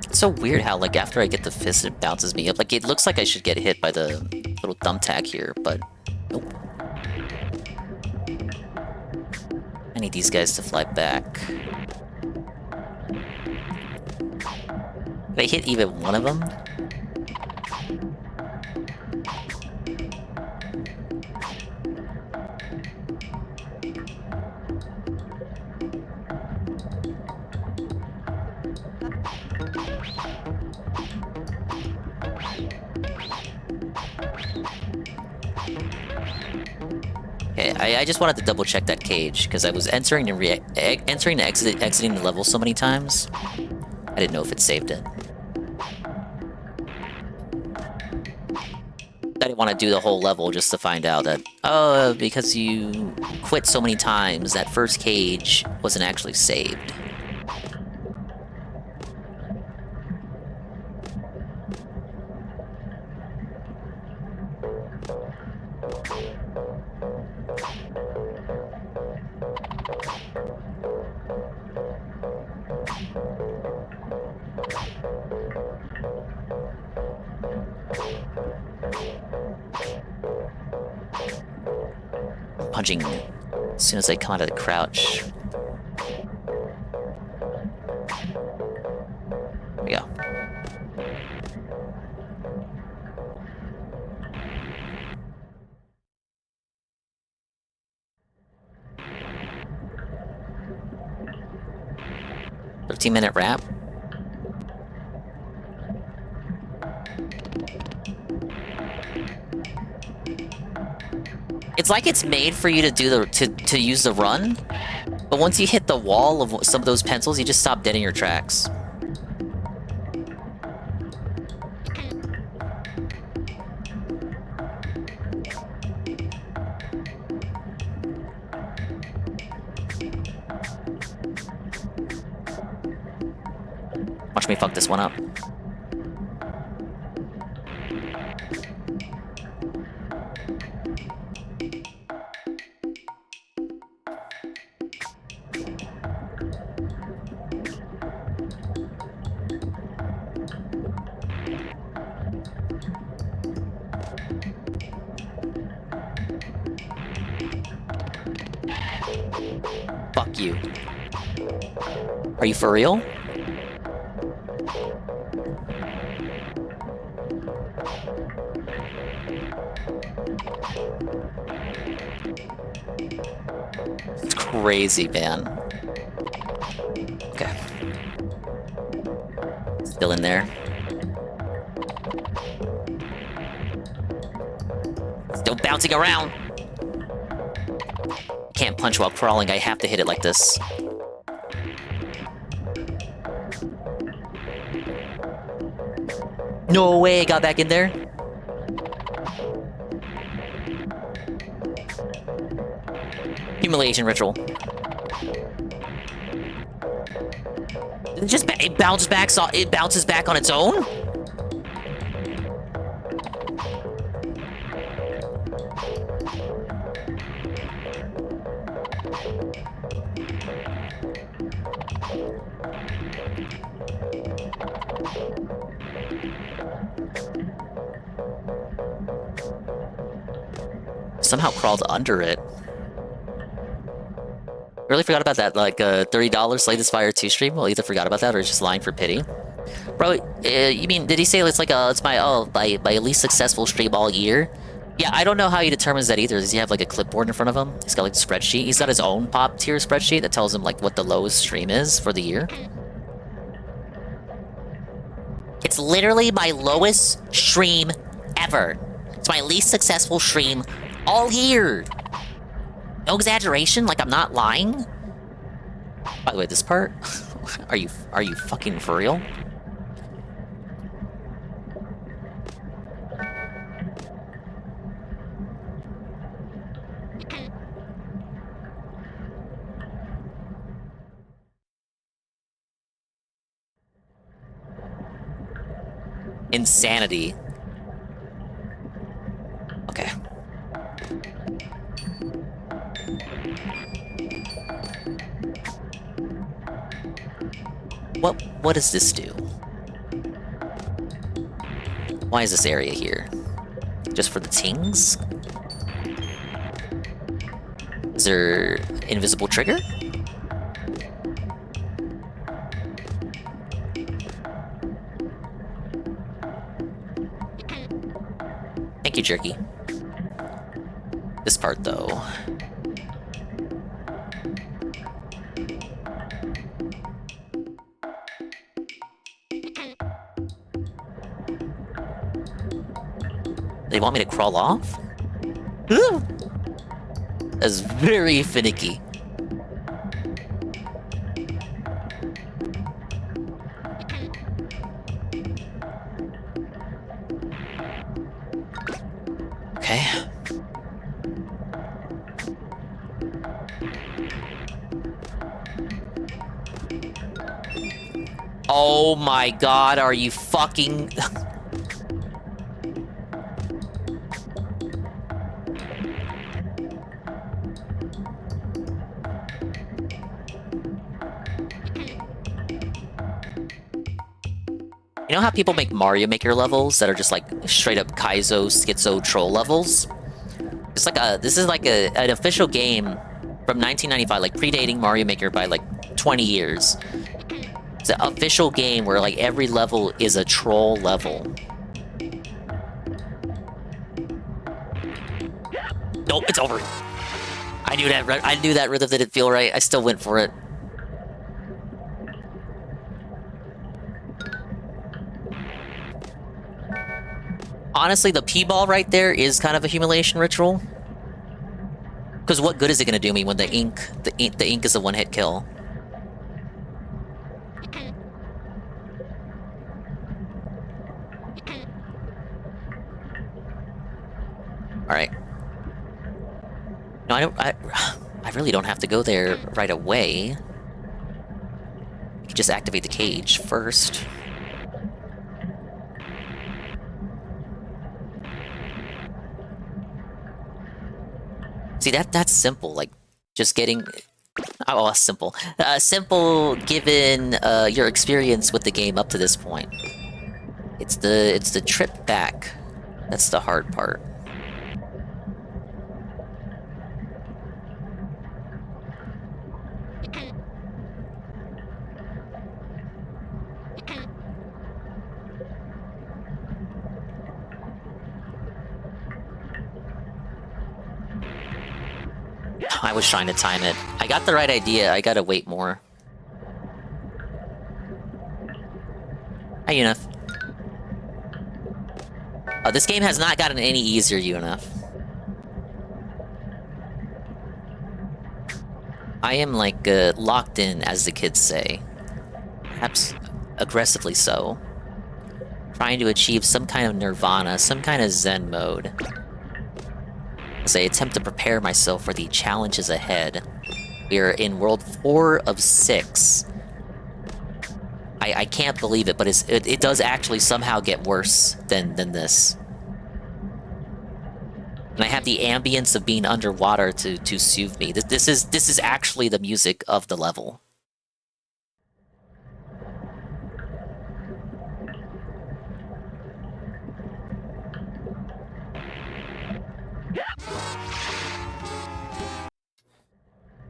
It's so weird how, like, after I get the fist, it bounces me up. Like, it looks like I should get hit by the little thumbtack here, but nope. I need these guys to fly back. Did I hit even one of them? Okay, I just wanted to double check that cage because I was entering and exiting the level so many times. I didn't know if it saved it. I didn't want to do the whole level just to find out that, oh, because you quit so many times, that first cage wasn't actually saved. Punching as soon as I come out of the crouch. There we go. "15-minute wrap." It's like it's made for you to do the to use the run, but once you hit the wall of some of those pencils, you just stop dead in your tracks. Watch me fuck this one up. Fuck you. Are you for real? It's crazy, man. Okay. Still in there. Still bouncing around. Can't punch while crawling, I have to hit it like this. No way, got back in there. Humiliation ritual. It bounces back. It bounces back on its own. Somehow crawled under it. Really forgot about that, like, $30 Slay This Fire 2 stream? Well, either forgot about that or just lying for pity. Bro, you mean, did he say it's like, it's my least successful stream all year? Yeah, I don't know how he determines that either. Does he have, like, a clipboard in front of him? He's got, like, a spreadsheet. He's got his own pop tier spreadsheet that tells him, like, what the lowest stream is for the year. It's literally my lowest stream ever. It's my least successful stream all year. No exaggeration, like I'm not lying. By the way, this part, are you fucking for real? Insanity. Okay. What does this do? Why is this area here? Just for the tings? Is there invisible trigger? Thank you, Jerky. This part, though. They want me to crawl off? That's very finicky. Okay. Oh my god, are you fucking... You know how people make Mario Maker levels that are just like straight up Kaizo Schizo troll levels? It's like this is like an official game from 1995, like predating Mario Maker by like 20 years. It's an official game where like every level is a troll level. Nope, it's over. I knew that rhythm didn't feel right. I still went for it. Honestly, the P-ball right there is kind of a humiliation ritual. Because what good is it going to do me when the ink is a one-hit kill? Alright. No, I really don't have to go there right away. I can just activate the cage first. See, that's simple, like, just getting... Oh, simple. Simple given your experience with the game up to this point. It's the trip back that's the hard part. I was trying to time it. I got the right idea. I gotta wait more. Hi, Unif. This game has not gotten any easier, Unif. I am, like, locked in, as the kids say. Perhaps aggressively so. Trying to achieve some kind of nirvana, some kind of zen mode. As I attempt to prepare myself for the challenges ahead. We are in World 4 of 6. I can't believe it, but it does actually somehow get worse than this. And I have the ambience of being underwater to soothe me. This is actually the music of the level.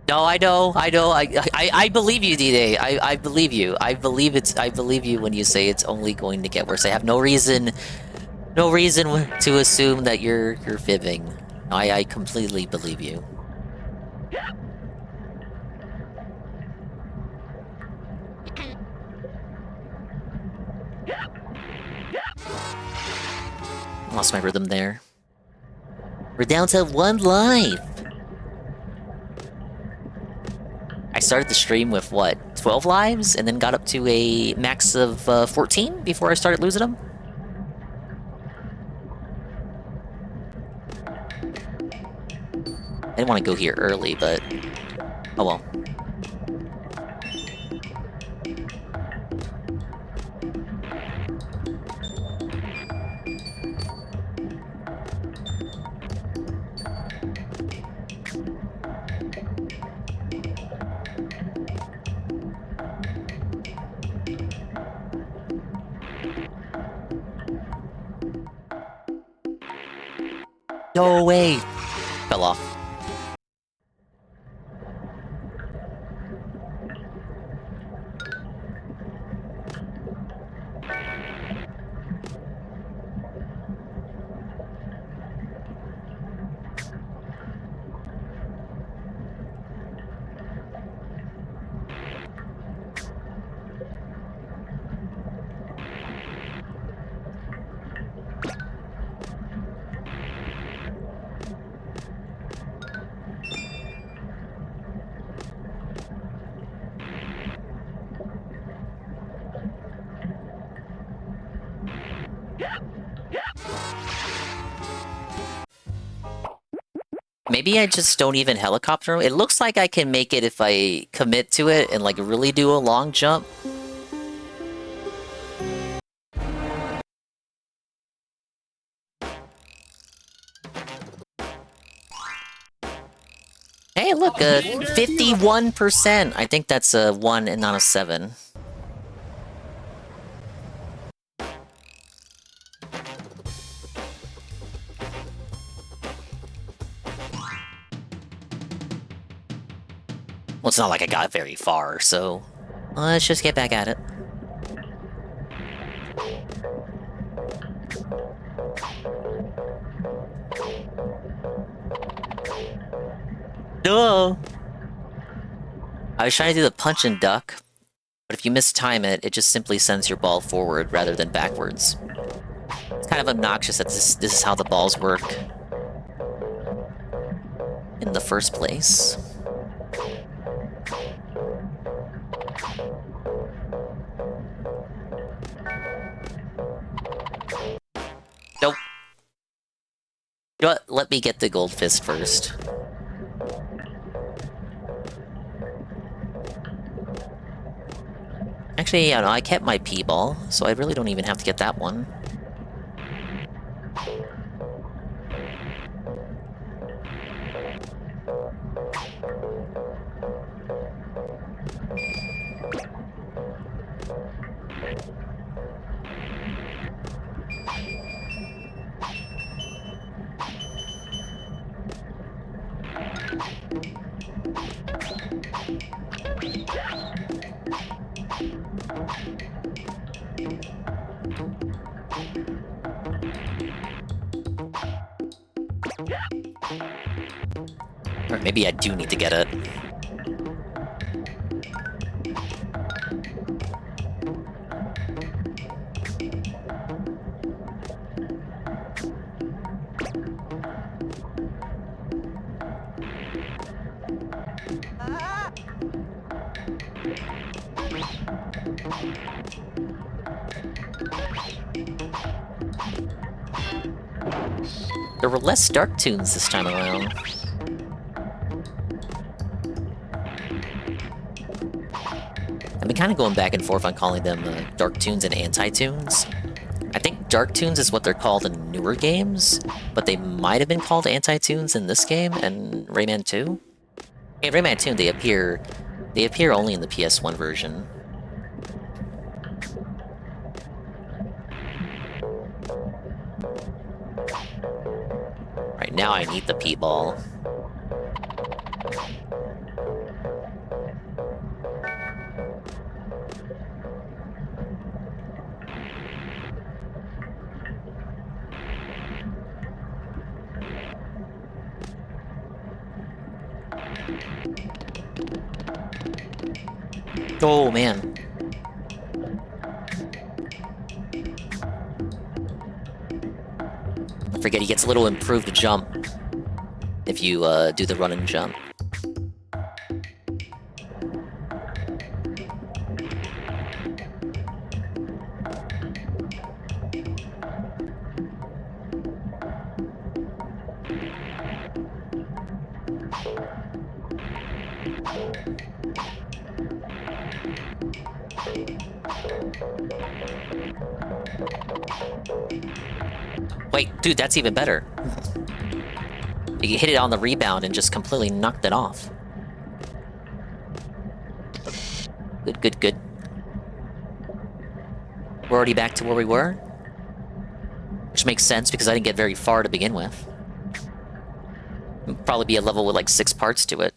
No, I know. I believe you, D-Day. I believe you. I believe you when you say it's only going to get worse. I have no reason to assume that you're fibbing. I completely believe you. Lost my rhythm there. We're down to 1 life. I started the stream with, what, 12 lives? And then got up to a max of 14 before I started losing them? I didn't want to go here early, but... oh well. No way! Fell off. Maybe I just don't even helicopter. It looks like I can make it if I commit to it and like really do a long jump. Hey, look, 51%. I think that's a 1 and not a 7. Well, it's not like I got very far, so let's just get back at it. No! I was trying to do the punch and duck, but if you mistime it, it just simply sends your ball forward rather than backwards. It's kind of obnoxious that this is how the balls work in the first place. Nope. You know what? Let me get the gold fist first. Actually, yeah, no, I kept my P-ball, so I really don't even have to get that one. Or maybe I do need to get it. There were less Dark Tunes this time around. I've been kind of going back and forth on calling them Dark Tunes and Anti-Tunes. I think Dark Tunes is what they're called in newer games, but they might have been called Anti-Tunes in this game and Rayman 2. In Rayman 2, they appear only in the PS1 version. Right now I need the P-ball. Oh man. I forget he gets a little improved jump if you do the run and jump. Wait, dude, that's even better. You hit it on the rebound and just completely knocked it off. Good, good, good. We're already back to where we were? Which makes sense because I didn't get very far to begin with. It'd probably be a level with like 6 parts to it.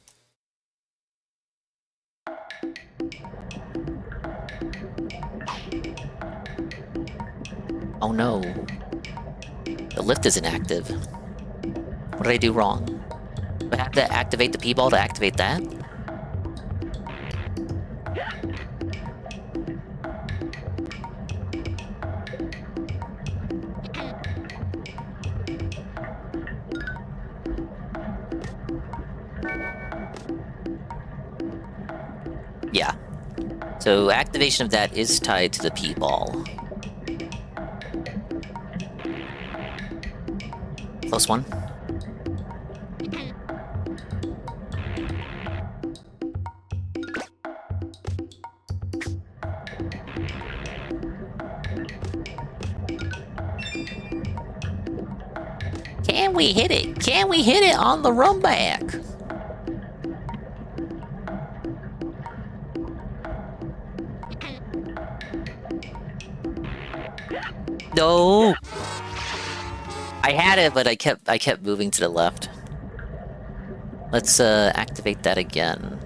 Oh no. The lift isn't active. What did I do wrong? Do I have to activate the P-ball to activate that? Yeah. So activation of that is tied to the P-ball. Close one. Can we hit it? Can we hit it on the run back? No. I had it, but I kept moving to the left. Let's activate that again.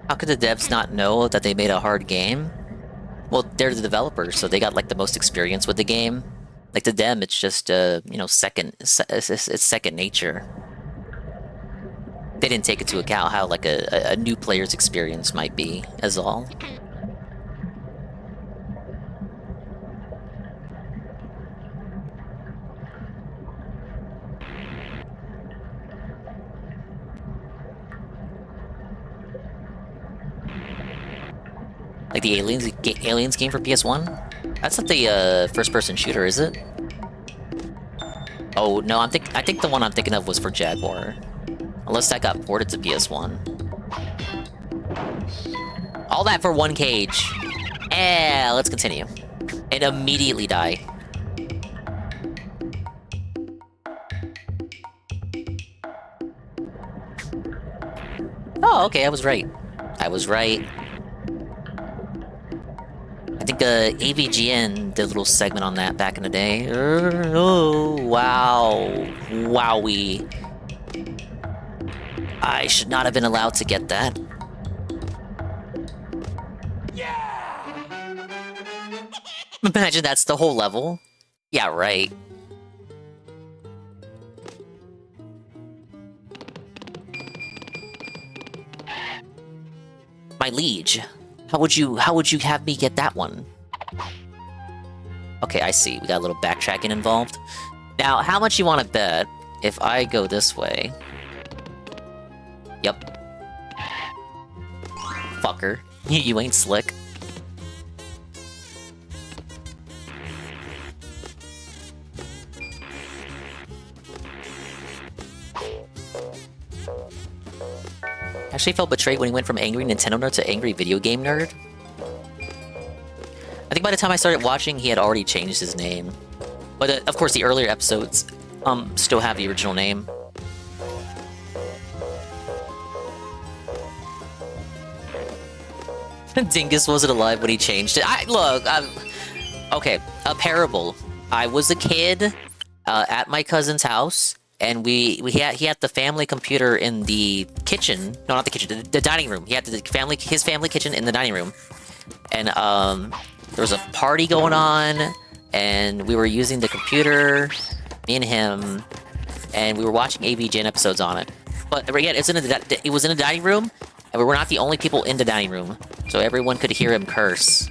How could the devs not know that they made a hard game? Well, they're the developers, so they got like the most experience with the game. Like to them, it's just you know, it's second nature. They didn't take into account how like a new player's experience might be, as all. Like the Aliens game for PS1? That's not the first-person shooter, is it? Oh no, I think the one I'm thinking of was for Jaguar. Unless that got ported to PS1. All that for one cage. Let's continue. And immediately die. Oh, okay, I was right. I was right. I think AVGN did a little segment on that back in the day. Oh, wow. Wowie. I should not have been allowed to get that. Imagine that's the whole level. Yeah, right. My liege, how would you have me get that one? Okay, I see. We got a little backtracking involved. Now, how much you want to bet if I go this way? Yep. Fucker. You ain't slick. Actually felt betrayed when he went from angry Nintendo nerd to angry video game nerd. I think by the time I started watching, he had already changed his name. But of course, the earlier episodes still have the original name. Dingus wasn't alive when he changed it. Okay, a parable. I was a kid at my cousin's house, and he had the family computer in the kitchen. No, not the kitchen. The dining room. He had his family kitchen in the dining room, and there was a party going on, and we were using the computer, me and him, and we were watching AVGN episodes on it. But again, it was in a dining room, and we were not the only people in the dining room, so everyone could hear him curse.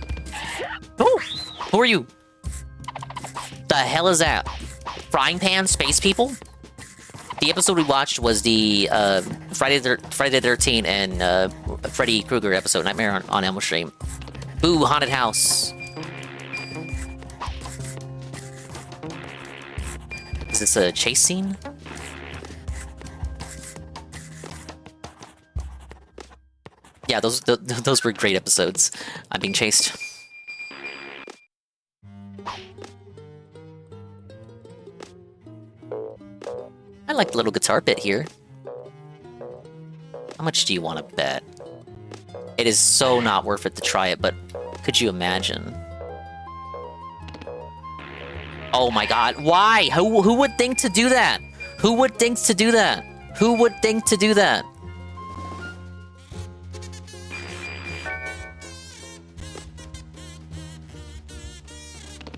Oh, who are you? The hell is that? Frying pan space people? The episode we watched was the Friday the 13th and Freddy Krueger episode, Nightmare on Elm Street. Boo, haunted house. Is this a chase scene? Yeah, those were great episodes. I'm being chased. I like the little guitar bit here. How much do you want to bet? It is so not worth it to try it, but could you imagine? Oh my god, why? Who would think to do that? Who would think to do that? Who would think to do that?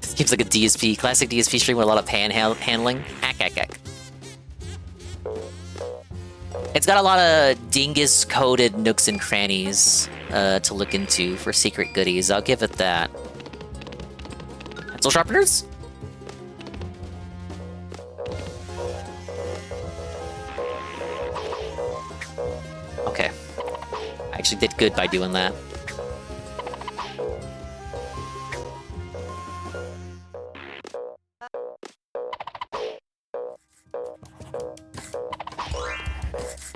This seems like a DSP, classic DSP stream with a lot of handling. Hack. It's got a lot of dingus-coded nooks and crannies to look into for secret goodies. I'll give it that. Pencil sharpeners? Okay. I actually did good by doing that.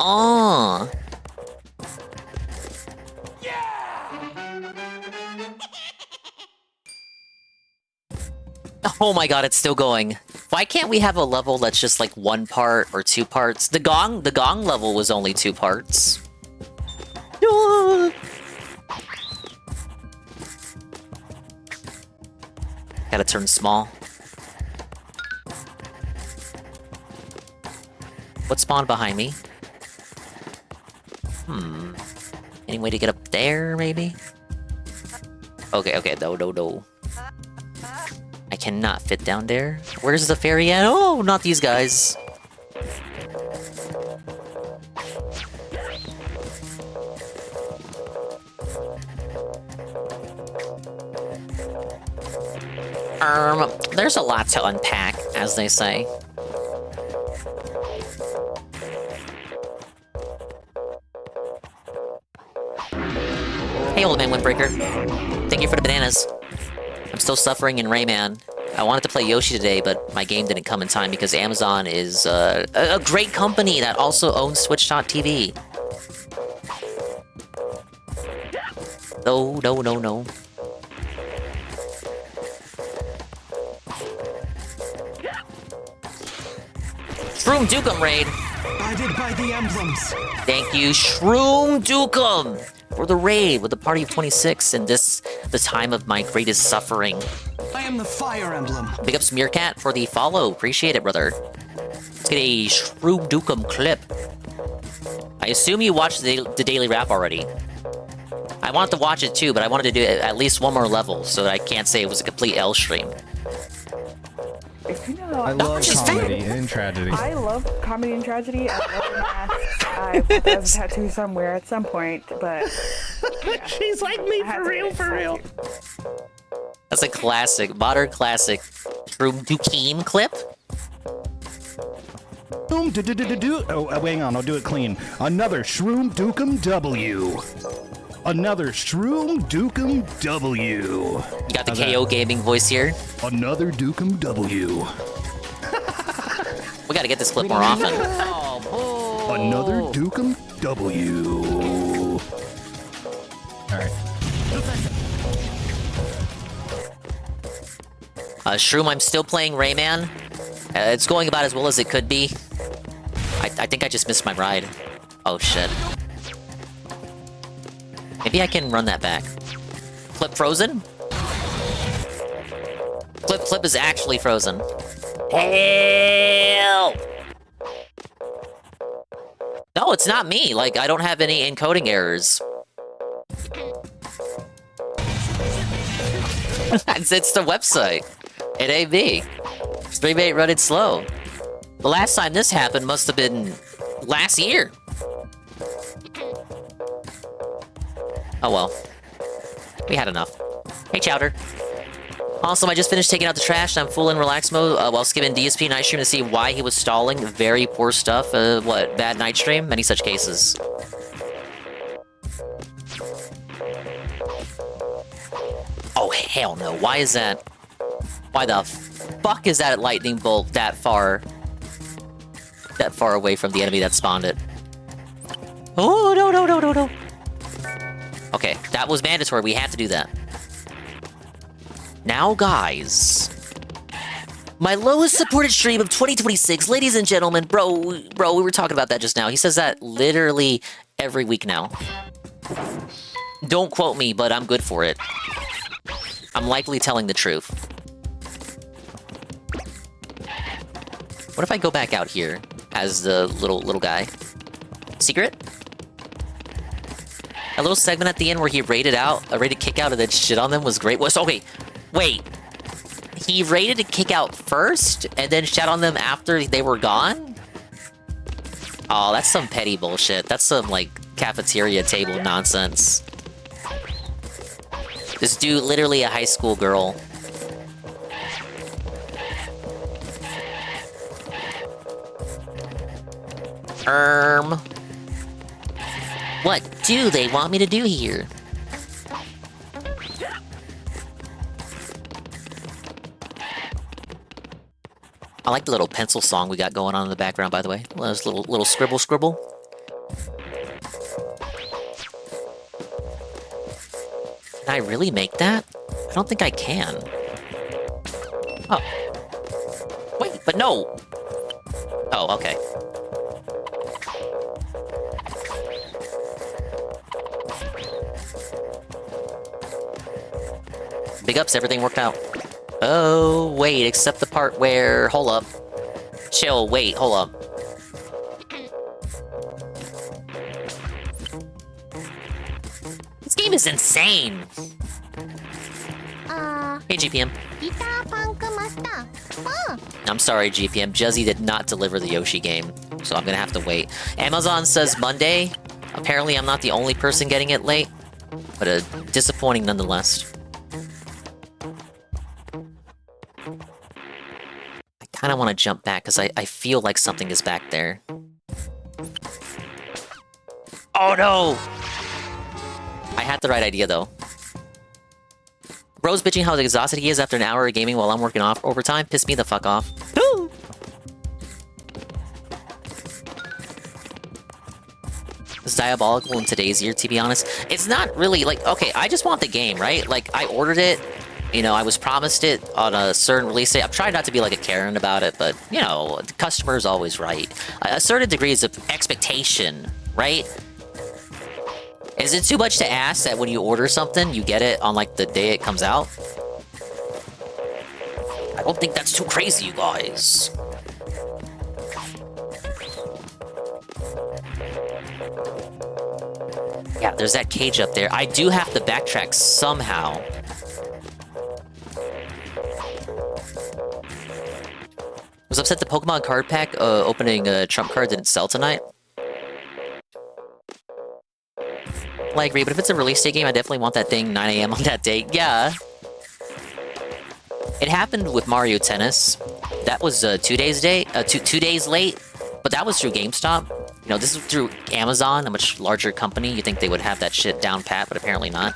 Oh. Oh my god, it's still going. Why can't we have a level that's just like one part or two parts? The gong level was only 2 parts. Gotta turn small. What spawned behind me? Any way to get up there, maybe? Okay, no. I cannot fit down there. Where's the fairy at? Oh, not these guys. There's a lot to unpack, as they say. Hey, old man Windbreaker. Thank you for the bananas. I'm still suffering in Rayman. I wanted to play Yoshi today, but my game didn't come in time because Amazon is a great company that also owns Switch.tv. No, no, no, no. Shroom Dukem raid. Guided by the emblems. Thank you, Shroom Dukem, for the raid with the party of 26 and this, the time of my greatest suffering. I am the fire emblem. Big ups Meerkat for the follow. Appreciate it, brother. Let's get a Shroom Dukem clip. I assume you watched the daily wrap already. I wanted to watch it too, but I wanted to do at least one more level so that I can't say it was a complete L stream. I love comedy and tragedy. I love comedy and tragedy. I love masks. I hope that has a tattoo somewhere at some point, but... Yeah. She's like me for real, for real. That's a classic, modern classic Shroom Dukem clip. Oh, hang on, I'll do it clean. Another Shroom Dukem W. Another Shroom Dukem W. You got the KO gaming voice here. Another Dukem W. We gotta get this clip more often. Another Dukem W. Alright. Shroom, I'm still playing Rayman. It's going about as well as it could be. I think I just missed my ride. Oh shit. Maybe I can run that back. Flip frozen? Flip is actually frozen. Help! No, it's not me. Like, I don't have any encoding errors. it's the website. It ain't me. Stream ain't running slow. The last time this happened must have been last year. Oh well. We had enough. Hey, Chowder. Also, I just finished taking out the trash and I'm full in relax mode while skimming DSP night stream to see why he was stalling. Very poor stuff. What? Bad night stream? Many such cases. Oh, hell no. Why is that? Why the fuck is that lightning bolt that far away from the enemy that spawned it? Oh, no, no, no, no, no. Okay, that was mandatory. We had to do that. Now, guys. My lowest supported stream of 2026. Ladies and gentlemen, bro, we were talking about that just now. He says that literally every week now. Don't quote me, but I'm good for it. I'm likely telling the truth. What if I go back out here as the little guy? Secret? A little segment at the end where he raided kick out and then shit on them was great. Okay, wait. He raided a kick out first and then shit on them after they were gone? Oh, that's some petty bullshit. That's some, like, cafeteria table nonsense. This dude, literally a high school girl. What do they want me to do here? I like the little pencil song we got going on in the background, by the way. Well, this little scribble. Can I really make that? I don't think I can. Oh. Wait, but no! Oh, okay. Big ups, everything worked out. Oh, wait, except the part where... Hold up. Chill, wait, hold up. This game is insane! Hey, GPM. I'm sorry, GPM. Juzzy did not deliver the Yoshi game, so I'm gonna have to wait. Amazon says Monday. Apparently, I'm not the only person getting it late, but disappointing nonetheless. I kind of want to jump back because I feel like something is back there. Oh no! I had the right idea though. Bro's bitching how exhausted he is after an hour of gaming while I'm working off overtime. Piss me the fuck off. seems diabolical in today's year, to be honest. It's not really, like, okay, I just want the game, right? Like, I ordered it, you know, I was promised it on a certain release date. I'm trying not to be like a Karen about it, but, you know, the customer's always right. A certain degrees of expectation, right? Is it too much to ask that when you order something, you get it on, like, the day it comes out? I don't think that's too crazy, you guys. Yeah, there's that cage up there. I do have to backtrack somehow. Was upset the Pokemon card pack opening trump card didn't sell tonight. Well, I agree, but if it's a release date game, I definitely want that thing 9 AM on that date. Yeah. It happened with Mario Tennis. That was 2 days late, but that was through GameStop. You know, this is through Amazon, a much larger company. You think they would have that shit down pat, but apparently not.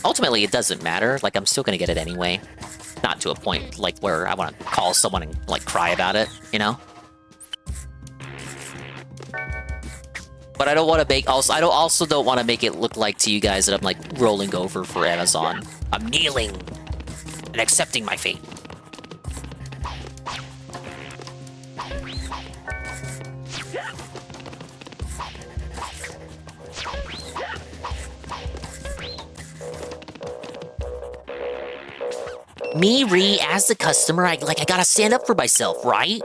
Ultimately, it doesn't matter. Like, I'm still gonna get it anyway. Not to a point, like, where I want to call someone and, like, cry about it, you know? But I don't want to make... I also don't want to make it look like to you guys that I'm, like, rolling over for Amazon. I'm kneeling and accepting my fate. Me, Ree, as the customer, I gotta stand up for myself, right?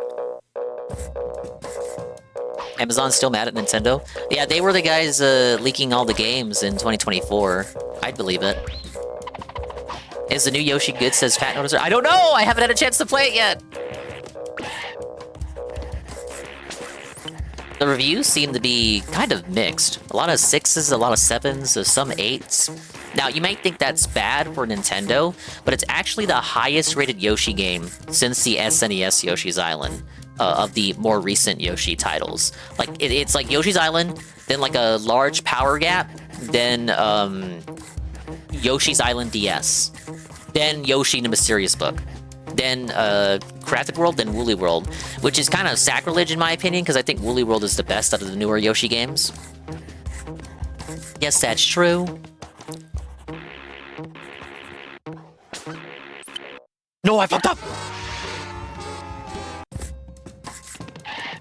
Amazon's still mad at Nintendo? Yeah, they were the guys leaking all the games in 2024. I'd believe it. Is the new Yoshi good, says Fat Noticer? I don't know! I haven't had a chance to play it yet! The reviews seem to be kind of mixed. A lot of 6s, a lot of 7s, some 8s. Now, you might think that's bad for Nintendo, but it's actually the highest rated Yoshi game since the SNES Yoshi's Island, of the more recent Yoshi titles. Like, it's like Yoshi's Island, then like a large power gap, then Yoshi's Island DS, then Yoshi in a Mysterious Book, then Crafted World, then Woolly World, which is kind of sacrilege in my opinion, because I think Woolly World is the best out of the newer Yoshi games. Yes, that's true. No, I fucked up!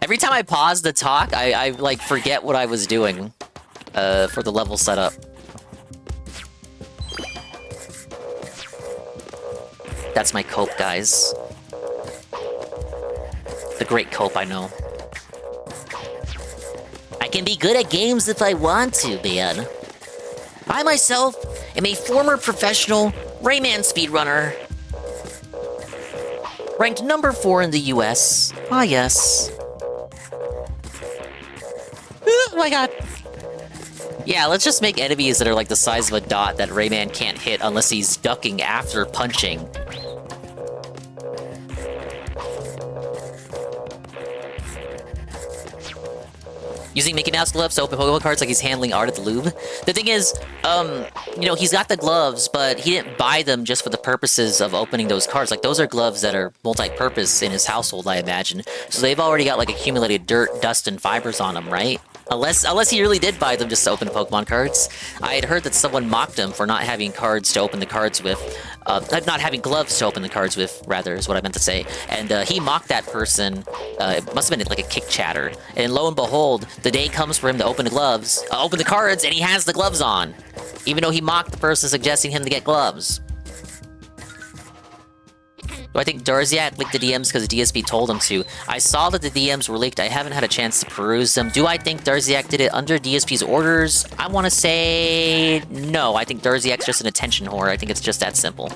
Every time I pause the talk, I like, forget what I was doing for the level setup. That's my cope, guys. The great cope, I know. I can be good at games if I want to, man. I myself am a former professional Rayman speedrunner. Ranked number 4 in the US. Ah, yes. Oh my god. Yeah, let's just make enemies that are like the size of a dot that Rayman can't hit unless he's ducking after punching. Using Mickey Mouse gloves to open Pokemon cards like he's handling art at the lube. The thing is, you know, he's got the gloves, but he didn't buy them just for the purposes of opening those cards. Like, those are gloves that are multi-purpose in his household, I imagine. So they've already got, like, accumulated dirt, dust, and fibers on them, right? Unless he really did buy them just to open Pokemon cards. I had heard that someone mocked him for not having cards to open the cards with. Not having gloves to open the cards with, rather, is what I meant to say. And he mocked that person. It must have been like a kick chatter. And lo and behold, the day comes for him to open the gloves, open the cards, and he has the gloves on. Even though he mocked the person suggesting him to get gloves. Do I think Darziak leaked the DMs because DSP told him to? I saw that the DMs were leaked. I haven't had a chance to peruse them. Do I think Darziak did it under DSP's orders? I want to say no. I think Darziak's just an attention whore. I think it's just that simple.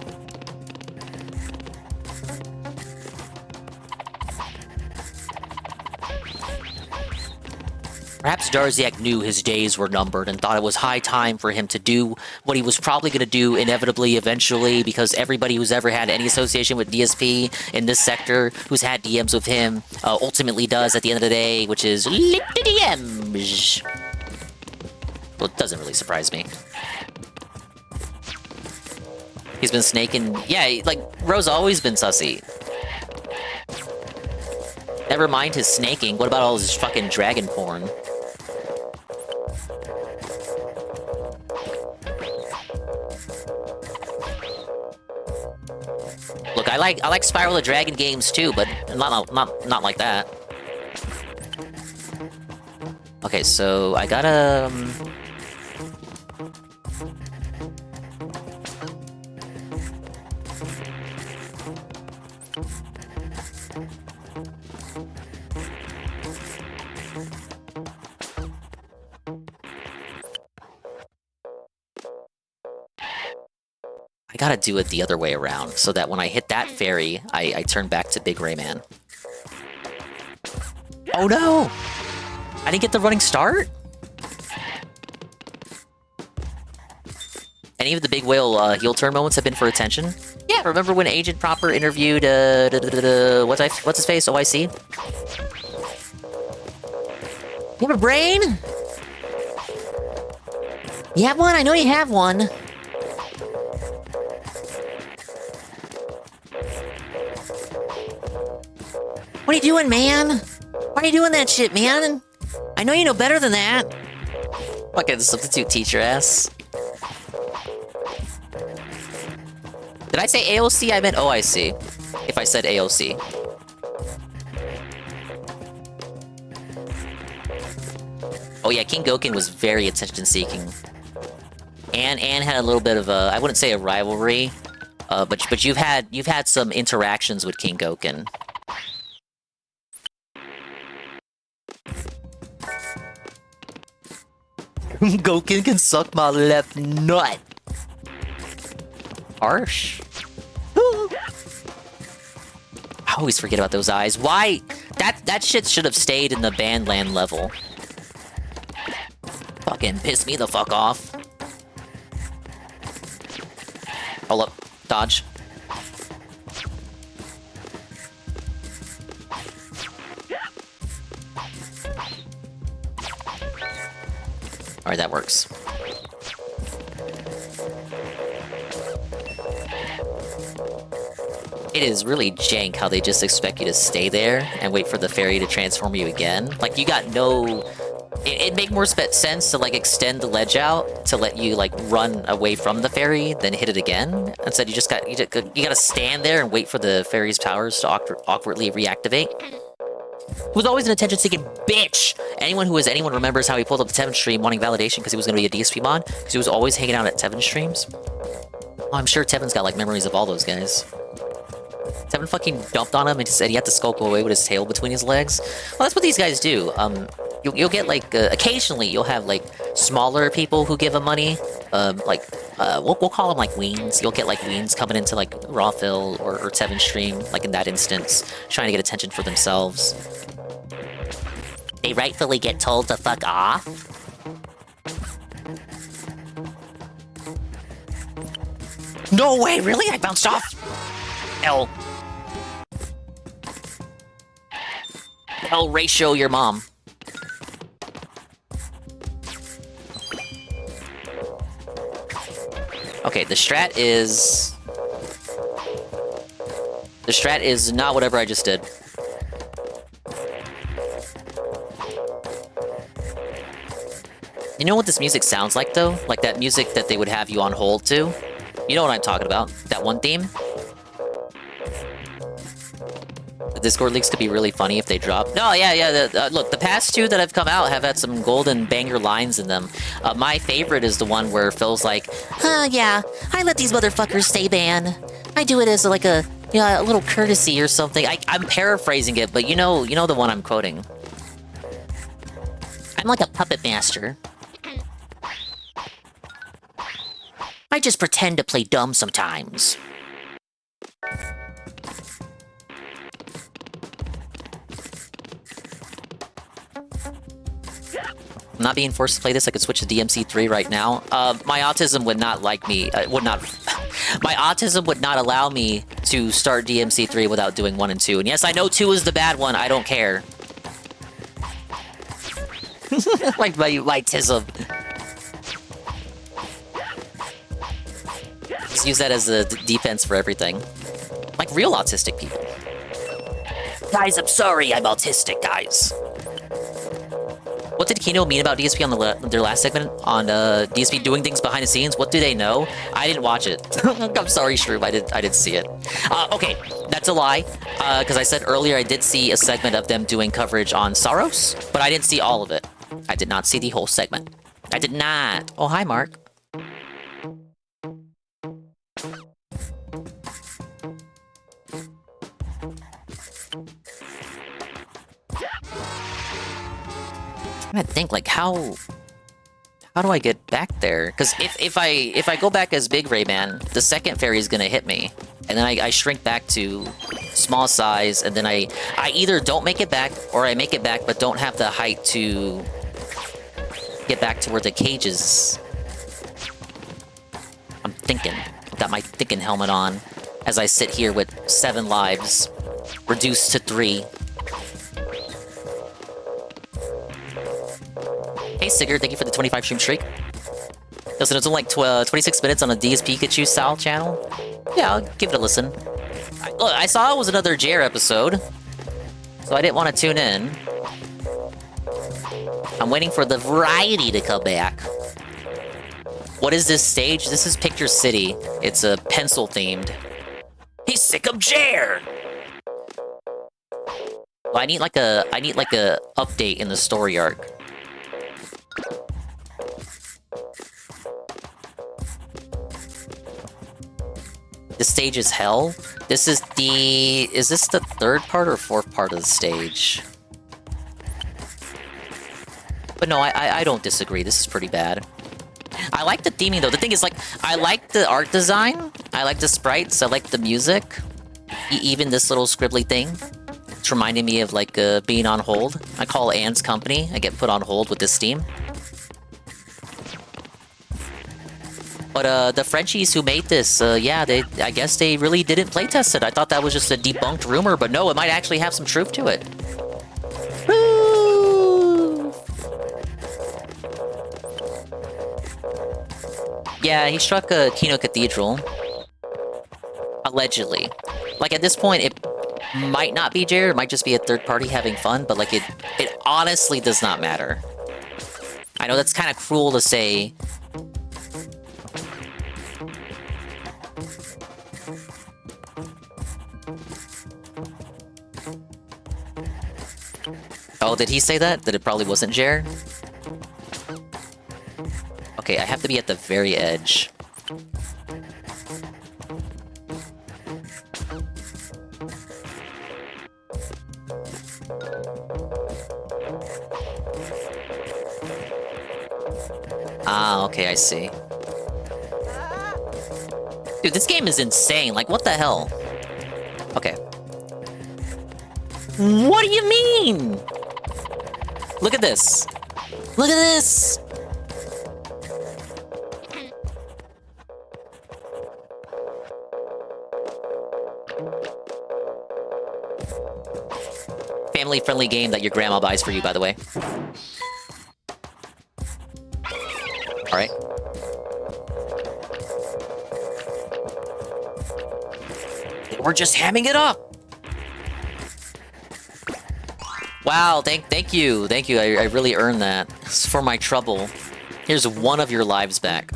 Perhaps Darziak knew his days were numbered and thought it was high time for him to do what he was probably going to do inevitably eventually, because everybody who's ever had any association with DSP in this sector, who's had DMs with him, ultimately does at the end of the day, which is lick the DMs. Well, it doesn't really surprise me. He's been snaking. Yeah, like, Ro's always been sussy. Never mind his snaking. What about all his fucking dragon porn? Look, I like Spiral the Dragon games too, but not like that. Okay, so I gotta. I gotta do it the other way around, so that when I hit that fairy, I turn back to Big Rayman. Oh no! I didn't get the running start? Any of the big whale heel turn moments have been for attention? Yeah, remember when Agent Proper interviewed, what's his face, OIC? You have a brain? You have one? I know you have one. What are you doing, man? Why are you doing that shit, man? I know you know better than that. Fucking substitute teacher ass. Did I say AOC? I meant OIC. If I said AOC. Oh yeah, King Goken was very attention-seeking. And Anne had a little bit of a, I wouldn't say a rivalry, but you've had some interactions with King Goken. Goken can suck my left nut. Harsh. I always forget about those eyes. Why? That shit should have stayed in the Bandland level. Fucking piss me the fuck off. Hold up. Dodge. Alright, that works. It is really jank how they just expect you to stay there and wait for the fairy to transform you again. Like, you got no... It'd make more sense to, like, extend the ledge out to let you, like, run away from the fairy than hit it again. Instead, you just gotta stand there and wait for the fairy's powers to awkwardly reactivate. He was always an attention-seeking bitch! Anyone remembers how he pulled up the Tevin stream wanting validation because he was going to be a DSP mod? Because he was always hanging out at Tevin streams? Oh, I'm sure Tevin's got, like, memories of all those guys. Tevin fucking dumped on him and said he had to skulk away with his tail between his legs. Well, that's what these guys do. You'll get, like, occasionally you'll have, like, smaller people who give him money. We'll call them, like, weens. You'll get, like, weens coming into, like, Rawphil or Tevin stream, like, in that instance, trying to get attention for themselves. They rightfully get told to fuck off. No way, really? I bounced off? L. L ratio your mom. Okay, the strat is not whatever I just did. You know what this music sounds like, though? Like that music that they would have you on hold to? You know what I'm talking about. That one theme? The Discord leaks could be really funny if they drop. No, yeah. Look, the past two that have come out have had some golden banger lines in them. My favorite is the one where Phil's like, yeah, I let these motherfuckers stay banned. I do it as like a little courtesy or something. I'm paraphrasing it, but you know the one I'm quoting. I'm like a puppet master. I just pretend to play dumb sometimes. I'm not being forced to play this. I could switch to DMC3 right now. My autism would not like me. My autism would not allow me to start DMC3 without doing 1 and 2. And yes, I know 2 is the bad one. I don't care. Like my tism. Just use that as a defense for everything. Like real autistic people. Guys, I'm sorry, I'm autistic, guys. What did Kino mean about DSP on their last segment? On DSP doing things behind the scenes? What do they know? I didn't watch it. I'm sorry, Shroom, I didn't see it. Okay, that's a lie. Because I said earlier I did see a segment of them doing coverage on Saros, but I didn't see all of it. I did not see the whole segment. I did not. Oh, hi, Mark. I'm trying to think, like, how do I get back there? Because if I go back as Big Rayman, the second fairy is gonna hit me, and then I shrink back to small size, and then I either don't make it back, or I make it back but don't have the height to get back to where the cage is. I'm thinking. Got my thinking helmet on as I sit here with 7 lives, reduced to 3. Hey Sigurd, thank you for the 25 stream streak. Listen, it's only like 26 minutes on a DS Pikachu style channel. Yeah, I'll give it a listen. Look, I saw it was another JR episode, so I didn't want to tune in. I'm waiting for the variety to come back. What is this stage? This is Picture City. It's a pencil themed. He's sick of JR. Well, I need like a update in the story arc. The stage is hell. This is the... Is this the 3rd part or 4th part of the stage? But no, I don't disagree. This is pretty bad. I like the theming, though. The thing is, like, I like the art design. I like the sprites. I like the music. Even this little scribbly thing. It's reminding me of, like, being on hold. I call Anne's company. I get put on hold with this Steam. But, the Frenchies who made this, yeah, I guess they really didn't playtest it. I thought that was just a debunked rumor, but no, it might actually have some truth to it. Woo! Yeah, he struck a Kino Cathedral. Allegedly. Like, at this point, it might not be Jared, it might just be a third party having fun, but, like, it honestly does not matter. I know that's kind of cruel to say. Oh, did he say that? That it probably wasn't Jer? Okay, I have to be at the very edge. Ah, okay, I see. Dude, this game is insane. Like, what the hell? Okay. What do you mean? Look at this. Look at this! Family-friendly game that your grandma buys for you, by the way. Alright. We're just hamming it up! Wow, thank you. Thank you, I really earned that. It's for my trouble. Here's one of your lives back.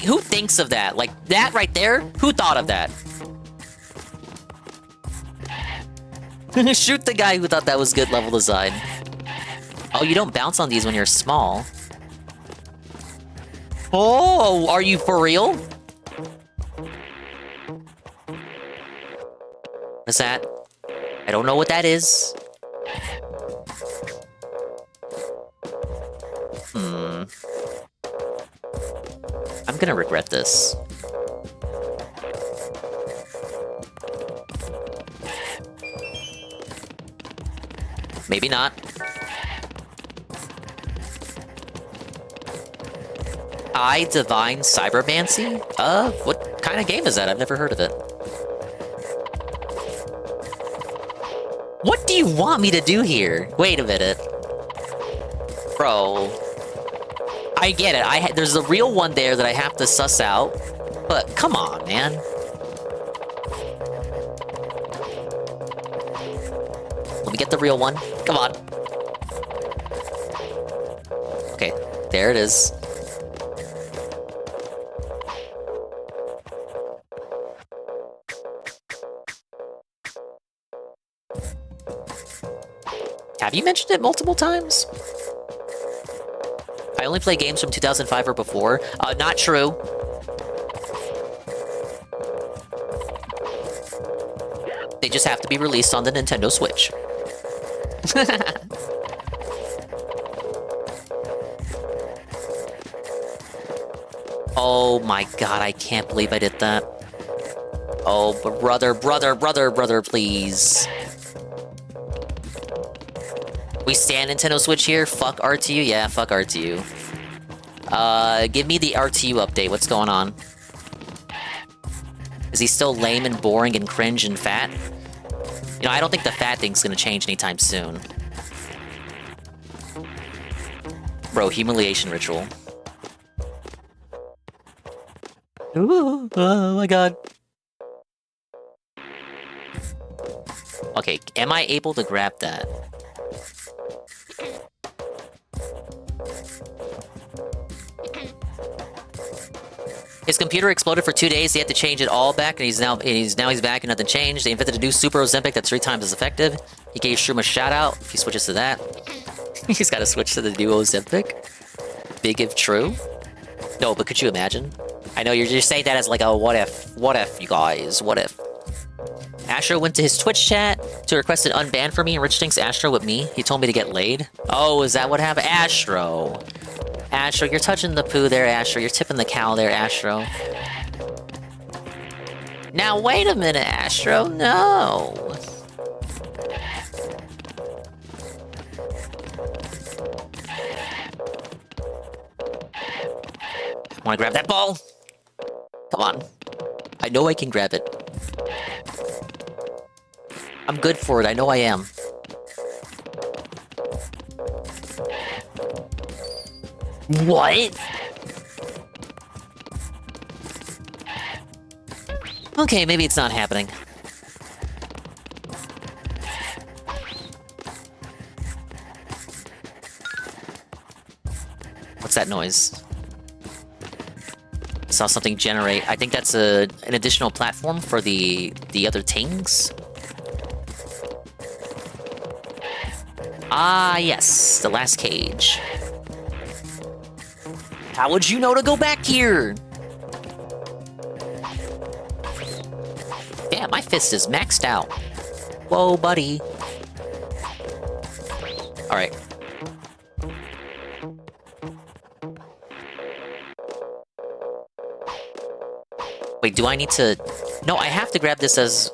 Who thinks of that? Like, that right there? Who thought of that? Shoot the guy who thought that was good level design. Oh, you don't bounce on these when you're small. Oh, are you for real? What's that? I don't know what that is. I'm gonna regret this. Maybe not. Divine Cybermancy? What kind of game is that? I've never heard of it. What do you want me to do here? Wait a minute. Bro. I get it. There's a real one there that I have to suss out. But come on, man. Let me get the real one. Come on. Okay, there it is. Have you mentioned it multiple times? I only play games from 2005 or before. Not true. They just have to be released on the Nintendo Switch. Oh my god, I can't believe I did that. Oh, brother, please. We stand Nintendo Switch here? Fuck RTU? Yeah, fuck RTU. Give me the RTU update. What's going on? Is he still lame and boring and cringe and fat? You know, I don't think the fat thing's gonna change anytime soon. Bro, humiliation ritual. Ooh, oh my god. Okay, am I able to grab that? His computer exploded for 2 days. He had to change it all back, and he's back and nothing changed. They invented a new Super Ozempic that's 3 times as effective. He gave Shroom a shout out. If he switches to that, he's got to switch to the new Ozempic. Big if true. No, but could you imagine? I know you're just saying that as like a what if. What if, you guys? What if? Astro went to his Twitch chat to request an unban for me, and Rich thinks Astro with me. He told me to get laid. Oh, is that what happened? Astro. Astro, you're touching the poo there, Astro. You're tipping the cow there, Astro. Now, wait a minute, Astro. No. Wanna grab that ball? Come on. I know I can grab it. I'm good for it. I know I am. What? Okay, maybe it's not happening. What's that noise? I saw something generate. I think that's an additional platform for the other things. Ah, yes, the last cage. How would you know to go back here? Yeah, my fist is maxed out. Whoa, buddy. Alright. Wait, do I need to... No, I have to grab this as...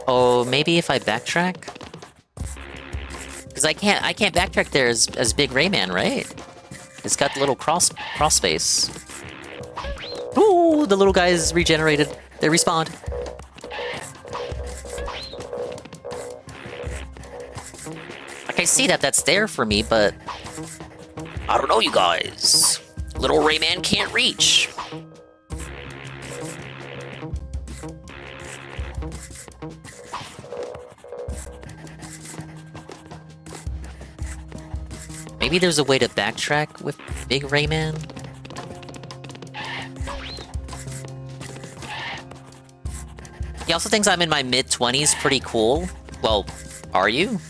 Oh, maybe if I backtrack? Because I can't backtrack there as Big Rayman, right? It's got the little cross space. Ooh, the little guys regenerated. They respawned. Like, I see that's there for me, but... I don't know, you guys. Little Rayman can't reach. Maybe there's a way to backtrack with Big Rayman? He also thinks I'm in my mid-20s pretty cool. Well, are you?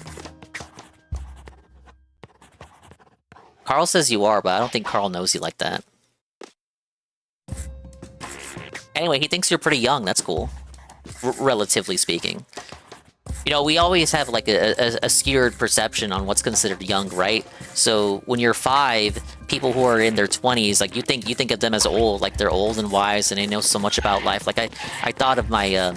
Carl says you are, but I don't think Carl knows you like that. Anyway, he thinks you're pretty young. That's cool. Relatively speaking. You know, we always have like a skewed perception on what's considered young, right? So when you're 5, people who are in their 20s, like you think of them as old, like they're old and wise and they know so much about life. Like I thought of my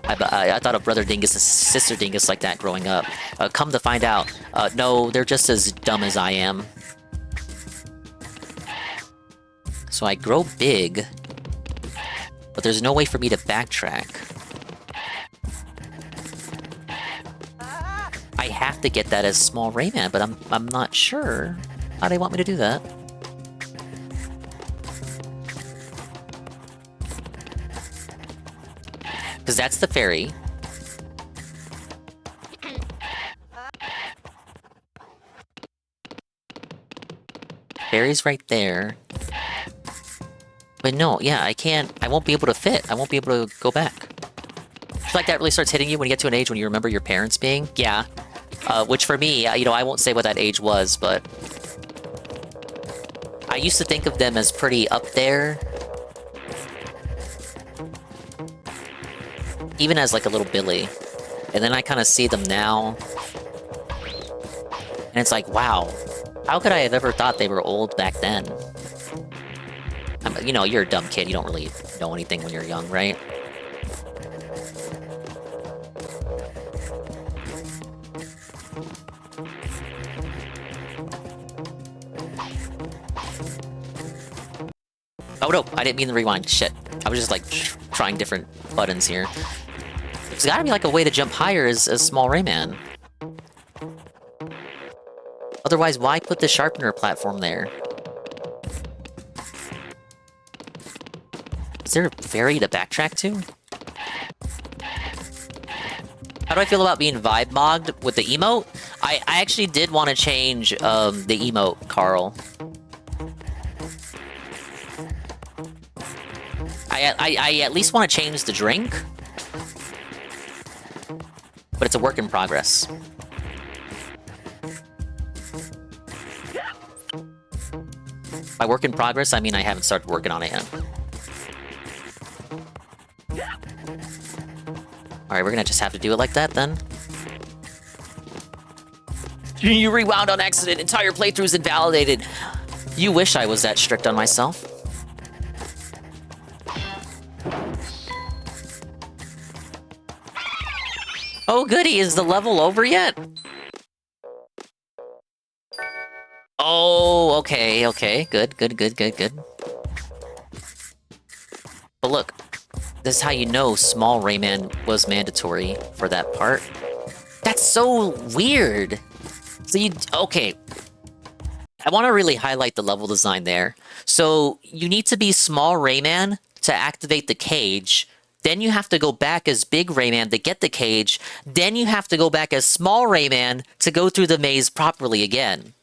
I thought of Brother Dingus and Sister Dingus like that growing up. Come to find out, no, they're just as dumb as I am. So I grow big, but there's no way for me to backtrack. I have to get that as small Rayman, but I'm not sure how they want me to do that. Because that's the fairy. Fairy's right there. But no, yeah, I won't be able to fit. I won't be able to go back. I feel like that really starts hitting you when you get to an age when you remember your parents being. Yeah. Which for me, you know, I won't say what that age was, but... I used to think of them as pretty up there. Even as like a little Billy. And then I kind of see them now. And it's like, wow. How could I have ever thought they were old back then? You know, you're a dumb kid. You don't really know anything when you're young, right? Oh no, I didn't mean to rewind. Shit. I was just like trying different buttons here. There's gotta be like a way to jump higher as small Rayman. Otherwise, why put the sharpener platform there? Is there a fairy to backtrack to? How do I feel about being vibe mogged with the emote? I actually did want to change the emote, Carl. I at least want to change the drink. But it's a work in progress. By work in progress, I mean I haven't started working on it yet. Alright, we're gonna just have to do it like that, then. You rewound on accident. Entire playthrough's invalidated. You wish I was that strict on myself. Oh goody, is the level over yet? Oh, okay, okay. Good. But look, this is how you know small Rayman was mandatory for that part. That's so weird. So okay. I want to really highlight the level design there. So you need to be small Rayman to activate the cage. Then you have to go back as big Rayman to get the cage. Then you have to go back as small Rayman to go through the maze properly again.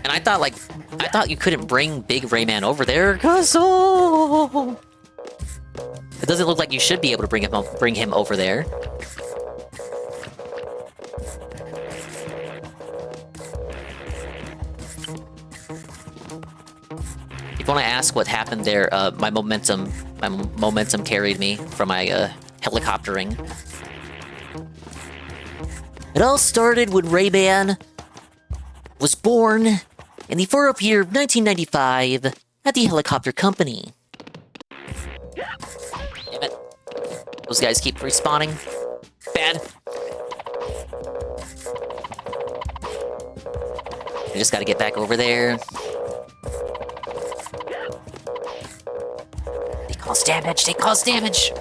And I thought you couldn't bring big Rayman over there, cause oh, it doesn't look like you should be able to bring him over there. If you want to ask what happened there, my momentum carried me from my helicoptering. It all started when Rayman was born in the far-up year of 1995 at the helicopter company. Damn it. Those guys keep respawning. Bad. I just gotta get back over there. They cause damage, they cause damage!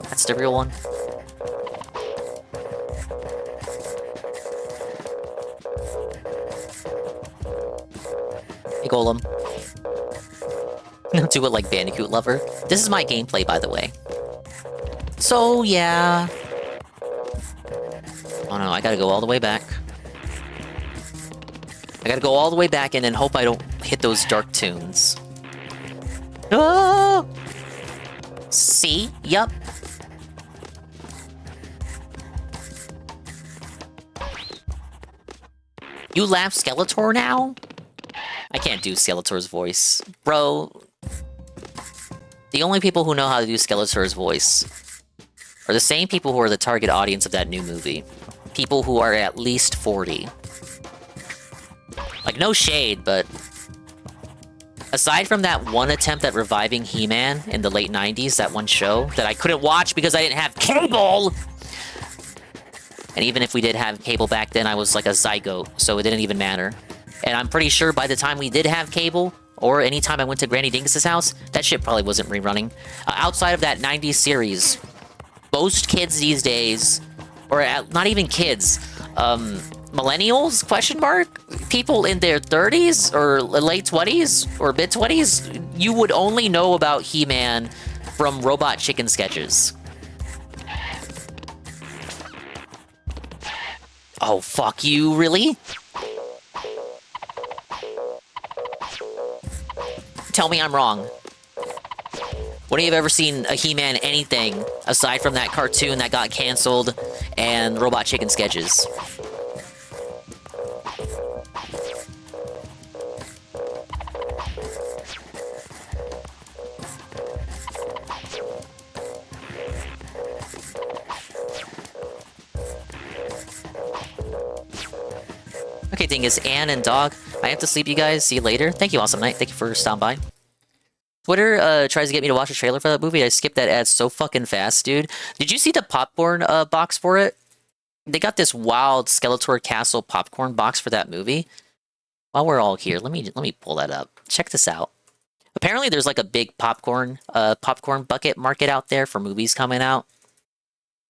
That's the real one. Hey, Golem. Do it like Bandicoot Lover. This is my gameplay, by the way. So, yeah. Oh no, I gotta go all the way back. I gotta go all the way back and then hope I don't hit those dark tunes. Oh! See? Yup. You laugh Skeletor now? I can't do Skeletor's voice. Bro, the only people who know how to do Skeletor's voice are the same people who are the target audience of that new movie. People who are at least 40. Like, no shade, but aside from that one attempt at reviving He-Man in the late 90s, that one show that I couldn't watch because I didn't have cable! And even if we did have cable back then, I was like a zygote, so it didn't even matter. And I'm pretty sure by the time we did have cable, or anytime I went to Granny Dingus's house, that shit probably wasn't rerunning. Outside of that 90s series, most kids these days, or not even kids, millennials, question mark? People in their 30s or late 20s or mid 20s, you would only know about He-Man from Robot Chicken sketches. Oh, fuck you, really? Tell me I'm wrong. When have you ever seen a He-Man anything aside from that cartoon that got canceled and Robot Chicken sketches? Okay, Dingus, Ann and Dog, I have to sleep, you guys. See you later. Thank you, Awesome Night. Thank you for stopping by. Twitter tries to get me to watch a trailer for that movie. I skipped that ad so fucking fast, dude. Did you see the popcorn box for it? They got this wild Skeletor Castle popcorn box for that movie. While we're all here, let me pull that up. Check this out. Apparently, there's like a big popcorn bucket market out there for movies coming out.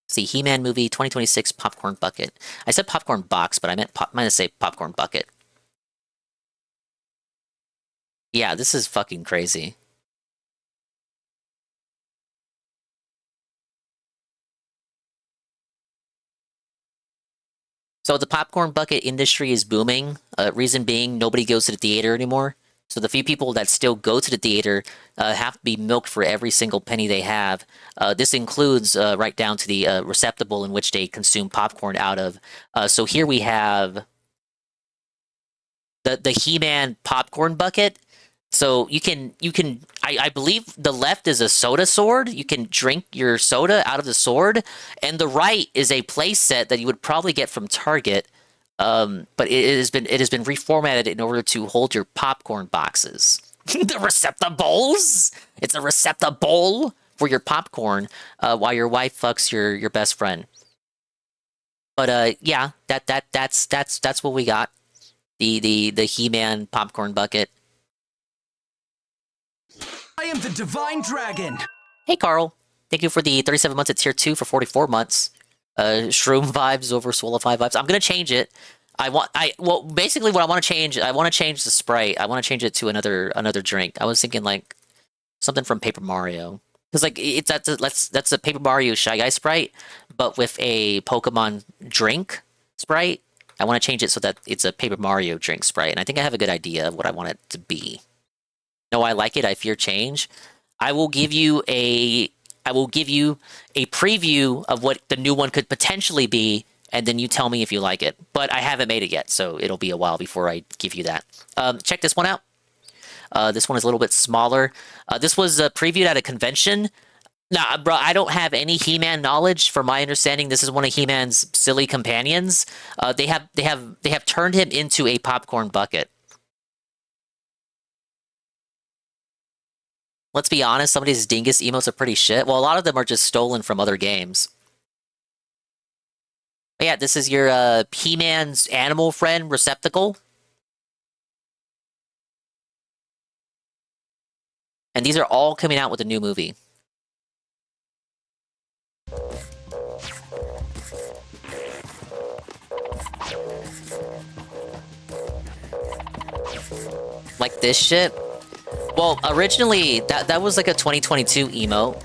See, He-Man movie 2026 popcorn bucket. I said popcorn box, but I meant to say popcorn bucket. Yeah, this is fucking crazy. So the popcorn bucket industry is booming. Reason being, nobody goes to the theater anymore. So the few people that still go to the theater have to be milked for every single penny they have. This includes right down to the receptacle in which they consume popcorn out of. So here we have the He-Man popcorn bucket. So you can I believe the left is a soda sword. You can drink your soda out of the sword, and the right is a play set that you would probably get from Target. But it has been reformatted in order to hold your popcorn boxes. The receptacles. It's a receptacle for your popcorn while your wife fucks your best friend. But yeah, that's what we got. The He-Man popcorn bucket. I am the Divine Dragon. Hey, Carl. Thank you for the 37 months at tier 2 for 44 months. Shroom vibes over Swolify vibes. I'm gonna change it. Well, basically what I want to change the Sprite. I want to change it to another drink. I was thinking like something from Paper Mario. Because like that's a Paper Mario Shy Guy Sprite, but with a Pokemon drink Sprite. I want to change it so that it's a Paper Mario drink Sprite, and I think I have a good idea of what I want it to be. No, I like it. I fear change. I will give you a preview of what the new one could potentially be, and then you tell me if you like it. But I haven't made it yet, so it'll be a while before I give you that. Check this one out. This one is a little bit smaller. This was previewed at a convention. Nah, bro, I don't have any He-Man knowledge. From my understanding, this is one of He-Man's silly companions. They have turned him into a popcorn bucket. Let's be honest, some of these Dingus emotes are pretty shit. Well, a lot of them are just stolen from other games. But yeah, this is your He-Man's animal friend receptacle. And these are all coming out with a new movie. Like this shit? Well, originally, that was like a 2022 emote.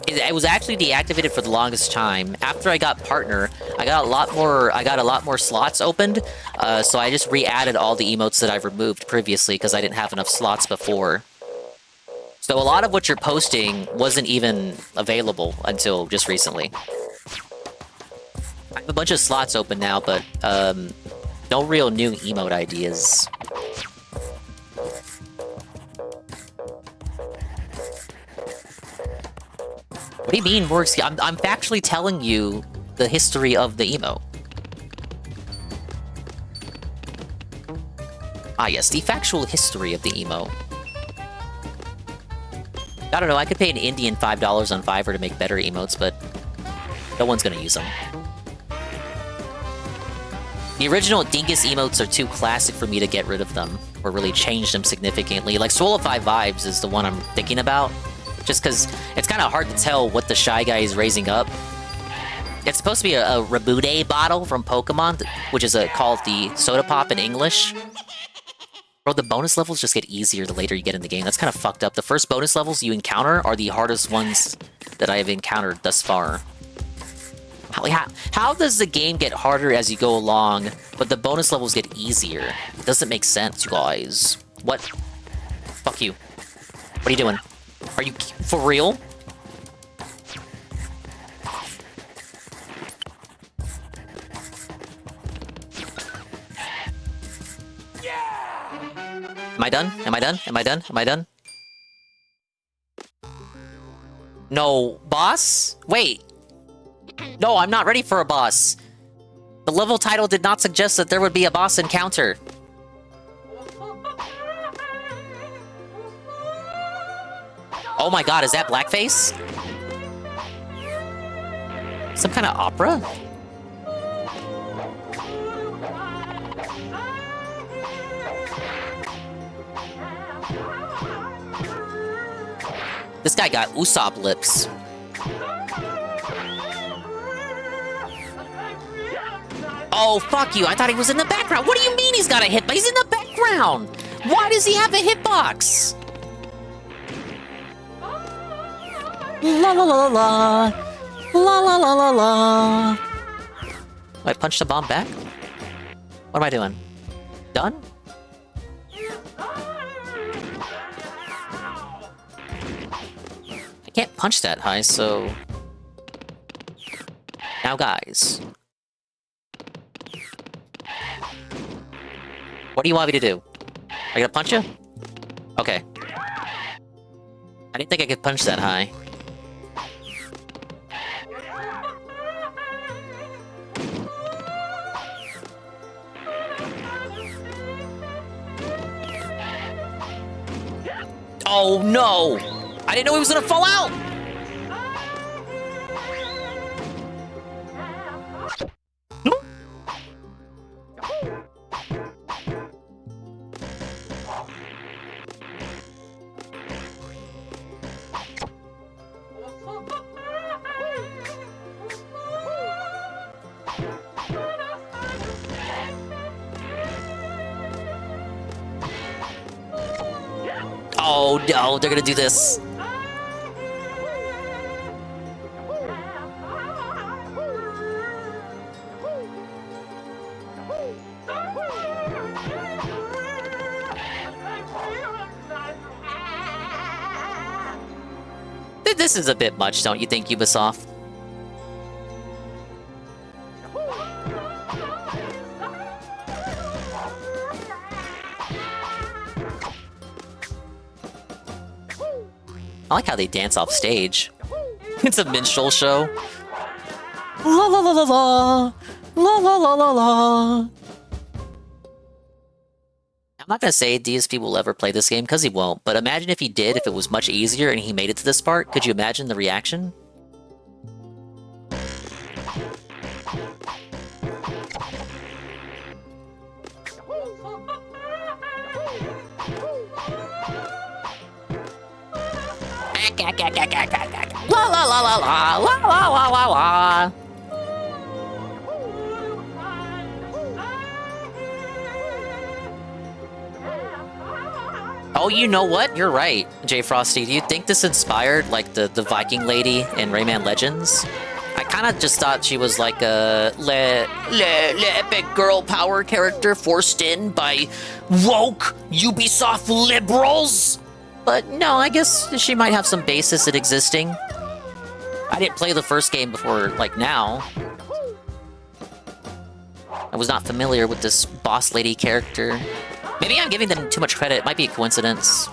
It was actually deactivated for the longest time. After I got partner, I got a lot more slots opened, so I just re-added all the emotes that I've removed previously because I didn't have enough slots before. So a lot of what you're posting wasn't even available until just recently. I have a bunch of slots open now, but no real new emote ideas. What do you mean, Morgsky? I'm factually telling you the history of the emote. Ah yes, the factual history of the emote. I don't know, I could pay an Indian $5 on Fiverr to make better emotes, but no one's gonna use them. The original Dingus emotes are too classic for me to get rid of them. or really changed him significantly. Like Soulify Vibes is the one I'm thinking about, just because it's kind of hard to tell what the Shy Guy is raising up. It's supposed to be a Rabude bottle from Pokemon, which is called the Soda Pop in English. Bro, the bonus levels just get easier the later you get in the game. That's kind of fucked up. The first bonus levels you encounter are the hardest ones that I have encountered thus far. How does the game get harder as you go along, but the bonus levels get easier? It doesn't make sense, you guys. What? Fuck you. What are you doing? Are you for real? Am I done? Am I done? Am I done? Am I done? No, boss? Wait. No, I'm not ready for a boss. The level title did not suggest that there would be a boss encounter. Oh my god, is that blackface? Some kind of opera? This guy got Usopp lips. Oh, fuck you. I thought he was in the background. What do you mean he's got a hitbox? He's in the background. Why does he have a hitbox? La la la la la. La la la la la. Do I punch the bomb back? What am I doing? Done? I can't punch that high, so... Now, guys. What do you want me to do? I gotta punch you? Okay. I didn't think I could punch that high. Oh no! I didn't know he was gonna fall out! Oh no, they're gonna do this. This is a bit much, don't you think, Ubisoft? I like how they dance off stage. It's a minstrel show. La la la la la. La la la la la. I'm not gonna say DSP will ever play this game, because he won't, but imagine if he did, if it was much easier and he made it to this part. Could you imagine the reaction? La la la la la la la la la la. Oh, you know what? You're right, J Frosty. Do you think this inspired like the Viking lady in Rayman Legends? I kind of just thought she was like a epic girl power character forced in by woke Ubisoft liberals. But no, I guess she might have some basis in existing. I didn't play the first game before, like, now. I was not familiar with this boss lady character. Maybe I'm giving them too much credit. It might be a coincidence.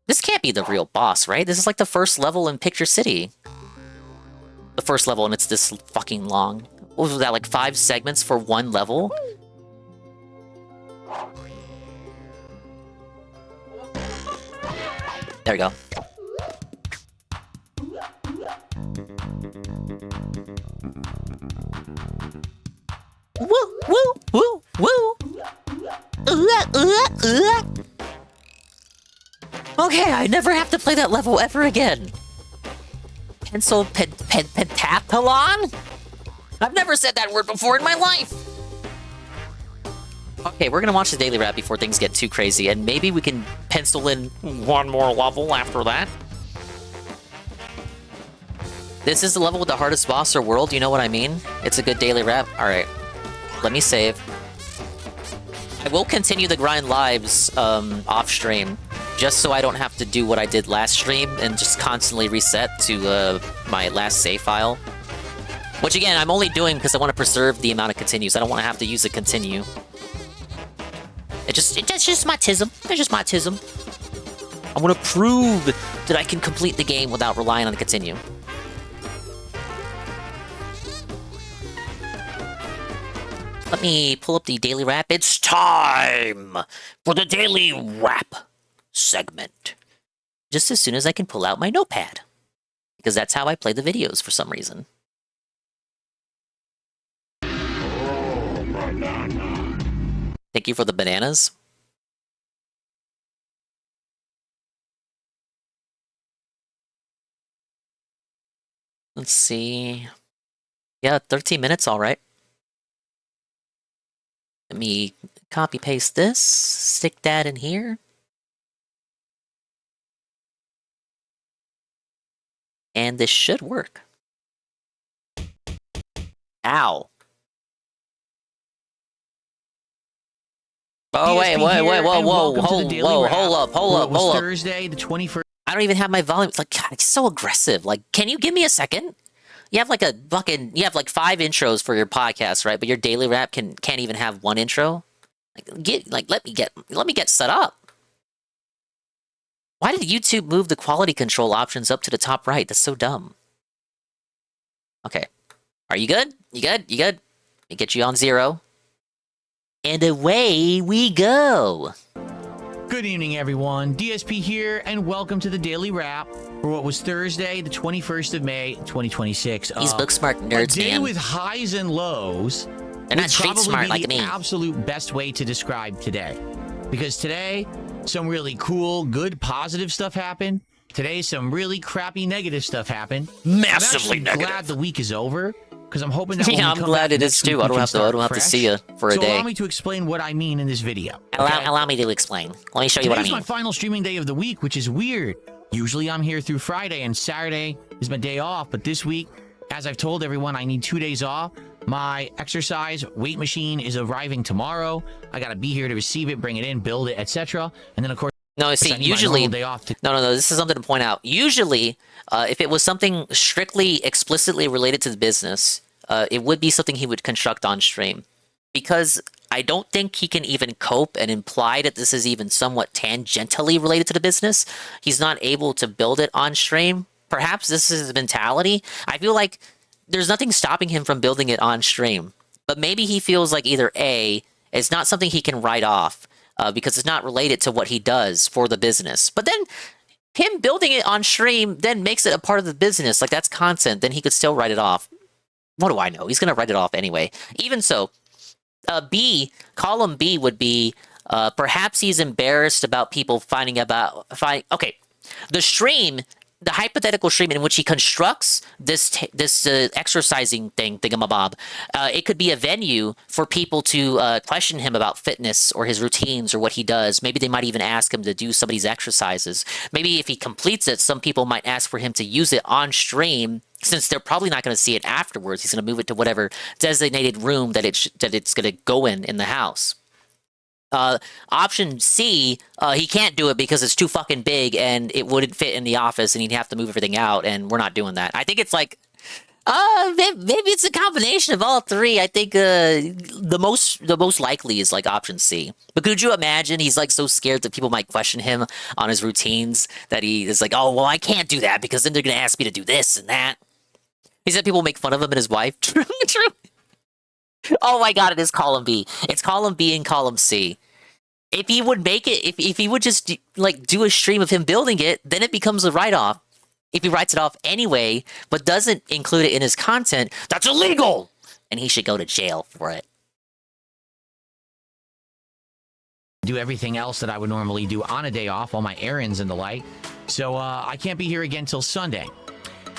This can't be the real boss, right? This is like the first level in Picture City. The first level, and it's this fucking long. What was that, like 5 segments for one level? There we go. I never have to play that level ever again. Pentathlon? I've never said that word before in my life. Okay, we're gonna watch the daily wrap before things get too crazy, and maybe we can pencil in one more level after that. This is the level with the hardest boss or world, you know what I mean? It's a good daily wrap. Alright, let me save. I will continue the grind lives off stream, just so I don't have to do what I did last stream and just constantly reset to my last save file. Which again, I'm only doing because I want to preserve the amount of continues. I don't want to have to use a continue. It's just my tism. It's just my tism. I want to prove that I can complete the game without relying on the continue. Let me pull up the daily wrap. It's time for the daily wrap segment. Just as soon as I can pull out my notepad. Because that's how I play the videos for some reason. Thank you for the bananas. Let's see. Yeah, 13 minutes, all right. Let me copy paste this, stick that in here. And this should work. Ow. Oh, wait, whoa, hold up. Thursday, the 21st. I don't even have my volume. It's like, God, it's so aggressive. Like, can you give me a second? You have like a fucking, you have like 5 intros for your podcast, right? But your daily wrap can't even have 1 intro. Let me get set up. Why did YouTube move the quality control options up to the top right? That's so dumb. Okay. Are you good? You good? Let me get you on 0. And away we go. Good evening, everyone. DSP here, and welcome to the Daily Wrap for what was Thursday, the 21st of May, 2026. These book-smart nerds, a day man. with highs and lows. They're not street smart like me. The absolute best way to describe today. Because today, some really cool, good, positive stuff happened. Today, some really crappy, negative stuff happened. Massively I'm negative. glad the week is over. Because I'm hoping that yeah, I'm glad it is too. I don't have to see you for a day. So allow me to explain what I mean in this video. Okay? Allow me to explain. Let me show you what I mean. Today's my final streaming day of the week, which is weird. Usually I'm here through Friday, and Saturday is my day off. But this week, as I've told everyone, I need 2 days off. My exercise weight machine is arriving tomorrow. I gotta be here to receive it, bring it in, build it, etc. And then of course, no, see, usually, no. This is something to point out. Usually, if it was something strictly, explicitly related to the business, it would be something he would construct on stream. Because I don't think he can even cope and imply that this is even somewhat tangentially related to the business. He's not able to build it on stream. Perhaps this is his mentality. I feel like there's nothing stopping him from building it on stream. But maybe he feels like either A, it's not something he can write off because it's not related to what he does for the business. But then him building it on stream then makes it a part of the business. Like that's content. Then he could still write it off. What do I know? He's going to write it off anyway. Even so, B, column B would be perhaps he's embarrassed about people finding about... Okay, the stream, the hypothetical stream in which he constructs this exercising thingamabob, it could be a venue for people to question him about fitness or his routines or what he does. Maybe they might even ask him to do some of these exercises. Maybe if he completes it, some people might ask for him to use it on stream. Since they're probably not going to see it afterwards, he's going to move it to whatever designated room that it's going to go in the house. Option C, he can't do it because it's too fucking big and it wouldn't fit in the office and he'd have to move everything out, and we're not doing that. I think it's like, maybe it's a combination of all 3. I think the most likely is like option C. But could you imagine he's like so scared that people might question him on his routines that he is like, oh, well, I can't do that because then they're going to ask me to do this and that. He said people make fun of him and his wife. True. Oh my God, it is column B. It's column B and column C. If he would make it, if he would just like do a stream of him building it, then it becomes a write-off. If he writes it off anyway, but doesn't include it in his content, that's illegal! And he should go to jail for it. do everything else that I would normally do on a day off, all my errands and the like. So I can't be here again till Sunday.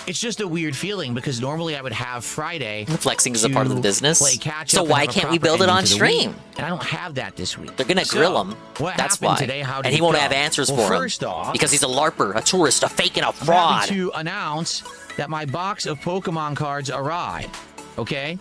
It's just a weird feeling because normally I would have Friday. Flexing is a part of the business. Play catch So up why and have a can't we proper build it ending on to the stream? week. And I don't have that this week. They're gonna grill him. What That's happened why. today? How did And he it won't go? have answers Well, for him. first off, because he's a LARPer, a tourist, a fake, and a I'm fraud. happy to announce that my box of Pokemon cards arrived. Okay?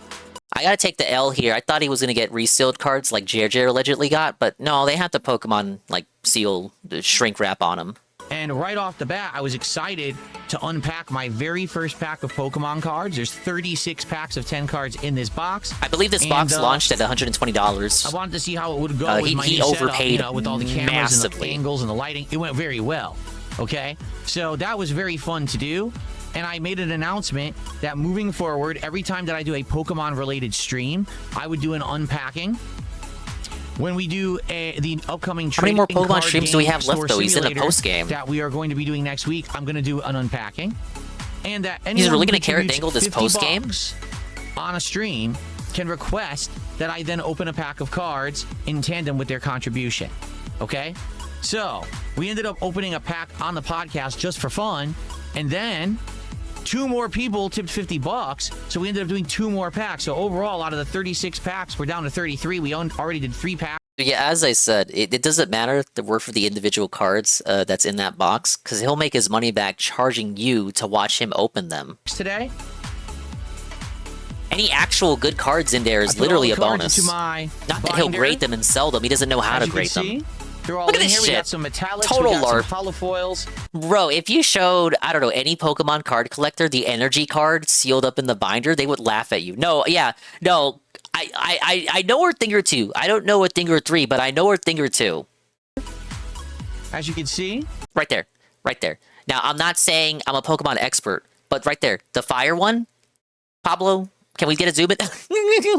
I gotta take the L here. I thought he was gonna get resealed cards like JJ allegedly got, but no, they have the Pokemon like seal the shrink wrap on them. And right off the bat, I was excited to unpack my very first pack of Pokemon cards. There's 36 packs of 10 cards in this box. I believe this box launched at $120. I wanted to see how it would go with my he new setup, overpaid you know, with all the cameras massively. and the angles and the lighting. It went very well. Okay? So that was very fun to do. And I made an announcement that moving forward, every time that I do a Pokemon-related stream, I would do an unpacking. When we do the upcoming How many more trading Pokemon card streams do we game have left, store though? He's in a simulator post-game. that we are going to be doing next week, I'm going to do an unpacking. And that He's really going gonna carrot dangle this post-game? on a stream can request that I then open a pack of cards in tandem with their contribution. Okay? So, we ended up opening a pack on the podcast just for fun, and then 2 more people tipped $50, so we ended up doing 2 more packs. So overall, out of the 36 packs, we're down to 33. We already did 3 packs. Yeah, as I said, it doesn't matter the worth for the individual cards that's in that box, because he'll make his money back charging you to watch him open them. Today, any actual good cards in there is literally a bonus. Not that he'll grade them and sell them. He doesn't know how to grade them. They're all Look in at this here. shit. We got some metallics. Total we got LARP. some holofoils. Bro, if you showed, I don't know, any Pokemon card collector the energy card sealed up in the binder, they would laugh at you. No, yeah, no. I know a thing or two. I don't know a thing or 3, but I know a thing or 2. As you can see. Right there. Right there. Now, I'm not saying I'm a Pokemon expert, but right there. The fire one, Pablo, can we get a zoom in?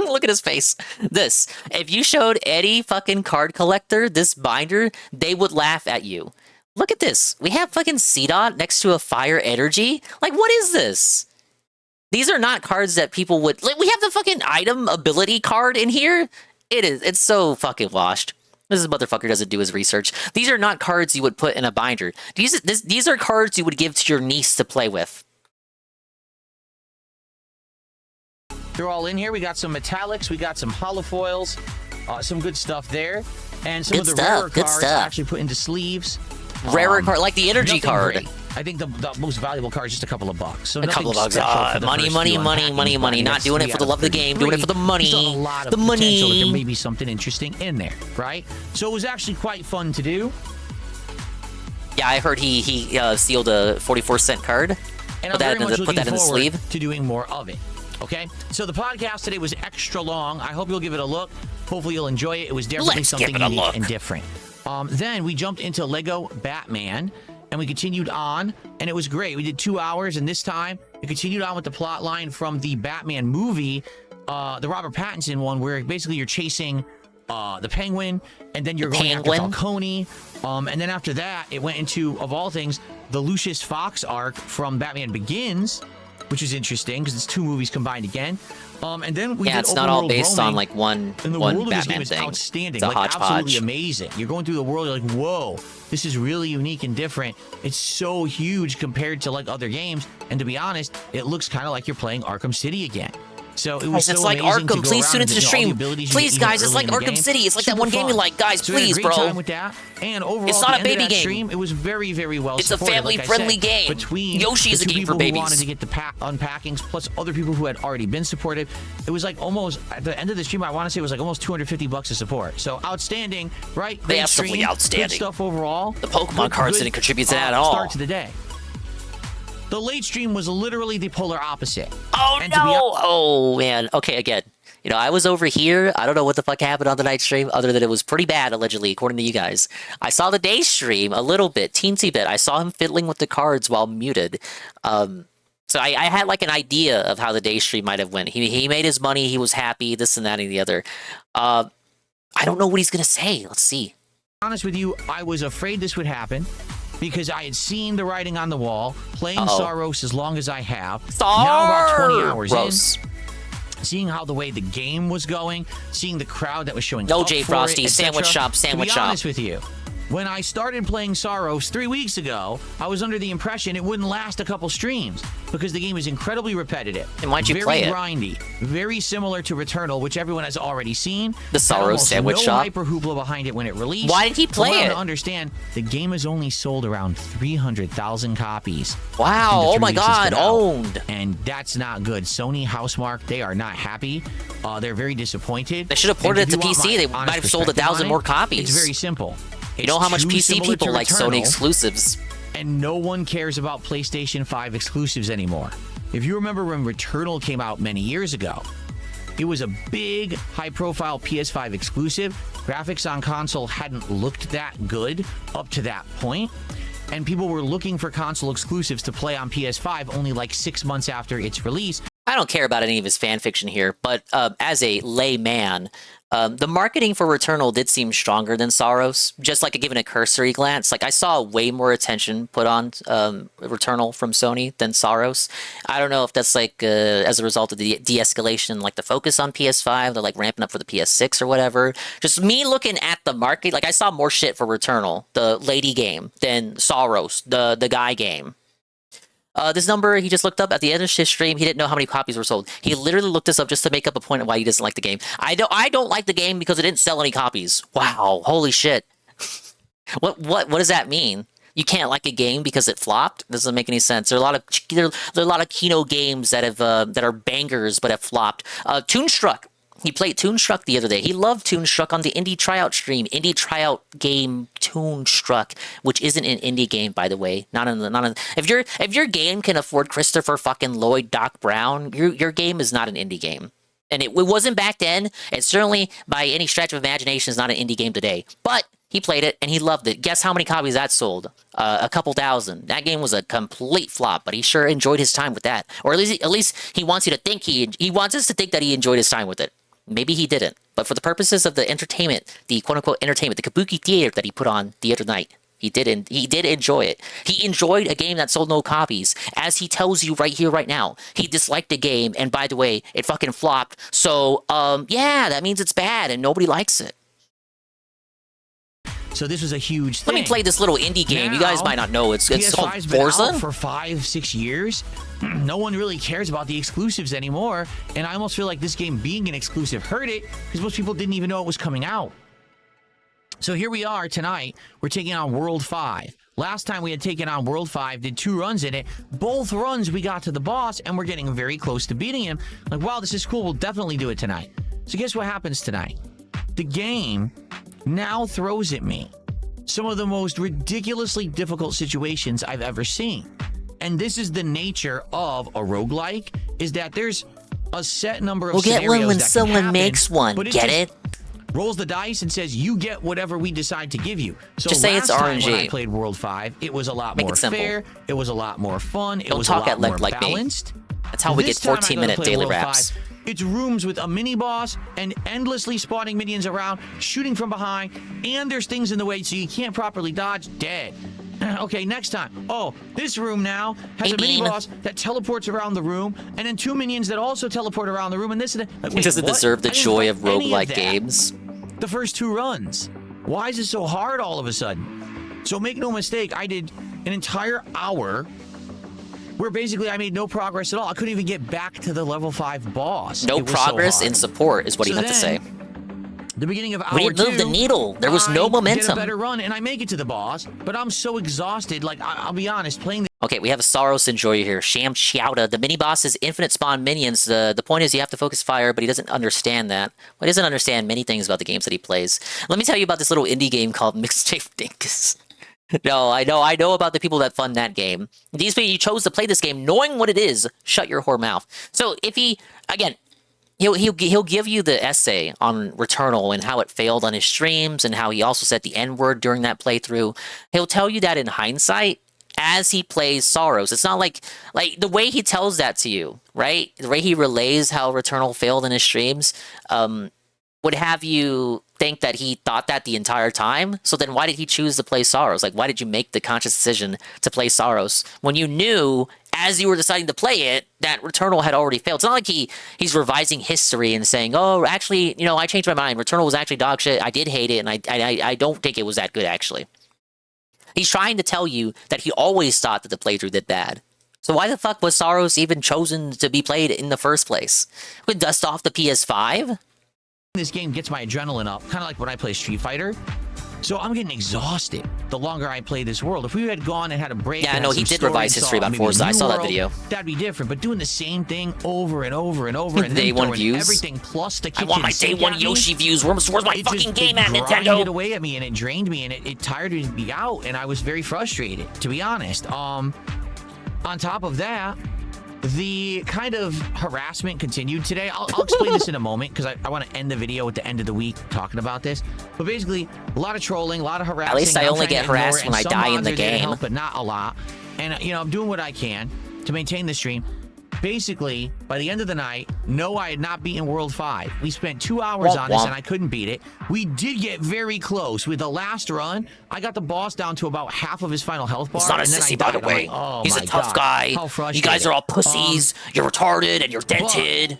Look at his face. This. If you showed any fucking card collector this binder, they would laugh at you. Look at this. We have fucking C-Dot next to a fire energy. Like, what is this? These are not cards that people would... Like, we have the fucking item ability card in here. It's so fucking washed. This motherfucker doesn't do his research. These are not cards you would put in a binder. These are cards you would give to your niece to play with. They're all in here. We got some metallics. We got some holofoils. Some good stuff there. And some Good of the stuff, rarer good cards stuff. actually put into sleeves. Rarer card, like the energy nothing card. great. I think the most valuable card is just a couple of bucks. So A couple of nothing bucks. special for the Money, first money, few money, unpackings, money, but money. I Not guess doing it 3 for the out love of the game. Doing it for the 33. money. Still a lot of The money. potential that there may be something interesting in there, right? So it was actually quite fun to do. Yeah, I heard he sealed a 44-cent card. And Put I'm very much put looking that in the forward sleeve. to doing more of it. Okay? So the podcast today was extra long. I hope you'll give it a look. Hopefully you'll enjoy it. It was definitely Let's something give it a unique look. and different. Then we jumped into Lego Batman, and we continued on, and it was great. We did 2 hours, and this time we continued on with the plot line from the Batman movie, the Robert Pattinson one, where basically you're chasing the Penguin, and then you're going after Falcone. And then after that, it went into, of all things, the Lucius Fox arc from Batman Begins, which is interesting because it's 2 movies combined again. And then we did it's not all open world based on roaming, like one and the world of this Batman game is thing. outstanding, It's a like absolutely hodgepodge. amazing. You're going through the world, you're like, whoa, this is really unique and different. It's so huge compared to like other games, and to be honest, it looks kind of like you're playing Arkham City again. So it was Guys, it's so like amazing to Arkham. go Please around tune and, into the all stream. abilities you Please, get even guys, it's early like in the Arkham game. City. It's like that Super one game you fun. like. Guys, So we had a please, great bro. time with that. And overall, It's not at the a end of baby that game. stream, it was very, very well It's a supported. Like I family-friendly said, game. Between Yoshi is the a 2 game for people babies. who wanted to get the unpackings, plus other people who had already been supported, it was like almost at the end of the stream. I want to say it was like almost $250 of support. So outstanding, right? Great Absolutely stream, outstanding. Good stuff overall. The Pokemon cards didn't contribute to that at all. Start to the day. The late stream was literally the polar opposite. Oh And to be no! Oh man. Okay, again. You know, I was over here. I don't know what the fuck happened on the night stream, other than it was pretty bad, allegedly, according to you guys. I saw the day stream a little bit, teensy bit. I saw him fiddling with the cards while muted. So I had like an idea of how the day stream might have went. He made his money. He was happy. This and that and the other. I don't know what he's gonna say. Let's see. Honest with you, I was afraid this would happen because I had seen the writing on the wall, playing Saros as long as I have. Now about 20 hours in. seeing how the way the game was going, seeing the crowd that was showing No, up Jay for Frosty, it, sandwich etc. shop, sandwich to be shop. honest with you, when I started playing Sorrows 3 weeks ago, I was under the impression it wouldn't last a couple streams because the game is incredibly repetitive. And why'd you play it? Very grindy, very similar to Returnal, which everyone has already seen. The Sorrows sandwich shop. No hyper hoopla behind it when it released. Why did he play it? it? To understand, the game has only sold around 300,000 copies. Wow! Oh my God! Owned. And that's not good. Sony, Housemarque, they are not happy. They're very disappointed. They should have ported it to PC. They might have sold 1,000 more copies. It's very simple. You know how much It's too PC similar people to like Sony Returnal, exclusives. and no one cares about PlayStation 5 exclusives anymore. If you remember when Returnal came out many years ago, it was a big, high-profile PS5 exclusive. Graphics on console hadn't looked that good up to that point, and people were looking for console exclusives to play on PS5 only like 6 months after its release. I don't care about any of his fan fiction here, but as a layman, the marketing for Returnal did seem stronger than Sorrows. Just like given a cursory glance, like I saw way more attention put on Returnal from Sony than Sorrows. I don't know if that's like as a result of the de-escalation, like the focus on PS5, they're like ramping up for the PS6 or whatever. Just me looking at the market, like I saw more shit for Returnal, the lady game, than Sorrows, the guy game. This number he just looked up at the end of his stream. He didn't know how many copies were sold. He literally looked this up just to make up a point of why he doesn't like the game. I don't like the game because it didn't sell any copies. Wow, holy shit. What does that mean? You can't like a game because it flopped? Doesn't make any sense. There are a lot of Kino games that have that are bangers but have flopped. Toonstruck. He played Toonstruck the other day. He loved Toonstruck on the indie tryout stream. Indie tryout game Toonstruck, which isn't an indie game, by the way. If your game can afford Christopher fucking Lloyd Doc Brown, your game is not an indie game. And it wasn't back then. It certainly, by any stretch of imagination, is not an indie game today. But he played it and he loved it. Guess how many copies that sold? A couple thousand. That game was a complete flop, but he sure enjoyed his time with that. Or at least he wants you to think he wants us to think that he enjoyed his time with it. Maybe he didn't, but for the purposes of the entertainment, the quote-unquote entertainment, the kabuki theater that he put on the other night, he did enjoy it. He enjoyed a game that sold no copies, as he tells you right here, right now. He disliked the game, and by the way, it fucking flopped. So, yeah, that means it's bad, and nobody likes it. So this was a huge thing. Let me play this little indie game. You guys might not know. It's called PS5's been Forza. out for 5-6 years. No one really cares about the exclusives anymore. And I almost feel like this game being an exclusive hurt it because most people didn't even know it was coming out. So here we are tonight. We're taking on World 5. Last time we had taken on World 5, did 2 runs in it. Both runs we got to the boss, and we're getting very close to beating him. Like, wow, this is cool. We'll definitely do it tonight. So guess what happens tonight? The game now throws at me some of the most ridiculously difficult situations I've ever seen. And this is the nature of a roguelike, is that there's a set number of we'll get one when that someone can happen, makes one. but Get it? Rolls the dice and says, you get whatever we decide to give you. So just say it's last time RNG. when I played World 5, it was a lot Make more it simple. fair. It was a lot more fun. It Don't was talk a lot at length more like me. balanced. That's how we This get time I'm 14-minute gonna play daily World wraps. 5. It's rooms with a mini boss and endlessly spawning minions around, shooting from behind, and there's things in the way so you can't properly dodge. Dead. Okay, next time. Oh, this room now has a mini boss that teleports around the room, and then 2 minions that also teleport around the room, and this and that. He doesn't deserve the joy of roguelike that. games. The first 2 runs. Why is it so hard all of a sudden? So make no mistake, I did an entire hour where basically I made no progress at all. I couldn't even get back to the level 5 boss. No It was progress so hard. in support is what he meant to say. The beginning of hour We didn't move the 2, needle. There was no I momentum. Get a better run, and I make it to the boss, but I'm so exhausted. Like, I'll be honest, playing the Okay, we have a Saros enjoyer here. Sham Chowda. The mini-boss is infinite spawn minions. The point is you have to focus fire, but he doesn't understand that. Well, he doesn't understand many things about the games that he plays. Let me tell you about this little indie game called Mixtape Dinkus. No, I know about the people that fund that game. These people, you chose to play this game knowing what it is. Shut your whore mouth. So if he, again, he'll give you the essay on Returnal and how it failed on his streams and how he also said the N-word during that playthrough. He'll tell you that in hindsight as he plays Sorrows. It's not like the way he tells that to you, right? The way he relays how Returnal failed in his streams would have you think that he thought that the entire time. So then why did he choose to play Saros? Like, why did you make the conscious decision to play Saros when you knew, as you were deciding to play it, that Returnal had already failed? It's not like he's revising history and saying, oh, actually, you know, I changed my mind. Returnal was actually dog shit. I did hate it, and I don't think it was that good, actually. He's trying to tell you that he always thought that the playthrough did bad. So why the fuck was Saros even chosen to be played in the first place? Would dust off the PS5? This game gets my adrenaline up, kind of like when I play Street Fighter. So I'm getting exhausted the longer I play this world. If we had gone and had a break... Yeah, no, he did revise history about Forza. I saw that video. That'd be different, but doing the same thing over and over and over and day then one views. Everything plus the kitchen I want my day one Yoshi views. Where's my fucking game at, Nintendo? It grinded away at me, and it drained me, and it tired me out, and I was very frustrated, to be honest. On top of that, the kind of harassment continued today. I'll explain this in a moment because I want to end the video at the end of the week talking about this. But basically, a lot of trolling, a lot of harassing. At least I only get harassed when I die in the game. Help, but not a lot. And, you know, I'm doing what I can to maintain the stream. Basically, by the end of the night, no, I had not beaten World 5. We spent 2 hours on this, and I couldn't beat it. We did get very close. With the last run, I got the boss down to about half of his final health bar. He's not a sissy, by the way. He's a tough guy. You guys are all pussies. You're retarded, and you're dented.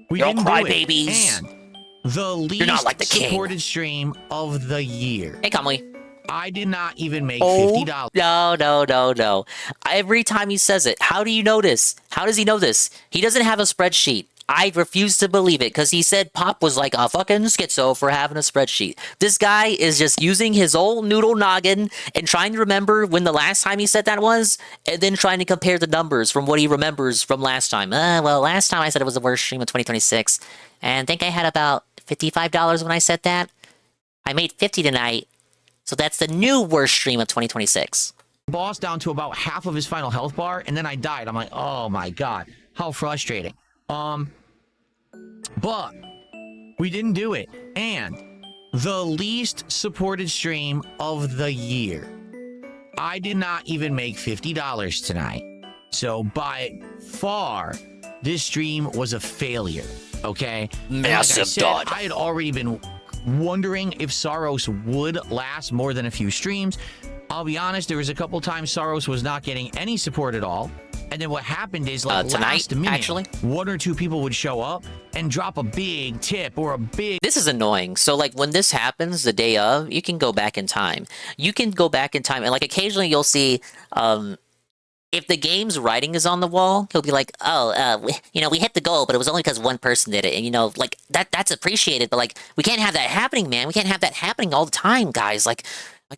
You're all crybabies. And the least you're not like the king. Supported stream of the year. Hey, Kamui. I did not even make $50. No. Every time he says it, how do you know this? How does he know this? He doesn't have a spreadsheet. I refuse to believe it because he said Pop was like a fucking schizo for having a spreadsheet. This guy is just using his old noodle noggin and trying to remember when the last time he said that was, and then trying to compare the numbers from what he remembers from last time. Well, last time I said it was the worst stream of 2026, and I think I had about $55 when I said that. I made $50 tonight. So that's the new worst stream of 2026. Boss down to about half of his final health bar, and then I died. I'm like, oh my god, how frustrating. But we didn't do it. And the least supported stream of the year. I did not even make $50 tonight. So by far, this stream was a failure. Okay? Massive dud. I had already been wondering if Saros would last more than a few streams. I'll be honest, there was a couple times Saros was not getting any support at all. And then what happened is, like, last minute, actually, 1 or 2 people would show up and drop a big tip or a big... This is annoying. So, like, when this happens the day of, you can go back in time. You can go back in time, and, like, occasionally you'll see... if the game's writing is on the wall, he'll be like, oh, we hit the goal, but it was only because one person did it. And, like, that's appreciated, but, like, we can't have that happening, man. We can't have that happening all the time, guys. Like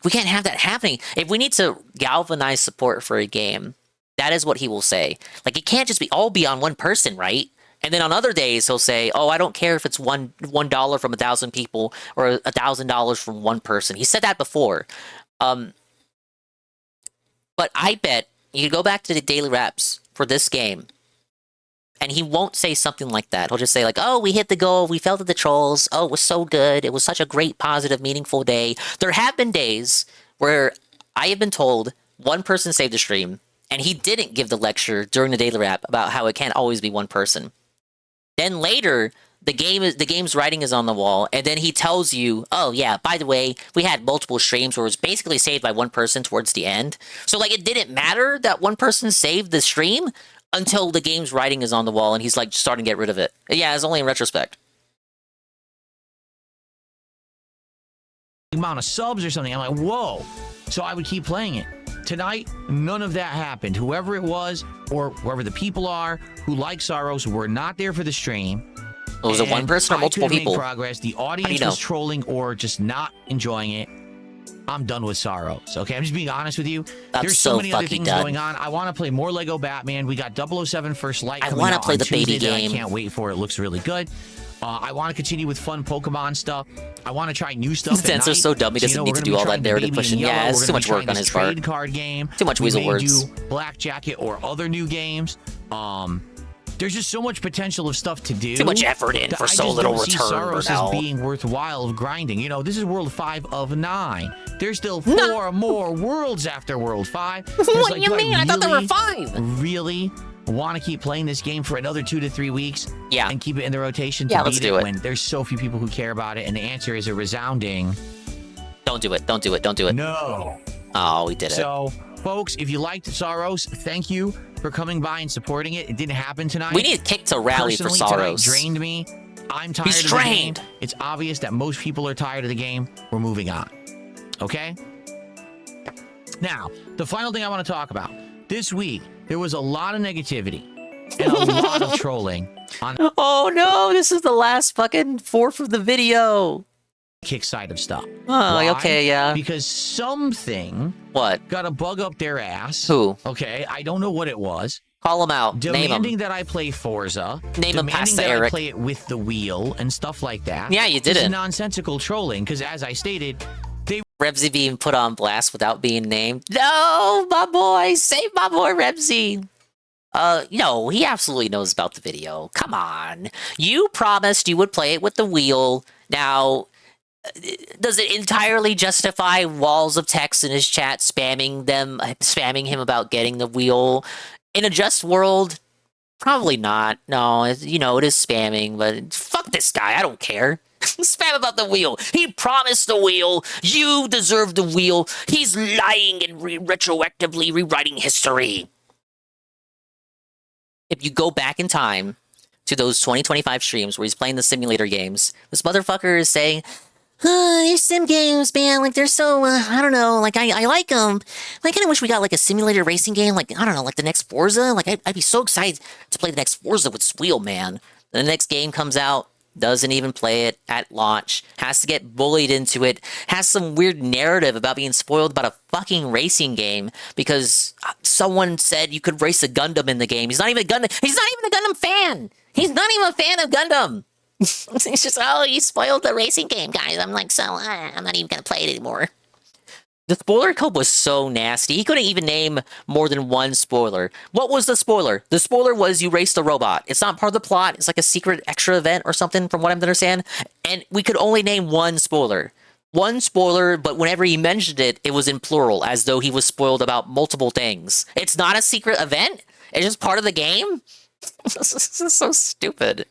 we can't have that happening. If we need to galvanize support for a game, that is what he will say. Like, it can't just all be on one person, right? And then on other days, he'll say, oh, I don't care if it's $1 from 1,000 people or $1,000 from one person. He said that before. But I bet you go back to the daily wraps for this game, and he won't say something like that. He'll just say, like, oh, we hit the goal, we fell to the trolls, oh, it was so good, it was such a great, positive, meaningful day. There have been days where I have been told one person saved the stream, and he didn't give the lecture during the daily wrap about how it can't always be one person. Then later, the game's writing is on the wall, and then he tells you, oh yeah, by the way, we had multiple streams where it was basically saved by one person towards the end. So, like, it didn't matter that one person saved the stream until the game's writing is on the wall and he's, like, starting to get rid of it. Yeah, it's only in retrospect. Amount of subs or something. I'm like, whoa. So I would keep playing it. Tonight, none of that happened. Whoever it was, or whoever the people are who like Saros, were not there for the stream. Was it one person or multiple people? Make progress. The audience was trolling or just not enjoying it. I'm done with Saros. Okay, I'm just being honest with you. There's so many other things going on. I want to play more Lego Batman. We got 007 First Light coming out. I want to play the baby game. I can't wait for it. It looks really good. I want to continue with fun Pokemon stuff. I want to try new stuff. Zenso's so dumb. He doesn't need to do all that narrative pushing. Yeah, it's too much work on his part. Trade card game. Too much weasel words. Do Black Jacket or other new games. There's just so much potential of stuff to do. Too much effort in for so little return. Saros as being worthwhile of grinding. You know, this is World 5 of 9. There's still 4 more worlds after World 5. What do you mean? I thought there were 5. Really want to keep playing this game for another 2 to 3 weeks and keep it in the rotation to let's beat do it. when there's so few people who care about it? And the answer is a resounding... Don't do it. Don't do it. Don't do it. No. Oh, we did it. So, folks, if you liked Soros, thank you for coming by and supporting it. It didn't happen tonight. We need Kick to rally for Personally, tonight Soros. drained me. I'm tired He's of the drained. game. It's obvious that most people are tired of the game. We're moving on. Okay? Now, the final thing I want to talk about. This week, there was a lot of negativity and a lot of trolling on Oh no, this is the last fucking fourth of the video. Kick side of stuff. Oh, Why? okay, yeah. Because something got a bug up their ass. Who? Okay, I don't know what it was. Call him out. Name Demanding him. that I play Forza. Name him past demanding that Eric. I play it with the wheel and stuff like that. Yeah, you This is didn't. nonsensical trolling because, as I stated, Rebsy being put on blast without being named. No, my boy, save my boy Rebsy. No, he absolutely knows about the video. Come on. You promised you would play it with the wheel. Now, does it entirely justify walls of text in his chat spamming him about getting the wheel? In a just world, probably not. No, it is spamming, but fuck this guy. I don't care. Spam about the wheel. He promised the wheel. You deserve the wheel. He's lying and retroactively rewriting history. If you go back in time to those 2025 streams where he's playing the simulator games, this motherfucker is saying, these sim games, man, like they're so, I don't know, like I like them. I kind of wish we got like a simulator racing game, like, I don't know, like the next Forza. Like I'd be so excited to play the next Forza with this wheel, man. The next game comes out, doesn't even play it at launch, has to get bullied into it, has some weird narrative about being spoiled about a fucking racing game because someone said you could race a Gundam in the game. He's not even a Gundam fan. He's not even a fan of Gundam. He's just, you spoiled the racing game, guys. I'm like, I'm not even gonna play it anymore. The spoiler code was so nasty. He couldn't even name more than one spoiler. What was the spoiler? The spoiler was you raced a robot. It's not part of the plot. It's like a secret extra event or something, from what I'm understand. And we could only name one spoiler. One spoiler, but whenever he mentioned it, it was in plural, as though he was spoiled about multiple things. It's not a secret event? It's just part of the game? This is so stupid.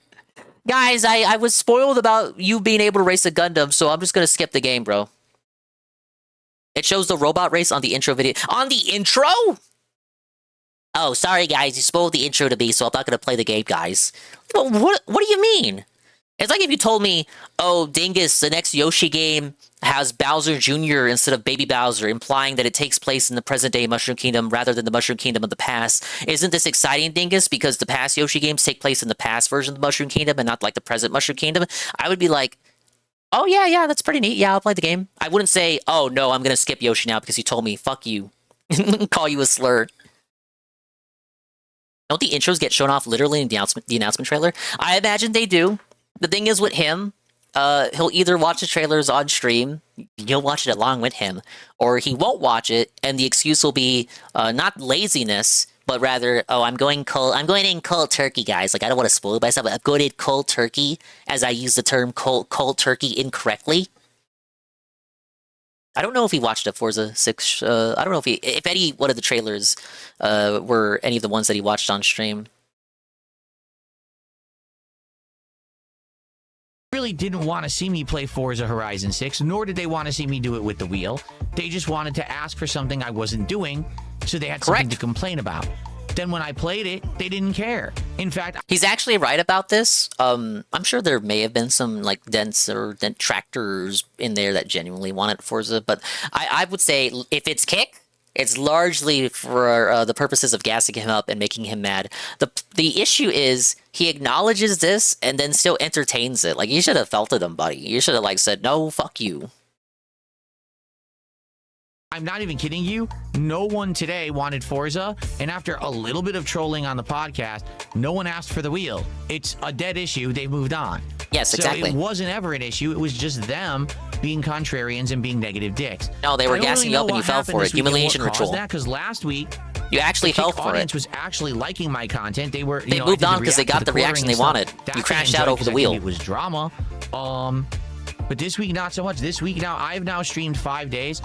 Guys, I was spoiled about you being able to race a Gundam, so I'm just gonna skip the game, bro. It shows the robot race on the intro video. On the intro? Oh, sorry, guys. You spoiled the intro to me, so I'm not going to play the game, guys. What do you mean? It's like if you told me, oh, Dingus, the next Yoshi game has Bowser Jr. instead of Baby Bowser, implying that it takes place in the present-day Mushroom Kingdom rather than the Mushroom Kingdom of the past. Isn't this exciting, Dingus? Because the past Yoshi games take place in the past version of the Mushroom Kingdom and not like the present Mushroom Kingdom. I would be like, oh, yeah, that's pretty neat. Yeah, I'll play the game. I wouldn't say, oh, no, I'm going to skip Yoshi now because you told me, fuck you. Call you a slur. Don't the intros get shown off literally in the announcement trailer? I imagine they do. The thing is with him, he'll either watch the trailers on stream, you'll watch it along with him, or he won't watch it, and the excuse will be not laziness, but rather, oh, I'm going in cold turkey, guys. Like, I don't want to spoil myself, but I'm going in cold turkey, as I use the term cold turkey incorrectly. I don't know if he watched a Forza 6, I don't know if any one of the trailers were any of the ones that he watched on stream. Really didn't want to see me play Forza Horizon 6, nor did they want to see me do it with the wheel. They just wanted to ask for something I wasn't doing, so they had something to complain about. Then when I played it, they didn't care. In fact, he's actually right about this. I'm sure there may have been some like dent tractors in there that genuinely wanted Forza, but I would say if it's Kick, it's largely for the purposes of gassing him up and making him mad. The issue is he acknowledges this and then still entertains it. Like, you should have felt it him, buddy. You should have like said, no, fuck you. I'm not even kidding you. No one today wanted Forza, and after a little bit of trolling on the podcast, no one asked for the wheel. It's a dead issue. They moved on. Yes, exactly. So it wasn't ever an issue. It was just them being contrarians and being negative dicks. No, they were gassing you up and you fell for it. Humiliation ritual. Because last week, you actually fell for it. The audience was actually liking my content. They were. They moved on because they got the reaction they wanted. You crashed out over the wheel. It was drama. But this week, not so much. This week now, I've now streamed 5 days.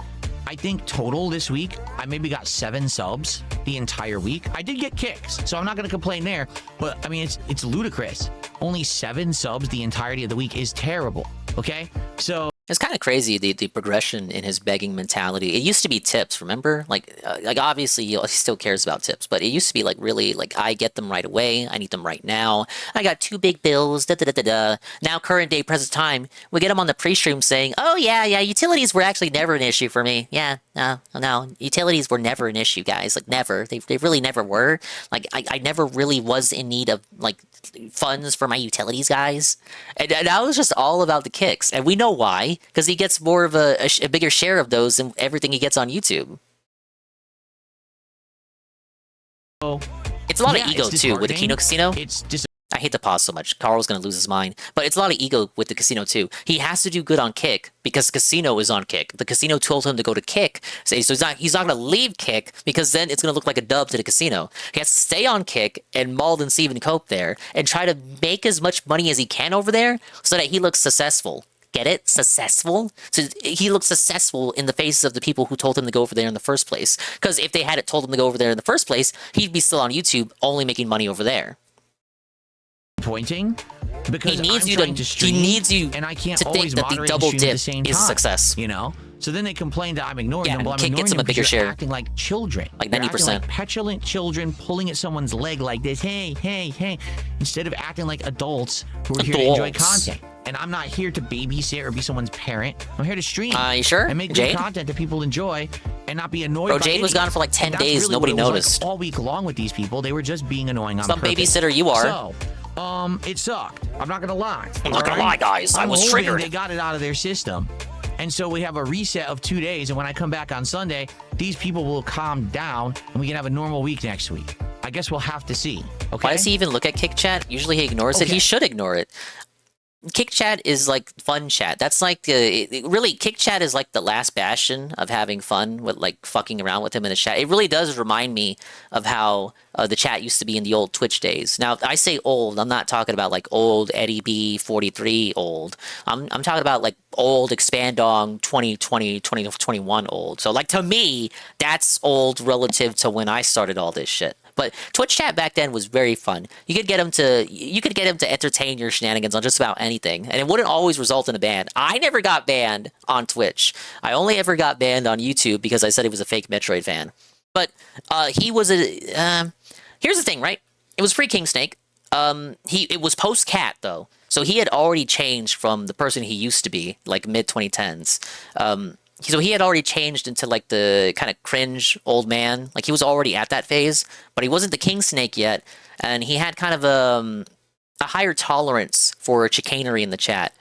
I think total this week, I maybe got 7 subs the entire week. I did get kicks, so I'm not going to complain there. But, I mean, it's ludicrous. Only 7 subs the entirety of the week is terrible, okay? So... It's kind of crazy, the progression in his begging mentality. It used to be tips, remember? Like obviously he still cares about tips, but it used to be like really like I get them right away. I need them right now. I got 2 big bills. Da da da da da. Now current day, present time, we get him on the pre-stream saying, "Oh yeah, utilities were actually never an issue for me. Yeah, no, utilities were never an issue, guys. Like never. They really never were. Like I never really was in need of like funds for my utilities, guys." And that was just all about the kicks, and we know why. Because he gets more of a bigger share of those than everything he gets on YouTube. It's a lot of ego, too, with the Kino Casino. It's just... I hate to pause so much. Carl's going to lose his mind. But it's a lot of ego with the casino, too. He has to do good on Kick because Casino is on Kick. The casino told him to go to Kick. So he's not going to leave Kick because then it's going to look like a dub to the casino. He has to stay on Kick and Mauled and Steve and Cope there and try to make as much money as he can over there so that he looks successful. Get it? Successful? So he looks successful in the faces of the people who told him to go over there in the first place. Because if they hadn't told him to go over there in the first place, he'd be still on YouTube, only making money over there. Pointing? Because he needs I'm you stream, he needs you and I can't to always think that the moderate double and stream at dip the same is time, success. You know? So then they complain that I'm ignoring them. Well, I'm Kick ignoring gets him them a bigger because you're share. acting like children. Like You're 90%. acting like petulant children pulling at someone's leg like this. Hey, hey, hey. Instead of acting like adults who are here to enjoy content. And I'm not here to babysit or be someone's parent. I'm here to stream. You sure? And make Jade? good content that people enjoy and not be annoyed Bro, by Jade was gone for like 10 days. Really Nobody what it was noticed. like all week long with these people. They were just being annoying on Some purpose. babysitter you are. So, it sucked. I'm not gonna lie. I'm not gonna lie, guys. I was hoping triggered. They got it out of their system. And so we have a reset of 2 days, and when I come back on Sunday, these people will calm down, and we can have a normal week next week. I guess we'll have to see. Okay. Why does he even look at Kick Chat? Usually he ignores it. He should ignore it. Kick Chat is like fun chat. That's like really Kick Chat is like the last bastion of having fun with like fucking around with him in the chat. It really does remind me of how the chat used to be in the old Twitch days. Now I say old, I'm not talking about like old Eddie B 43 old. I'm talking about like old Expandong 2020 2021 old. So like to me that's old relative to when I started all this shit. But Twitch chat back then was very fun. You could get him to entertain your shenanigans on just about anything, and it wouldn't always result in a ban. I never got banned on Twitch. I only ever got banned on YouTube because I said he was a fake Metroid fan. But he was a. Here's the thing, right? It was Free King Snake. It was post Cat though, so he had already changed from the person he used to be, like mid 2010s. So he had already changed into like the kind of cringe old man. Like he was already at that phase, but he wasn't the King Snake yet, and he had kind of a higher tolerance for chicanery in the chat.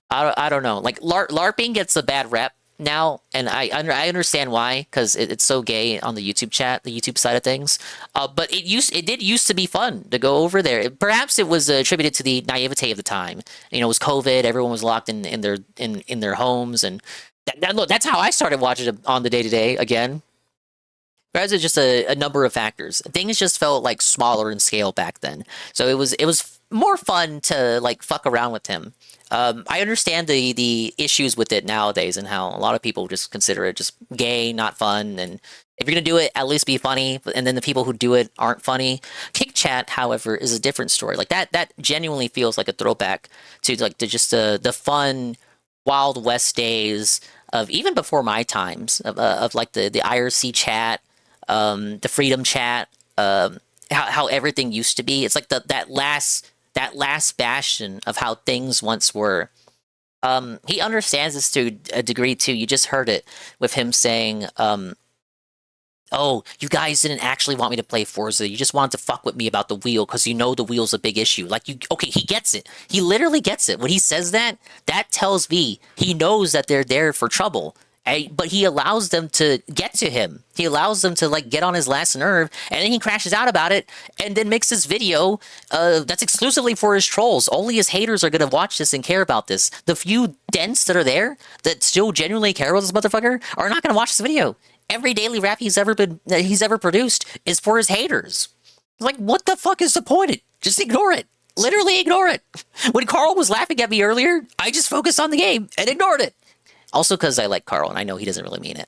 I don't know. Like LARPing gets a bad rep now, and I understand why, because it's so gay on the YouTube chat, the YouTube side of things. But it did used to be fun to go over there. Perhaps it was attributed to the naivete of the time. You know, it was COVID. Everyone was locked in their homes, and look, that's how I started watching it on the day-to-day again. Whereas it's just a number of factors. Things just felt like smaller in scale back then. So it was more fun to like fuck around with him. I understand the issues with it nowadays and how a lot of people just consider it just gay, not fun. And if you're gonna do it, at least be funny. And then the people who do it aren't funny. Kick Chat, however, is a different story. Like that genuinely feels like a throwback to just the fun Wild West days of even before my times of like the IRC chat, the freedom chat, how everything used to be. It's like that last bastion of how things once were. He understands this to a degree too. You just heard it with him saying, "Oh, you guys didn't actually want me to play Forza. You just wanted to fuck with me about the wheel because you know the wheel's a big issue." Like okay, he gets it. He literally gets it. When he says that tells me he knows that they're there for trouble. But he allows them to get to him. He allows them to like get on his last nerve, and then he crashes out about it, and then makes this video that's exclusively for his trolls. Only his haters are gonna watch this and care about this. The few dents that are there that still genuinely care about this motherfucker are not gonna watch this video. Every daily rap he's ever produced is for his haters. Like, what the fuck is the point? Just ignore it. Literally ignore it. When Carl was laughing at me earlier, I just focused on the game and ignored it. Also because I like Carl, and I know he doesn't really mean it.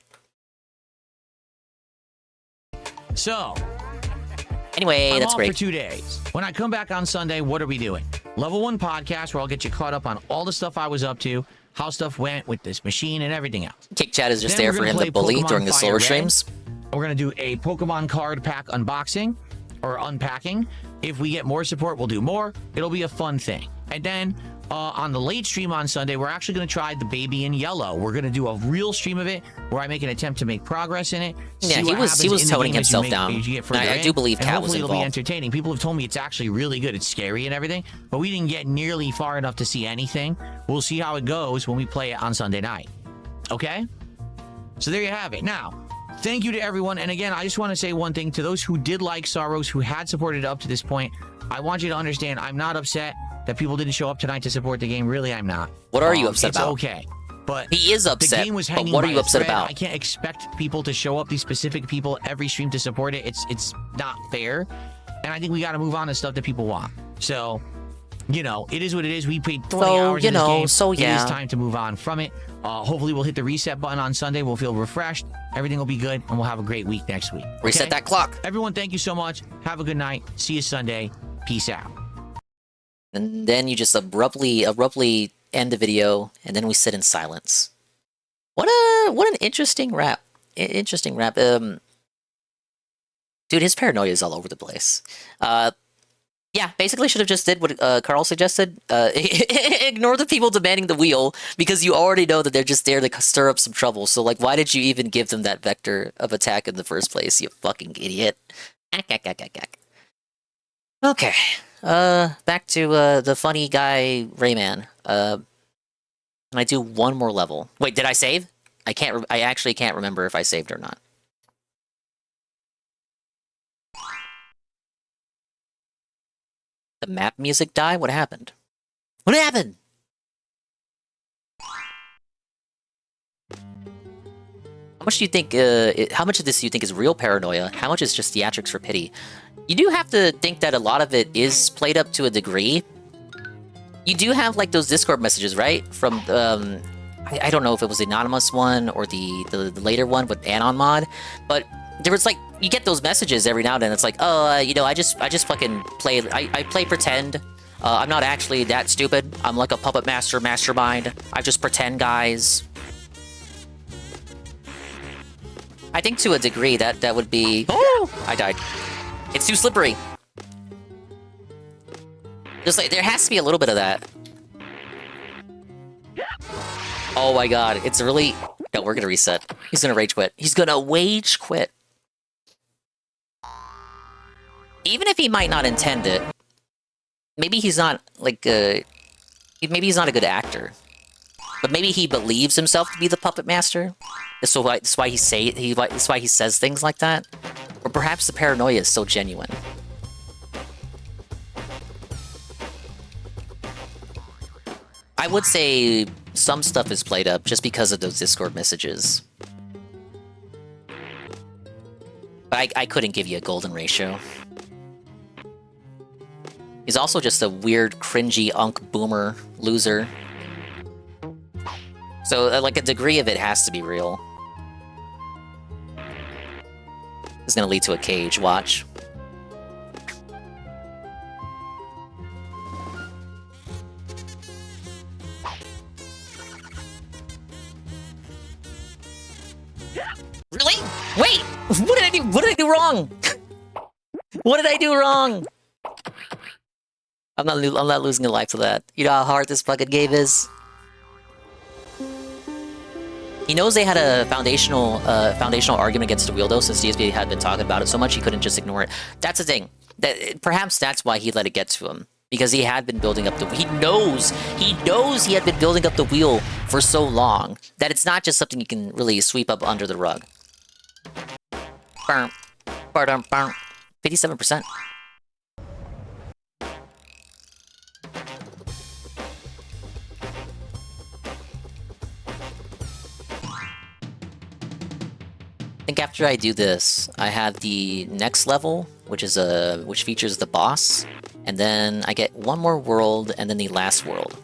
So, Anyway, I'm that's off great. for 2 days. When I come back on Sunday, what are we doing? Level 1 podcast, where I'll get you caught up on all the stuff I was up to, how stuff went with this machine and everything else. Kick Chat is just Then there we're for gonna him play to bully Pokemon during the Fire slower Red. streams. We're going to do a Pokemon card pack unboxing or unpacking. If we get more support, we'll do more. It'll be a fun thing. And then on the late stream on Sunday, we're actually going to try the Baby in Yellow. We're going to do a real stream of it where I make an attempt to make progress in it. Yeah, see what he was happens in the toning game as you himself make- down. as you get further I in, do believe and Cat was hopefully it'll be involved. entertaining. People have told me it's actually really good. It's scary and everything, but we didn't get nearly far enough to see anything. We'll see how it goes when we play it on Sunday night. Okay? So there you have it. Now, thank you to everyone. And again, I just want to say one thing to those who did like Sorrows, who had supported up to this point. I want you to understand I'm not upset that people didn't show up tonight to support the game. Really, I'm not. What are you upset it's about? okay. But He is upset, the game was but hanging what are by you a upset thread. about? I can't expect people to show up, these specific people, every stream to support it. It's not fair. And I think we got to move on to stuff that people want. So, you know, it is what it is. We paid 20 So, hours you in this know, game. so It yeah. is time to move on from it. Hopefully we'll hit the reset button on Sunday. We'll feel refreshed. Everything will be good, and we'll have a great week next week. Reset okay? that clock. Everyone, thank you so much. Have a good night. See you Sunday. Peace out. And then you just abruptly end the video, and then we sit in silence. What an interesting rap. Interesting rap. Dude, his paranoia is all over the place. Yeah, basically should have just did what Carl suggested. Ignore the people demanding the wheel, because you already know that they're just there to stir up some trouble. So, like, why did you even give them that vector of attack in the first place, you fucking idiot? Okay. Back to the funny guy Rayman. Can I do one more level? Wait, did I save? I actually can't remember if I saved or not. The map music died? What happened? What happened? How much do you think, how much of this do you think is real paranoia? How much is just theatrics for pity? You do have to think that a lot of it is played up to a degree. You do have, like, those Discord messages, right? From, I don't know if it was the anonymous one or the later one with Anon Mod, but there was, like, you get those messages every now and then. It's like, oh, you know, I just fucking play, I play pretend. I'm not actually that stupid. I'm like a puppet master mastermind. I just pretend, guys. I think to a degree that would be... Oh! I died. It's too slippery. Just like, there has to be a little bit of that. Oh my god, it's really... No, we're gonna reset. He's gonna rage quit. He's gonna wage quit. Even if he might not intend it, maybe he's not, like, maybe he's not a good actor. But maybe he believes himself to be the puppet master. That's why he says things like that. Or perhaps the paranoia is so genuine. I would say some stuff is played up just because of those Discord messages. But I couldn't give you a golden ratio. He's also just a weird, cringy, boomer loser. So, like, a degree of it has to be real. This is gonna lead to a cage, watch. Really? Wait! What did I do? What did I do wrong? What did I do wrong? I'm not losing a life to that. You know how hard this fucking game is? He knows they had a foundational argument against the wheel, though, since DSB had been talking about it so much he couldn't just ignore it. That's the thing. Perhaps that's why he let it get to him. Because he had been building up the... He knows he had been building up the wheel for so long that it's not just something you can really sweep up under the rug. 57%. I think after I do this, I have the next level, which features the boss, and then I get one more world, and then the last world.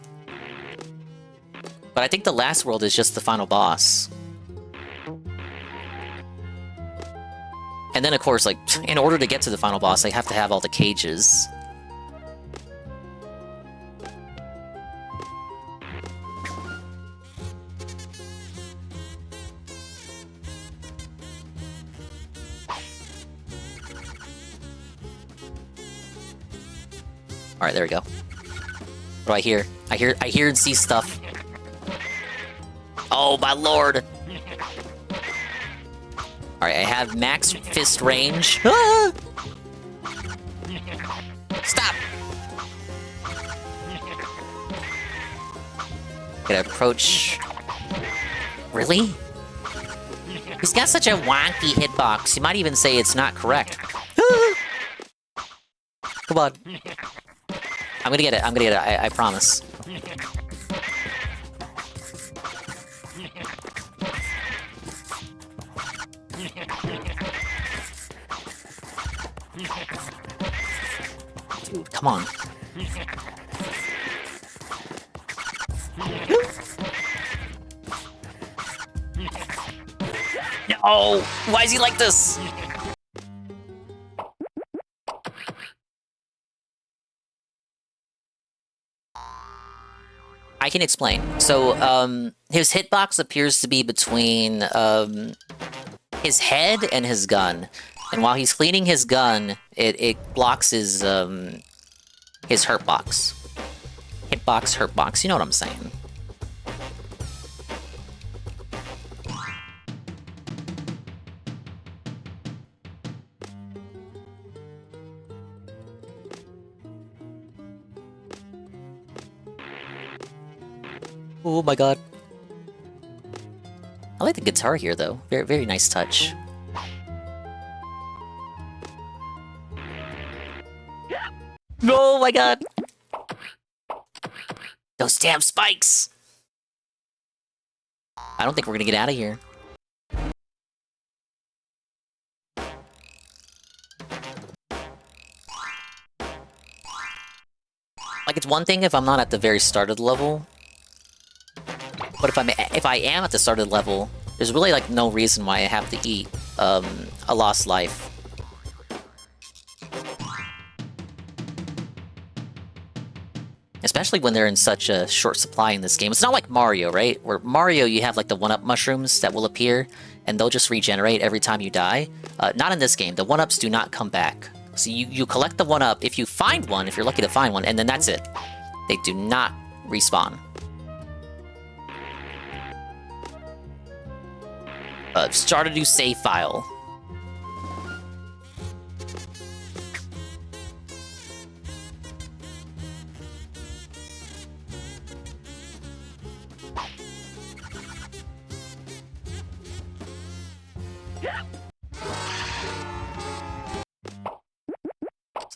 But I think the last world is just the final boss. And then, of course, like, in order to get to the final boss, I have to have all the cages. Alright, there we go. What do I hear? I hear and see stuff. Oh, my lord! Alright, I have max fist range. Ah! Stop! Gotta approach... Really? He's got such a wonky hitbox, you might even say it's not correct. Ah! Come on. I'm gonna get it, I promise. Dude, come on. No! Why is he like this? I can explain. So, his hitbox appears to be between, his head and his gun. And while he's cleaning his gun, it blocks his hurtbox. Hitbox, hurtbox, you know what I'm saying. Oh my god. I like the guitar here, though. Very, very nice touch. Oh my god! Those damn spikes! I don't think we're gonna get out of here. Like, it's one thing if I'm not at the very start of the level, but if I am at the start of the level, there's really, like, no reason why I have to eat, a lost life. Especially when they're in such a short supply in this game. It's not like Mario, right? Where Mario, you have, like, the 1-up mushrooms that will appear, and they'll just regenerate every time you die. Not in this game. The 1-ups do not come back. So you collect the 1-up, if you find one, if you're lucky to find one, and then that's it. They do not respawn. Start a new save file.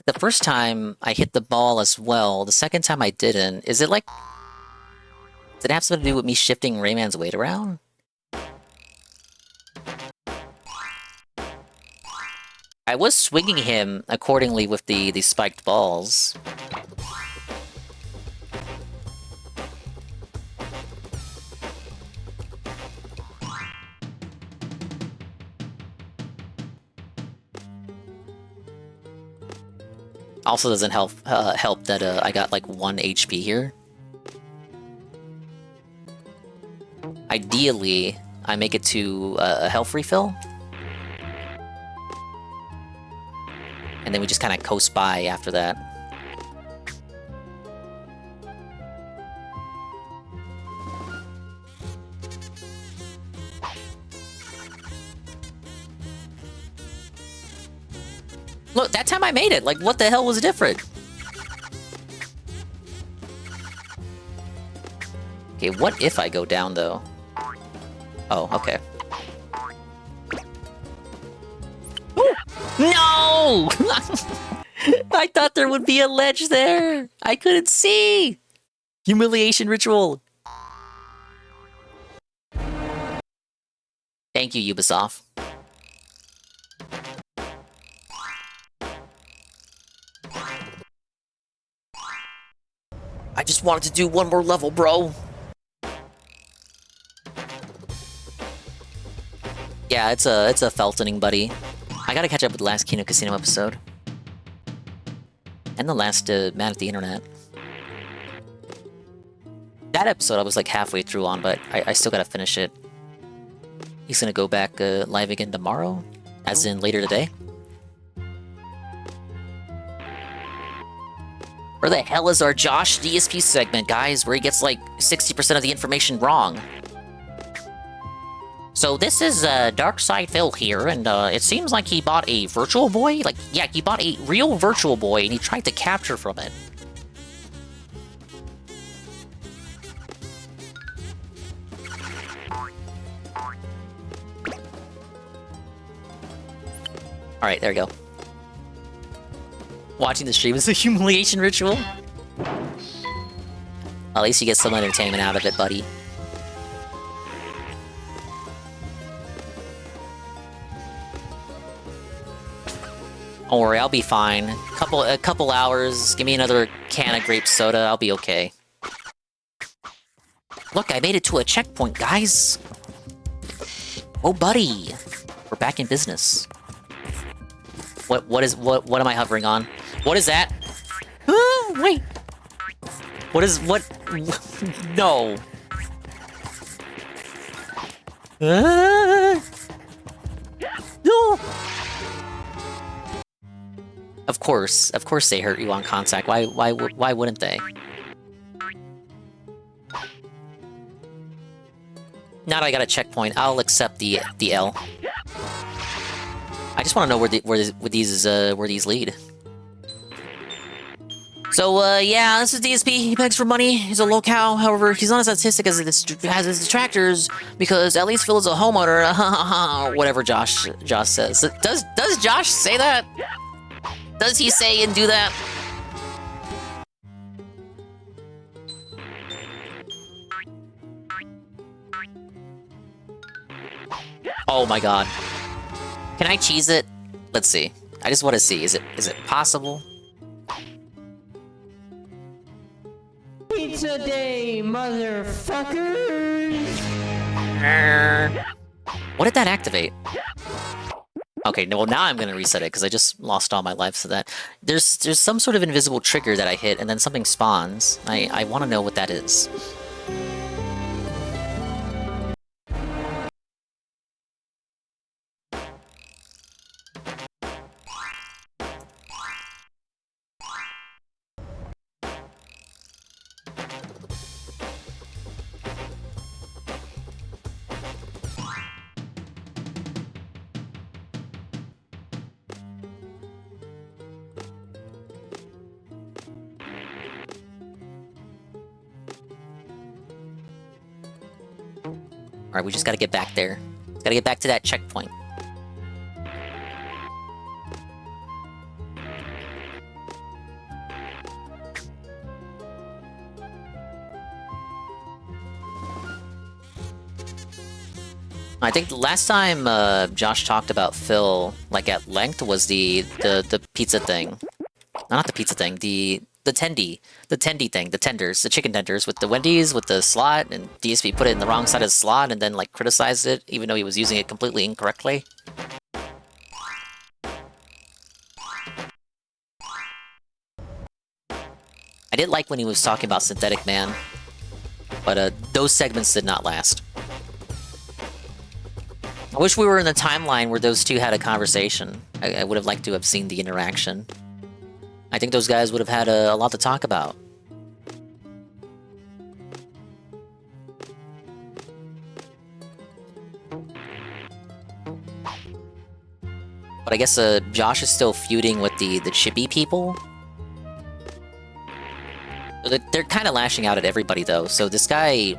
The first time I hit the ball as well, the second time I didn't. Is it like... Does it have something to do with me shifting Rayman's weight around? I was swinging him accordingly with the spiked balls. Also doesn't help that I got like 1 HP here. Ideally, I make it to a health refill. And then we just kind of coast by after that. Look, that time I made it! Like, what the hell was different? Okay, what if I go down, though? Oh, okay. No! I thought there would be a ledge there! I couldn't see! Humiliation ritual! Thank you, Ubisoft. I just wanted to do one more level, bro. Yeah, it's a Feltoning buddy. I gotta catch up with the last Kino Casino episode. And the last Man at the Internet. That episode I was like halfway through on, but I still gotta finish it. He's gonna go back live again tomorrow, as in later today. Where the hell is our Josh DSP segment, guys, where he gets like 60% of the information wrong? So this is Dark Side Phil here, and it seems like he bought a Virtual Boy. Like, yeah, he bought a real Virtual Boy, and he tried to capture from it. Alright, there we go. Watching the stream is a humiliation ritual. At least you get some entertainment out of it, buddy. Don't worry, I'll be fine. A couple hours, give me another can of grape soda, I'll be okay. Look, I made it to a checkpoint, guys! Oh, buddy! We're back in business. What am I hovering on? What is that? Wait! What? No! No! Of course they hurt you on contact. Why wouldn't they? Now that I got a checkpoint, I'll accept the L. I just want to know where these lead. So yeah, this is DSP. He begs for money. He's a locale. However, he's not as autistic as his detractors because at least Phil is a homeowner. Whatever Josh says. Does Josh say that? Does he say and do that? Oh my god. Can I cheese it? Let's see. I just want to see. Is it possible? Pizza day, motherfuckers! What did that activate? Okay, well now I'm gonna reset it because I just lost all my lives to that. There's some sort of invisible trigger that I hit and then something spawns. I want to know what that is. Alright, we just gotta get back there. Gotta get back to that checkpoint. I think the last time Josh talked about Phil, like at length, was the pizza thing. No, not the pizza thing, the tendy thing, the tenders, the chicken tenders with the Wendy's, with the slot, and DSP put it in the wrong side of the slot and then like criticized it, even though he was using it completely incorrectly. I did like when he was talking about Synthetic Man, but those segments did not last. I wish we were in the timeline where those two had a conversation. I would have liked to have seen the interaction. I think those guys would have had a lot to talk about. But I guess Josh is still feuding with the chibi people. They're kind of lashing out at everybody though. So this guy,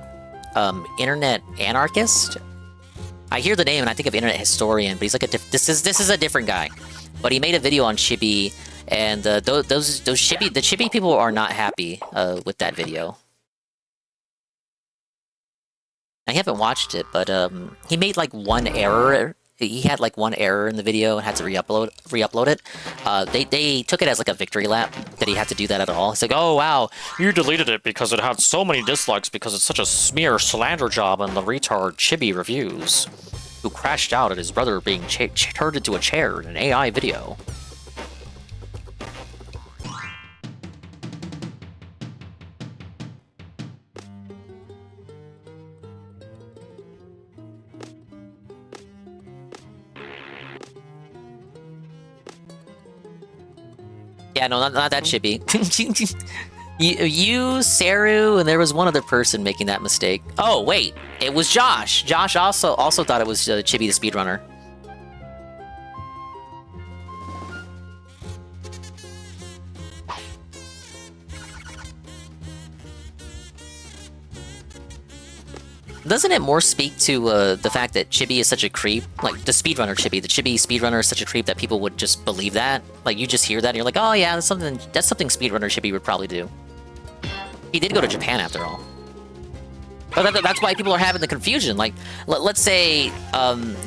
Internet Anarchist. I hear the name and I think of Internet Historian, but he's like this is a different guy. But he made a video on chibi. And the chibi people are not happy with that video. I haven't watched it, but he made like one error. He had like one error in the video and had to re-upload it. They took it as like a victory lap that he had to do that at all. It's like, oh wow, you deleted it because it had so many dislikes because it's such a smear slander job on the retard chibi reviews. who crashed out at his brother being turned into a chair in an AI video. Yeah, no, not that chibi. You, Saru, and there was one other person making that mistake. Oh, wait, it was Josh. Josh also thought it was Chibi the speedrunner. Doesn't it more speak to the fact that Chibi is such a creep? Like, the speedrunner Chibi, the Chibi speedrunner is such a creep that people would just believe that? Like, you just hear that and you're like, oh yeah, that's something speedrunner Chibi would probably do. He did go to Japan after all. But that's why people are having the confusion. Like, let's say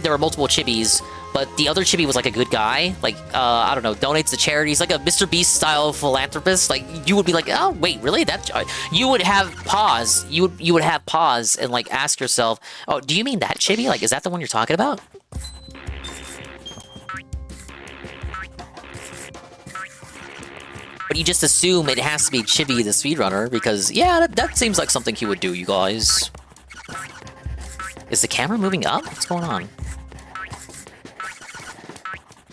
there were multiple Chibis, but the other Chibi was like a good guy. Like, I don't know, donates to charities, like a Mr. Beast style philanthropist. Like, you would be like, oh wait, really? You would have pause. You would have pause and like ask yourself, oh, do you mean that Chibi? Like, is that the one you're talking about? But you just assume it has to be Chibi the speedrunner because, yeah, that seems like something he would do, you guys. Is the camera moving up? What's going on?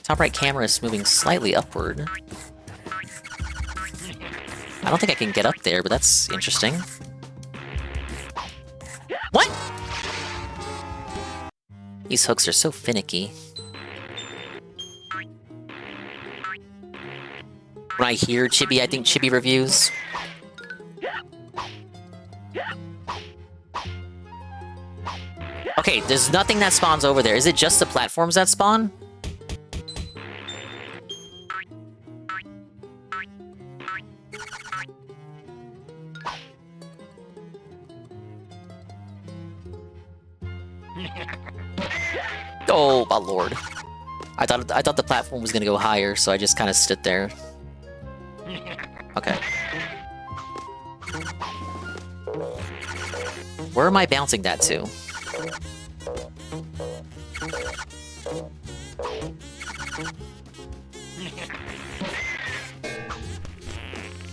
Top right camera is moving slightly upward. I don't think I can get up there, but that's interesting. What? These hooks are so finicky. When I hear Chibi, I think Chibi reviews. Okay, there's nothing that spawns over there. Is it just the platforms that spawn? Oh, my lord. I thought the platform was gonna go higher, so I just kind of stood there. Okay. Where am I bouncing that to?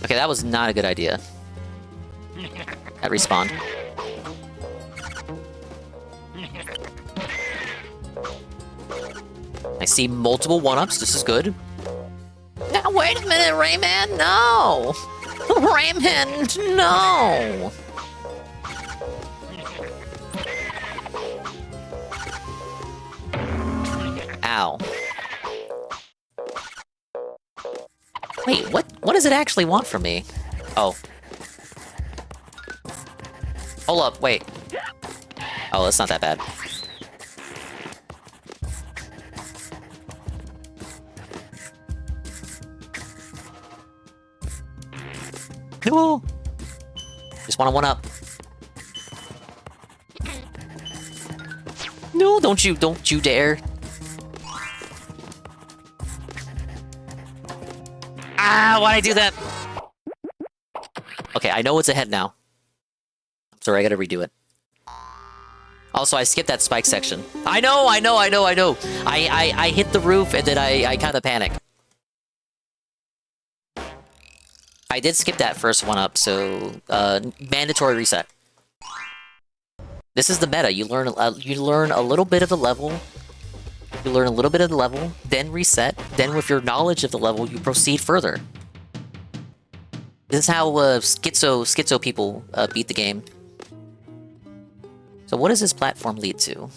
Okay, that was not a good idea. That respawned. I see multiple one-ups. This is good. Now, wait a minute, Rayman, no! Rayman, no! Ow. Wait, what does it actually want from me? Oh. Hold up, wait. Oh, that's not that bad. No! Just want to one up. No, don't you dare. Ah, why'd I do that? Okay, I know what's ahead now. I'm sorry, I gotta redo it. Also, I skipped that spike section. I know. I hit the roof and then I kind of panicked. I did skip that first one up, so mandatory reset. This is the meta. You learn a little bit of the level. You learn a little bit of the level, then reset. Then, with your knowledge of the level, you proceed further. This is how schizo people beat the game. So, what does this platform lead to?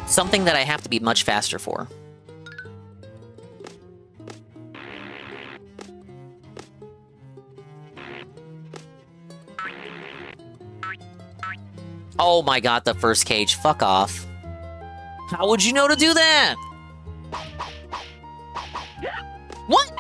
Something that I have to be much faster for. Oh my god, the first cage. Fuck off. How would you know to do that? What?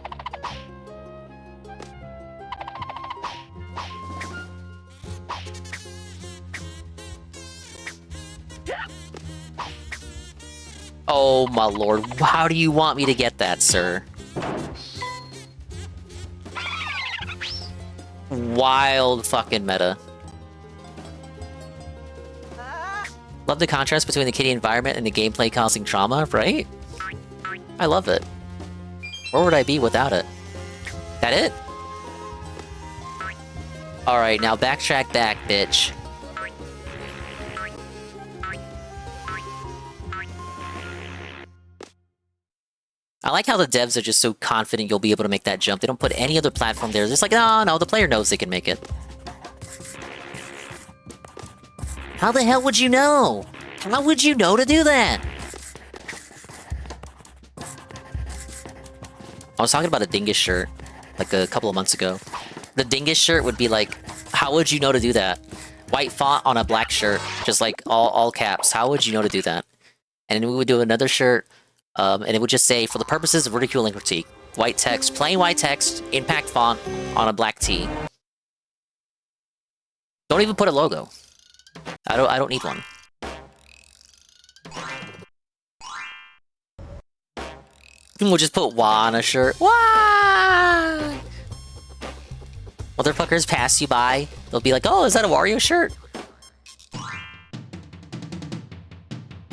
Oh my lord, how do you want me to get that, sir? wild fucking meta. Love the contrast between the kitty environment and the gameplay causing trauma, right? I love it. Where would I be without it? That it? Alright, now backtrack back, bitch. I like how the devs are just so confident you'll be able to make that jump. They don't put any other platform there. They're just like, no, the player knows they can make it. How the hell would you know? How would you know to do that? I was talking about a Dingus shirt, like a couple of months ago. The Dingus shirt would be like, how would you know to do that? White font on a black shirt, just like all caps. How would you know to do that? And then we would do another shirt, and it would just say, for the purposes of ridicule and critique, white text, plain white text, impact font on a black tee. Don't even put a logo. I don't need one. We'll just put "wah" on a shirt. Wah! Motherfuckers pass you by. They'll be like, "Oh, is that a Wario shirt?"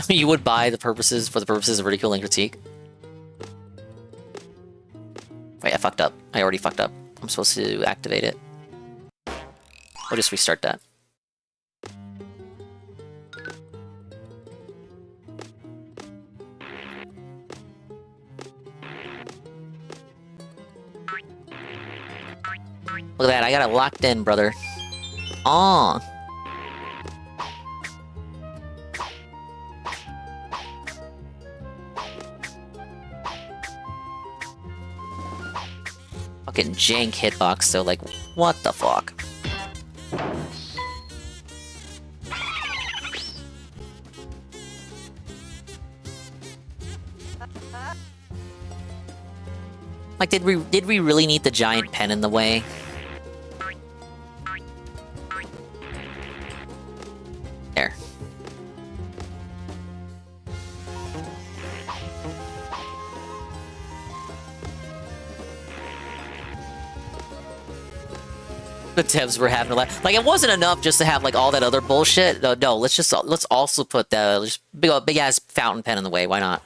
You would buy for the purposes of ridicule and critique. Wait, I fucked up. I already fucked up. I'm supposed to activate it. We'll just restart that. Look at that, I got it locked in, brother. Aw. Fucking jank hitbox though, like, what the fuck? Like, did we really need the giant pen in the way? There. The devs were having a laugh. Like, it wasn't enough just to have like all that other bullshit. No, let's also put the just big ass fountain pen in the way. Why not?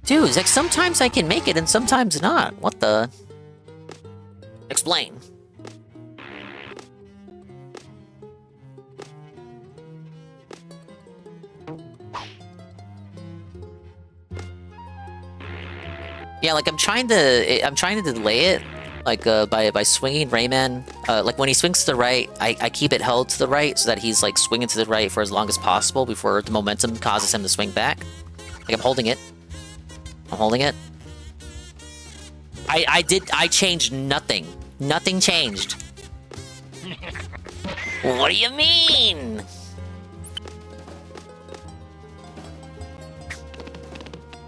Dude, it's like sometimes I can make it and sometimes not. What the? Explain. Yeah, like I'm trying to delay it, like by swinging Rayman. Like when he swings to the right, I keep it held to the right so that he's like swinging to the right for as long as possible before the momentum causes him to swing back. Like I'm holding it. I'm holding it. I changed nothing. Nothing changed. What do you mean?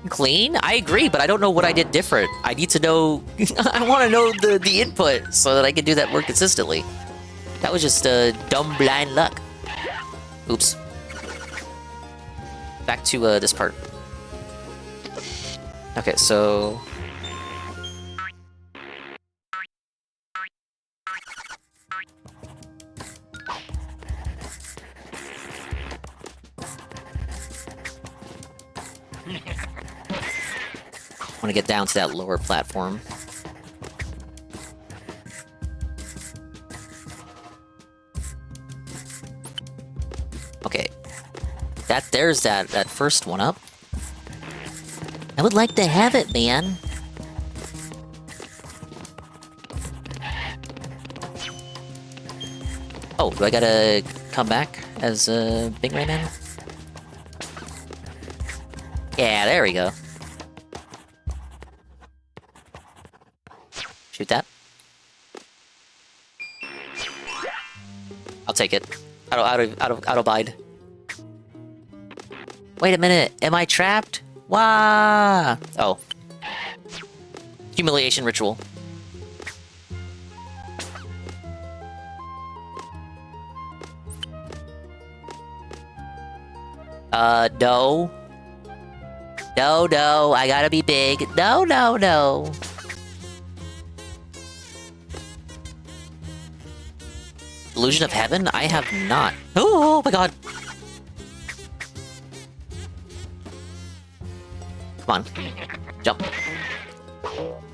Clean? I agree, but I don't know what I did different. I need to know... I want to know the input so that I can do that more consistently. That was just dumb blind luck. Oops. Back to this part. Okay, so... I want to get down to that lower platform. Okay. There's that first one up. I would like to have it, man. Oh, do I gotta come back as Big Rayman? Yeah, there we go. Shoot that. I'll take it. I'll bide. Wait a minute. Am I trapped? Wah! Oh. Humiliation ritual. No. No, no, I gotta be big. No, no, no. Illusion of Heaven? I have not. Oh my god. Come on. Jump.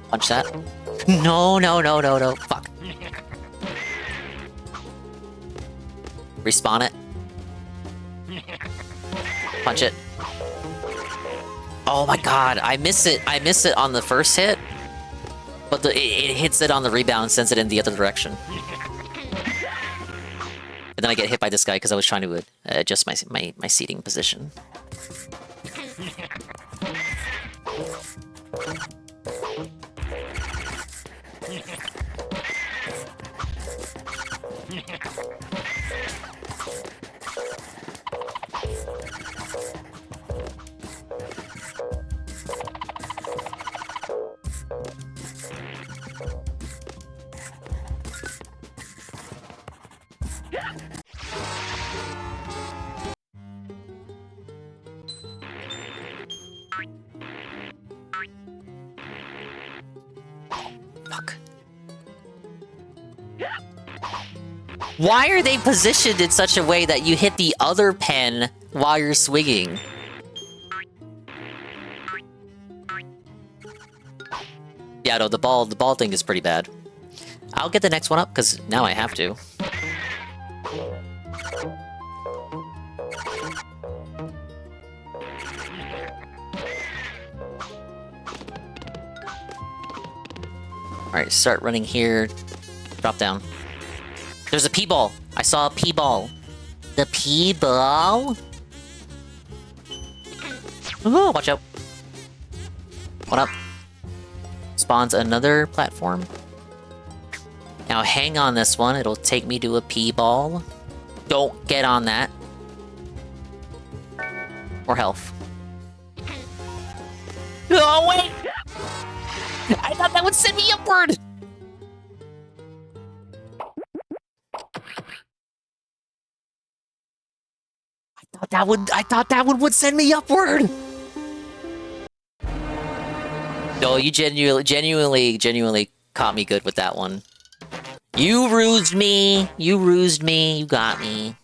Punch that. No, no, no, no, no. Fuck. Respawn it. Punch it. Oh my god, I miss it. I miss it on the first hit. But it hits it on the rebound and sends it in the other direction. And then I get hit by this guy because I was trying to adjust my seating position. Fuck. Why are they positioned in such a way that you hit the other pen while you're swinging? Yeah, no, the ball thing is pretty bad. I'll get the next one up, because now I have to. Alright, start running here. Drop down. There's a P-ball! I saw a P-ball. The P-ball? Ooh, watch out. What up? Spawns another platform. Now hang on this one, it'll take me to a P-ball. Don't get on that. Or health. Oh, wait! I thought that would send me upward! I thought that would send me upward! No, you genuinely caught me good with that one. You rused me! You rused me, you got me.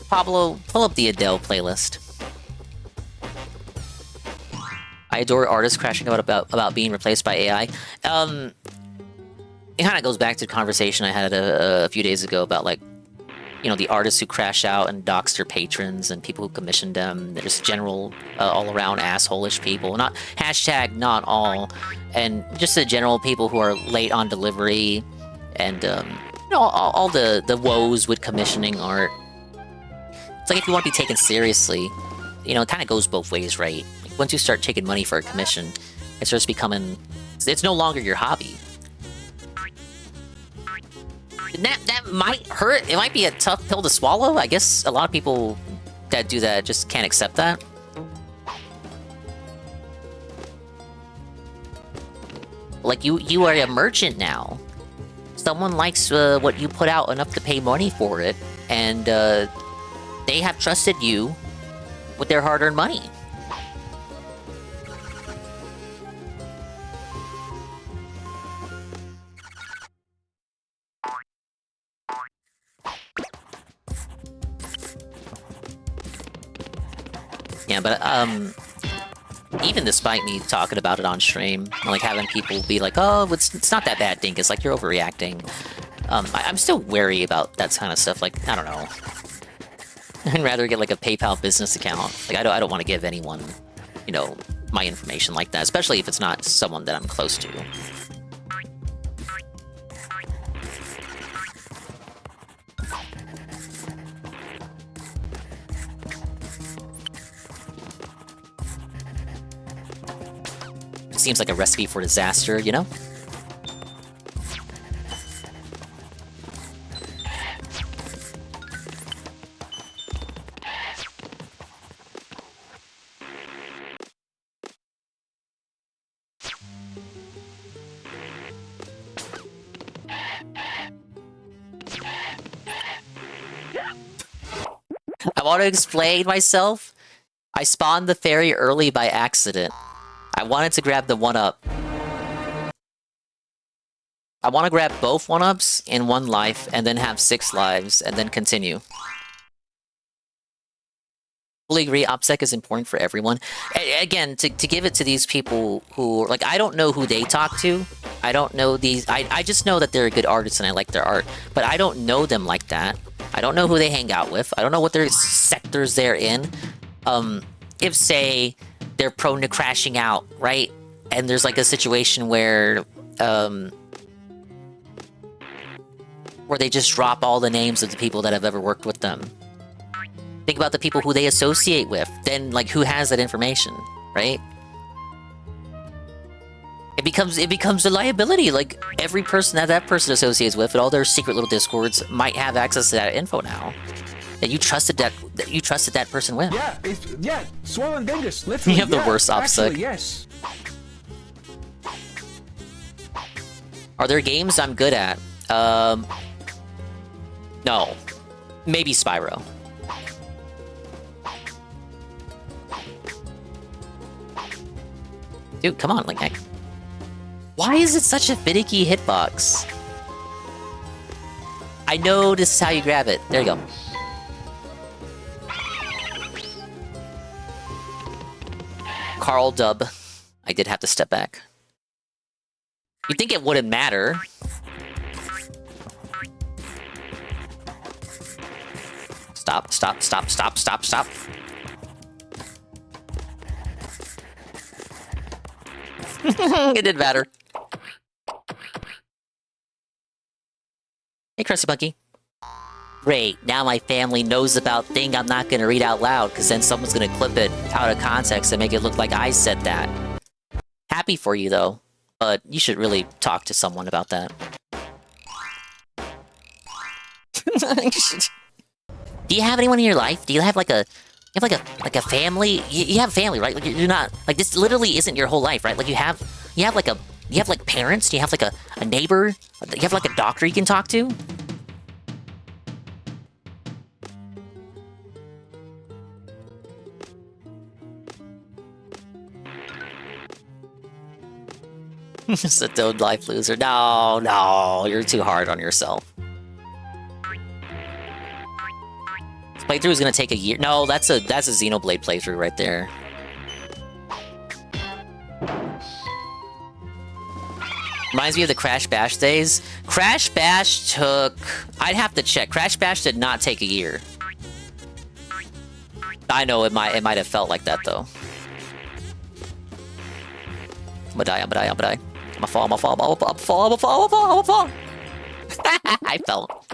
Pablo, pull up the Adele playlist. I adore artists crashing out about being replaced by AI. It kind of goes back to the conversation I had a few days ago about, like, you know, the artists who crash out and dox their patrons and people who commissioned them. There's general, all-around asshole-ish people. Not all. And just the general people who are late on delivery. And, you know, all the woes with commissioning art. It's like if you want to be taken seriously, you know, it kind of goes both ways, right? Like once you start taking money for a commission, it starts becoming... It's no longer your hobby. That might hurt. It might be a tough pill to swallow. I guess a lot of people that do that just can't accept that. Like, you are a merchant now. Someone likes what you put out enough to pay money for it, and they have trusted you with their hard-earned money. Yeah, but even despite me talking about it on stream, like having people be like, "Oh, it's not that bad, Dinkus. Like you're overreacting." I'm still wary about that kind of stuff. Like, I don't know. I'd rather get like a PayPal business account. Like, I don't want to give anyone, you know, my information like that, especially if it's not someone that I'm close to. It seems like a recipe for disaster, you know? want to explain myself. I spawned the fairy early by accident. I wanted to grab the 1-up. I want to grab both 1-ups in 1 life, and then have 6 lives, and then continue. Fully agree, OPSEC is important for everyone. Again, to give it to these people who... Like, I don't know who they talk to. I don't know these... I just know that they're a good artist and I like their art. But I don't know them like that. I don't know who they hang out with. I don't know what their sectors they're in. If, say, they're prone to crashing out, right? And there's, like, a situation where they just drop all the names of the people that have ever worked with them. Think about the people who they associate with. Then, like, who has that information, right? It becomes a liability. Like, every person that person associates with, and all their secret little discords, might have access to that info now. That you trusted that person with. Yeah, swollen dingus. Literally, You have the worst OPSEC. actually, yes. Are there games I'm good at? No. Maybe Spyro. Dude, come on, like, why is it such a finicky hitbox? I know this is how you grab it. There you go. Carl Dub. I did have to step back. You'd think it wouldn't matter. Stop, stop, stop, stop, stop, stop. It didn't matter. Hey, Krusty Monkey. Great, now my family knows about thing I'm not gonna read out loud, because then someone's gonna clip it out of context and make it look like I said that. Happy for you, though. But you should really talk to someone about that. Do you have anyone in your life? Do you have like a family? You have family, right? Like you're not like this. Literally, isn't your whole life, right? Like you have like parents. Do you have like a neighbor? You have like a doctor you can talk to? Just a Don't Life loser. No, no, you're too hard on yourself. This playthrough is gonna take a year. No, that's a Xenoblade playthrough right there. Reminds me of the Crash Bash days. Crash Bash took... I'd have to check. Crash Bash did not take a year. I know it might have felt like that though. I'm gonna die, I'm gonna die, I'm gonna die. I'm gonna fall, I'm gonna fall, I'm gonna fall, I'm gonna fall, I'm gonna fall, I'm gonna fall. I fell.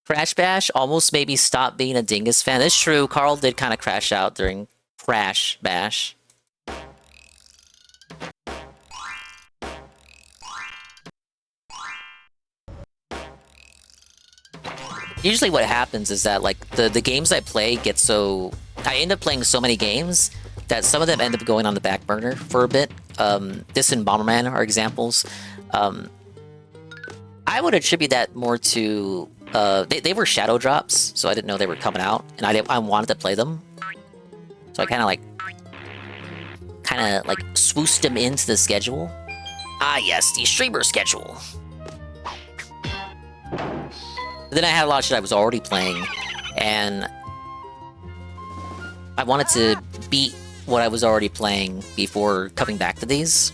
Crash Bash almost made me stop being a Dingus fan. It's true, Carl did kind of crash out during Crash Bash. Usually what happens is that, like, the games I play get so... I end up playing so many games that some of them end up going on the back burner for a bit. This and Bomberman are examples. I would attribute that more to... They were shadow drops, so I didn't know they were coming out, and I wanted to play them. So I kind of swooshed them into the schedule. Ah yes, the streamer schedule. But then I had a lot of shit I was already playing, and I wanted to beat what I was already playing before coming back to these.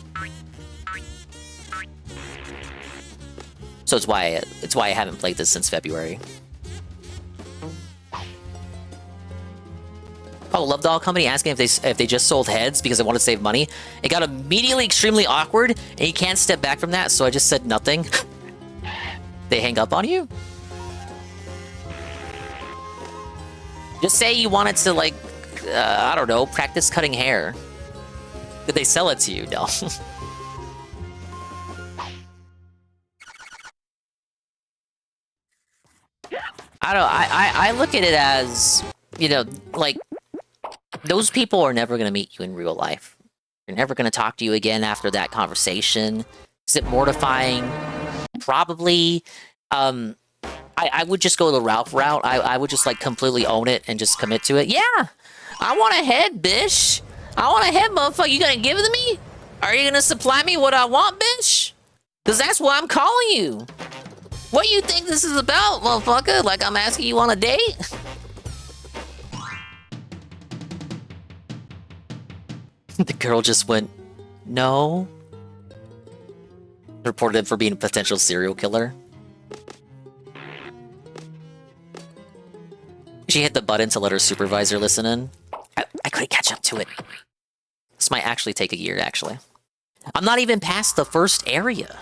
So it's why I haven't played this since February. Oh, Love Doll Company asking if they just sold heads because they want to save money. It got immediately extremely awkward, and you can't step back from that, so I just said nothing. They hang up on you? Just say you wanted to, like, I don't know, practice cutting hair. Did they sell it to you? No. I don't know, I look at it as, you know, like, those people are never going to meet you in real life. They're never going to talk to you again after that conversation. Is it mortifying? Probably. I I would just go the Ralph route. I would just like completely own it and just commit to it. Yeah, I want a head, bish. I want a head, motherfucker. You gonna give it to me? Are you gonna supply me what I want, bish? Cause that's what I'm calling you. What do you think this is about, motherfucker? Like I'm asking you on a date? The girl just went, no. Reported him for being a potential serial killer. She hit the button to let her supervisor listen in. I couldn't catch up to it. This might actually take a year, actually. I'm not even past the first area.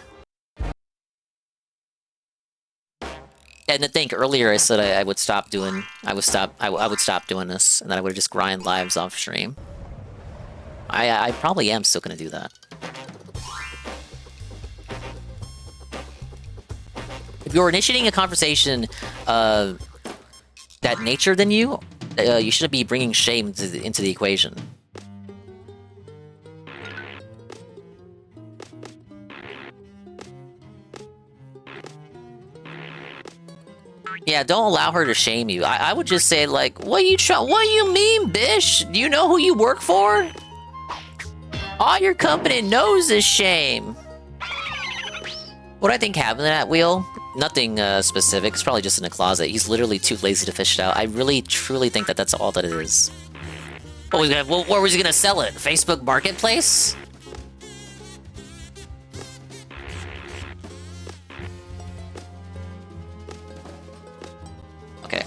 And to think earlier I said I would stop doing I would stop doing this, and then I would just grind lives off stream. I probably am still gonna do that. If you're initiating a conversation that nature than you, you shouldn't be bringing shame into the equation. Yeah, don't allow her to shame you. I would just say, like, what do you mean, bish? Do you know who you work for? All your company knows is shame. What do I think happened to that wheel? Nothing specific. It's probably just in a closet. He's literally too lazy to fish it out. I really, truly think that that's all that it is. Where was he gonna sell it? Facebook Marketplace? Okay.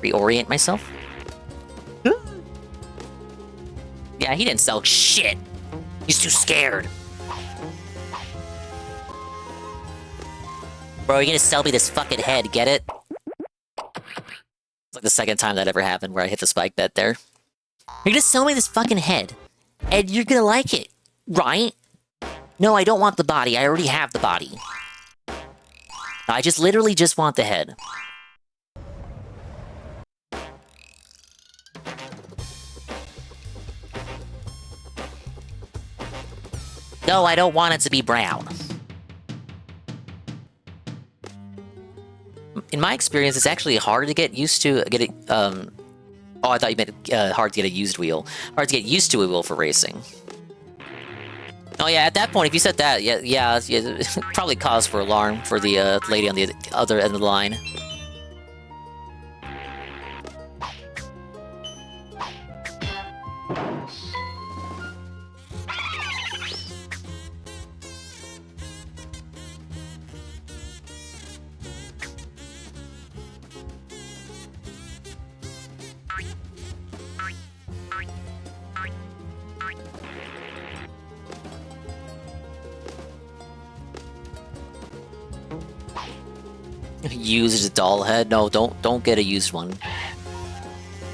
Reorient myself? Yeah, he didn't sell shit. He's too scared. Bro, you're gonna sell me this fucking head, get it? It's like the second time that ever happened where I hit the spike bet there. You're gonna sell me this fucking head, and you're gonna like it, right? No, I don't want the body. I already have the body. I literally just want the head. No, I don't want it to be brown. In my experience, it's actually hard to get used to oh, I thought you meant hard to get a used wheel. Hard to get used to a wheel for racing. Oh yeah, at that point, if you said that, yeah, probably cause for alarm for the lady on the other end of the line. Used doll head? No, don't get a used one.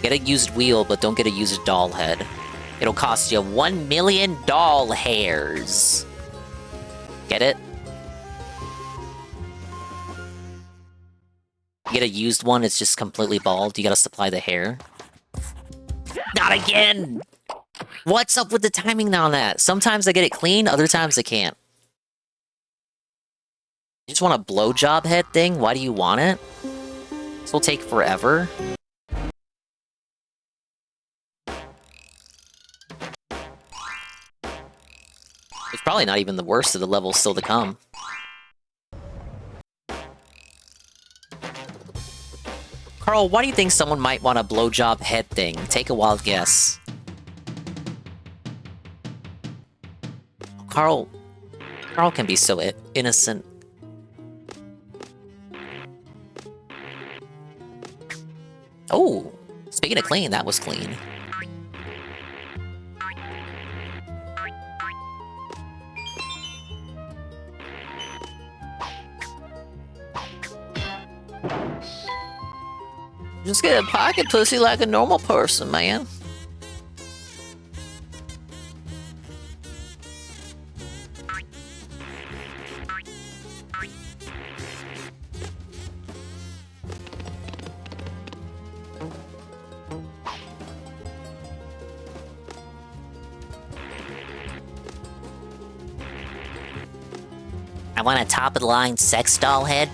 Get a used wheel, but don't get a used doll head. It'll cost you 1 million doll hairs. Get it? Get a used one, it's just completely bald. You gotta supply the hair. Not again! What's up with the timing on that? Sometimes I get it clean, other times I can't. You just want a blowjob head thing? Why do you want it? This will take forever. It's probably not even the worst of the levels still to come. Carl, why do you think someone might want a blowjob head thing? Take a wild guess. Carl can be so innocent. Oh, speaking of clean, that was clean. Just get a pocket pussy like a normal person, man. I want a top-of-the-line sex doll head.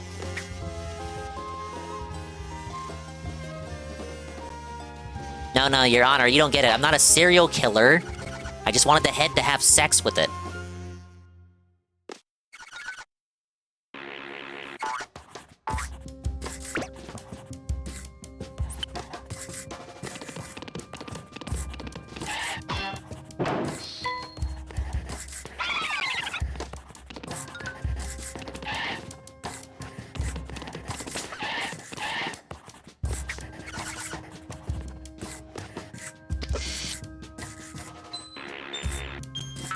No, Your Honor, you don't get it. I'm not a serial killer. I just wanted the head to have sex with it.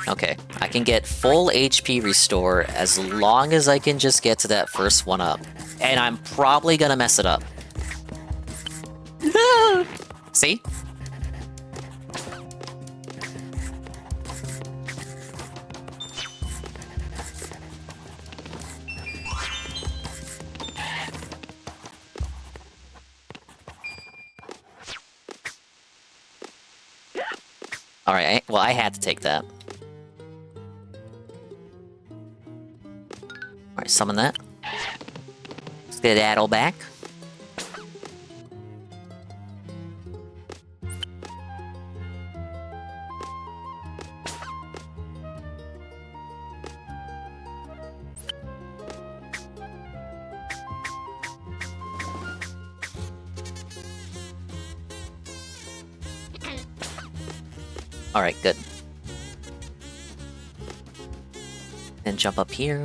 Okay, I can get full HP restore as long as I can just get to that first one up. And I'm probably gonna mess it up. See? Alright, well, I had to take that. Alright, summon that. Skedaddle back. Alright, good. Then jump up here.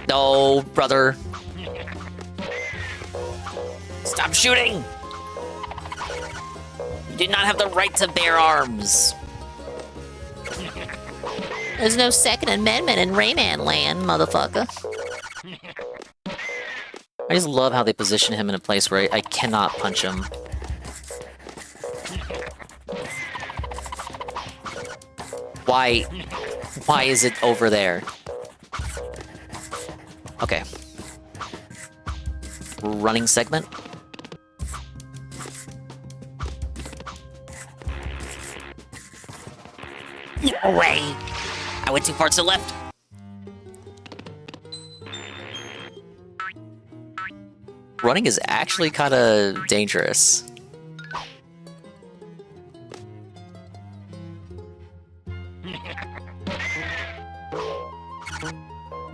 No, brother. Stop shooting! You did not have the right to bear arms. There's no Second Amendment in Rayman land, motherfucker. I just love how they position him in a place where I cannot punch him. Why is it over there? Okay. Running segment. No way! I went too far to the left. Running is actually kind of dangerous.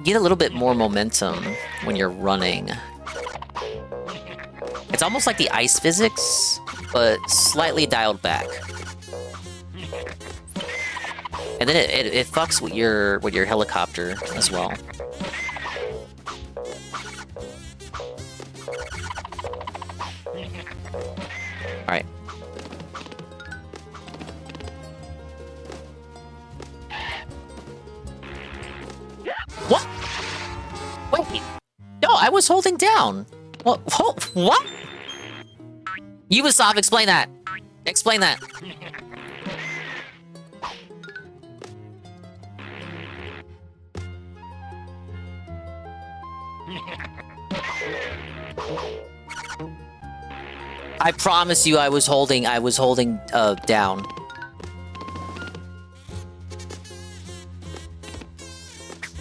Get a little bit more momentum when you're running. It's almost like the ice physics, but slightly dialed back. And then it fucks with your helicopter as well. Alright. What? Wait. No, I was holding down. What? What? Ubisoft, explain that. Explain that. I promise you I was holding down.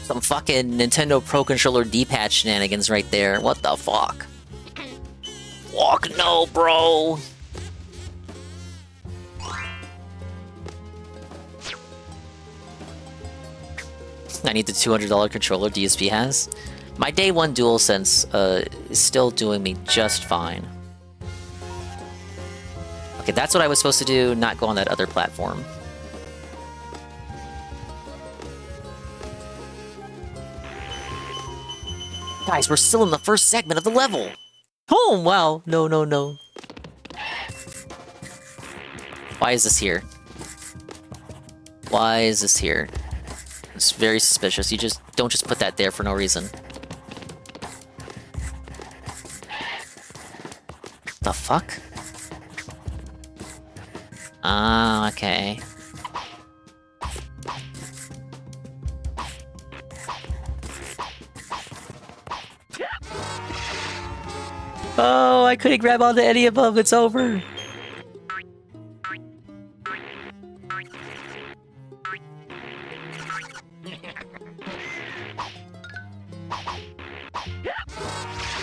Some fucking Nintendo Pro Controller D-pad shenanigans right there. What the fuck? Fuck no, bro. I need the $200 controller DSP has. My day one DualSense is still doing me just fine. Okay, that's what I was supposed to do, not go on that other platform. Guys, we're still in the first segment of the level! Oh, wow. No. Why is this here? Why is this here? It's very suspicious. You don't just put that there for no reason. The fuck? Ah, okay. Oh, I couldn't grab onto any of them. It's over.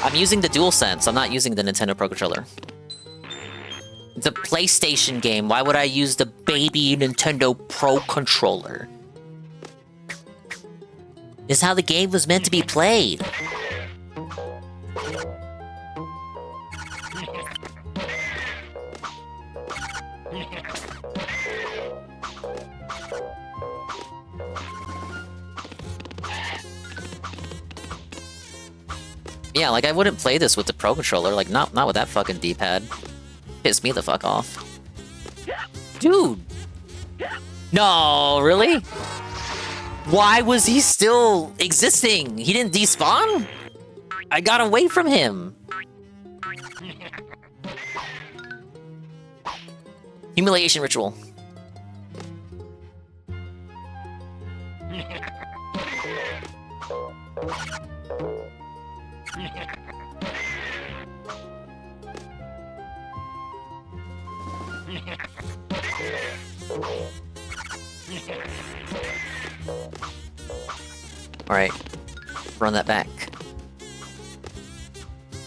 I'm using the DualSense. I'm not using the Nintendo Pro Controller. It's a PlayStation game. Why would I use the baby Nintendo Pro Controller? This is how the game was meant to be played. Yeah, like I wouldn't play this with the Pro Controller, like not with that fucking D-pad. Piss me the fuck off. Dude! No, really? Why was he still existing? He didn't despawn? I got away from him. Humiliation ritual. Alright. Run that back.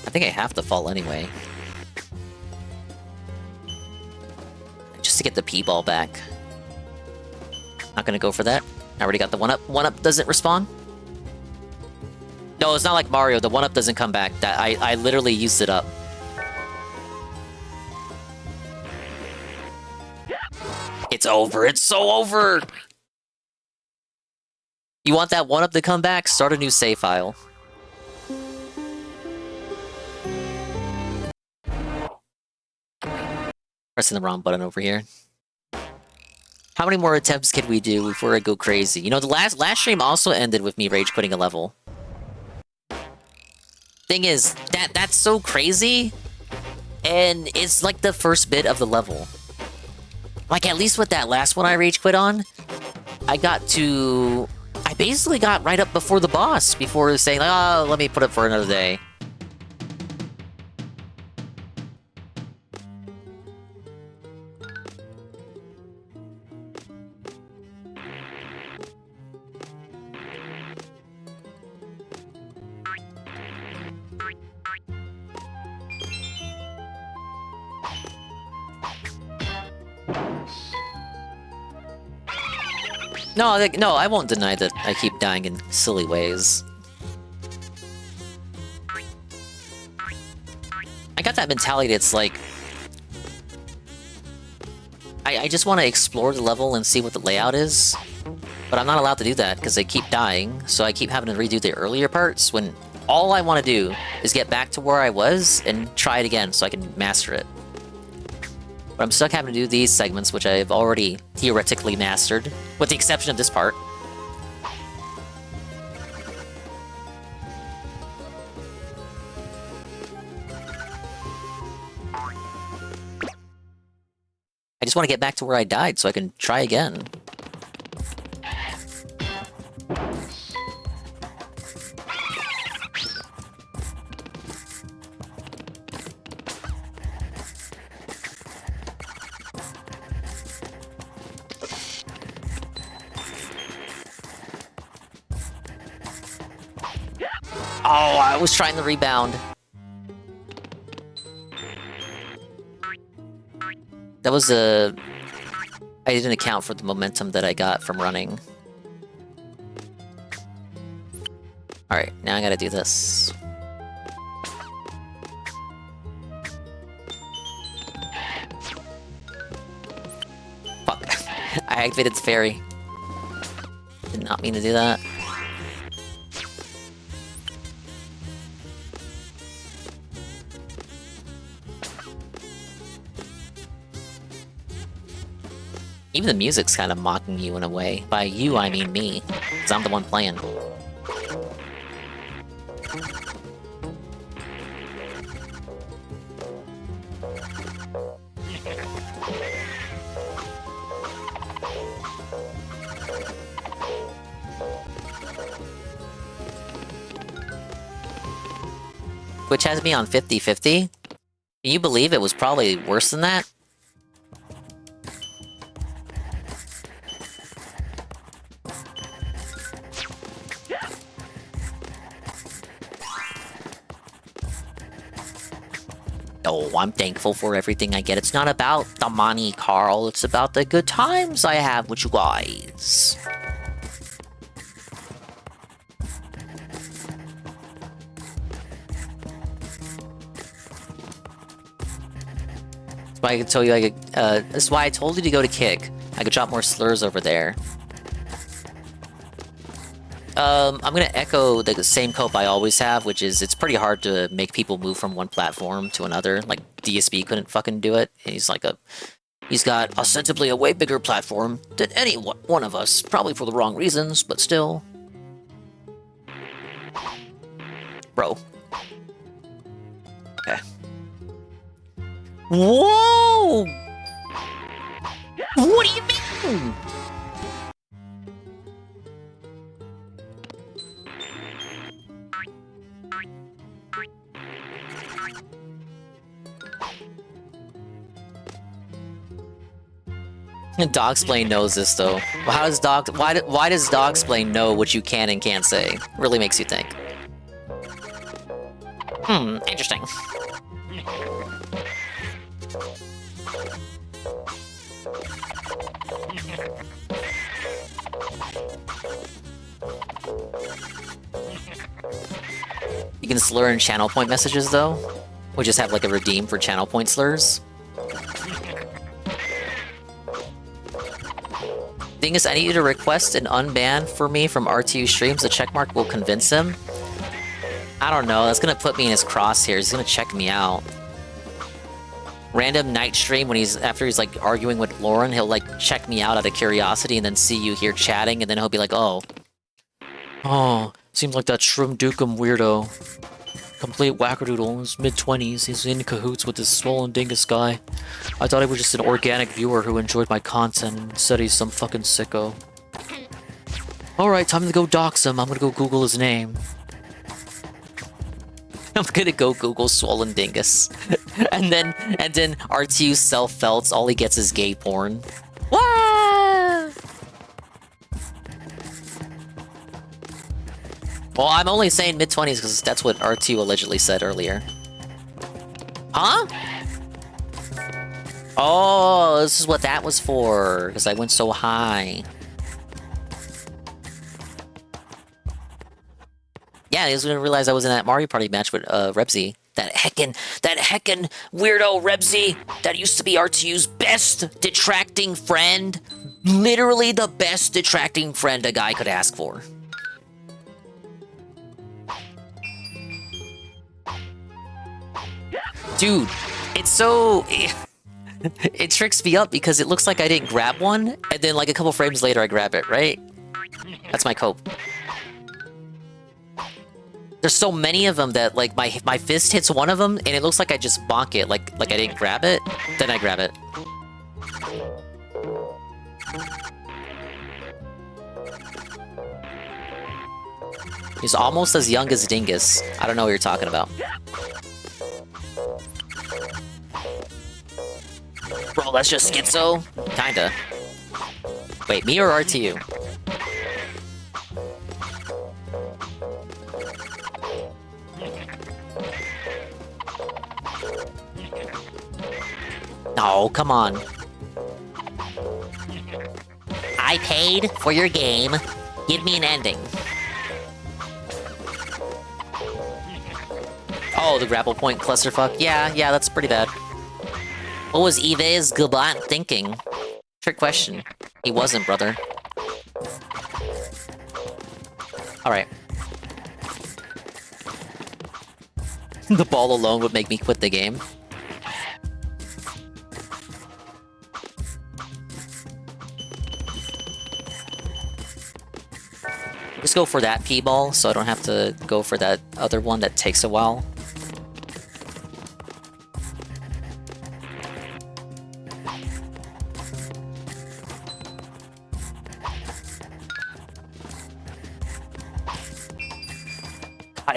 I think I have to fall anyway. Just to get the P-ball back. Not gonna go for that. I already got the 1-up. 1-up doesn't respawn? No, it's not like Mario. The 1-up doesn't come back. That I literally used it up. It's over. It's so over! You want that 1-up to come back? Start a new save file. Pressing the wrong button over here. How many more attempts can we do before I go crazy? You know, the last stream also ended with me rage quitting a level. Thing is, that's so crazy, and it's like the first bit of the level. Like, at least with that last one I rage quit on, I basically got right up before the boss, before saying, oh, let me put it for another day. No, I won't deny that I keep dying in silly ways. I got that mentality that's like... I just want to explore the level and see what the layout is. But I'm not allowed to do that because I keep dying, so I keep having to redo the earlier parts when all I want to do is get back to where I was and try it again so I can master it. But I'm stuck having to do these segments, which I've already theoretically mastered, with the exception of this part. I just want to get back to where I died so I can try again. Oh, I was trying to rebound. That was I didn't account for the momentum that I got from running. Alright, now I gotta do this. Fuck. I activated the fairy. Did not mean to do that. Even the music's kind of mocking you in a way. By you, I mean me. Because I'm the one playing. Which has me on 50-50. Can you believe it was probably worse than that? Oh, I'm thankful for everything I get. It's not about the money, Carl. It's about the good times I have with you guys. That's why I could tell you I could, that's why I told you to go to Kick. I could drop more slurs over there. I'm gonna echo the same cope I always have, which is it's pretty hard to make people move from one platform to another. Like, DSB couldn't fucking do it. He's got ostensibly a way bigger platform than any one of us, probably for the wrong reasons, but still. Bro. Okay. Whoa! What do you mean? Dogsplain knows this though. How does why does Dogsplain know what you can and can't say? Really makes you think. Interesting. You can slur in channel point messages though. We just have like a redeem for channel point slurs. Thing is, I need you to request an unban for me from RTU streams. The checkmark will convince him. I don't know. That's gonna put me in his crosshairs. He's gonna check me out. Random night stream when after he's like arguing with Lauren, he'll like check me out out of curiosity and then see you here chatting, and then he'll be like, "Oh, seems like that Shroom Dukem weirdo. Complete wackadoodle, he's mid-20s, he's in cahoots with this swollen dingus guy. I thought he was just an organic viewer who enjoyed my content and said he's some fucking sicko. Alright, time to go dox him, I'm gonna go Google his name. I'm gonna go Google swollen dingus. and then RTU self-felts, all he gets is gay porn. Wah! Well, I'm only saying mid-20s because that's what R2 allegedly said earlier. Huh? Oh, this is what that was for, because I went so high. Yeah, he was gonna realize I was in that Mario Party match with Rebsy. That heckin' weirdo Rebsy that used to be R2's best detracting friend. Literally the best detracting friend a guy could ask for. Dude, it's so... It tricks me up because it looks like I didn't grab one, and then like a couple frames later I grab it, right? That's my cope. There's so many of them that like my fist hits one of them, and it looks like I just bonk it, like I didn't grab it, then I grab it. He's almost as young as Dingus. I don't know what you're talking about. Bro, that's just schizo? Kinda. Wait, me or RTU? No, come on. I paid for your game. Give me an ending. Oh, the grapple point clusterfuck. Yeah, that's pretty bad. What was Yves Gabant thinking? Trick question. He wasn't, brother. Alright. The ball alone would make me quit the game. Just go for that P-ball, so I don't have to go for that other one that takes a while.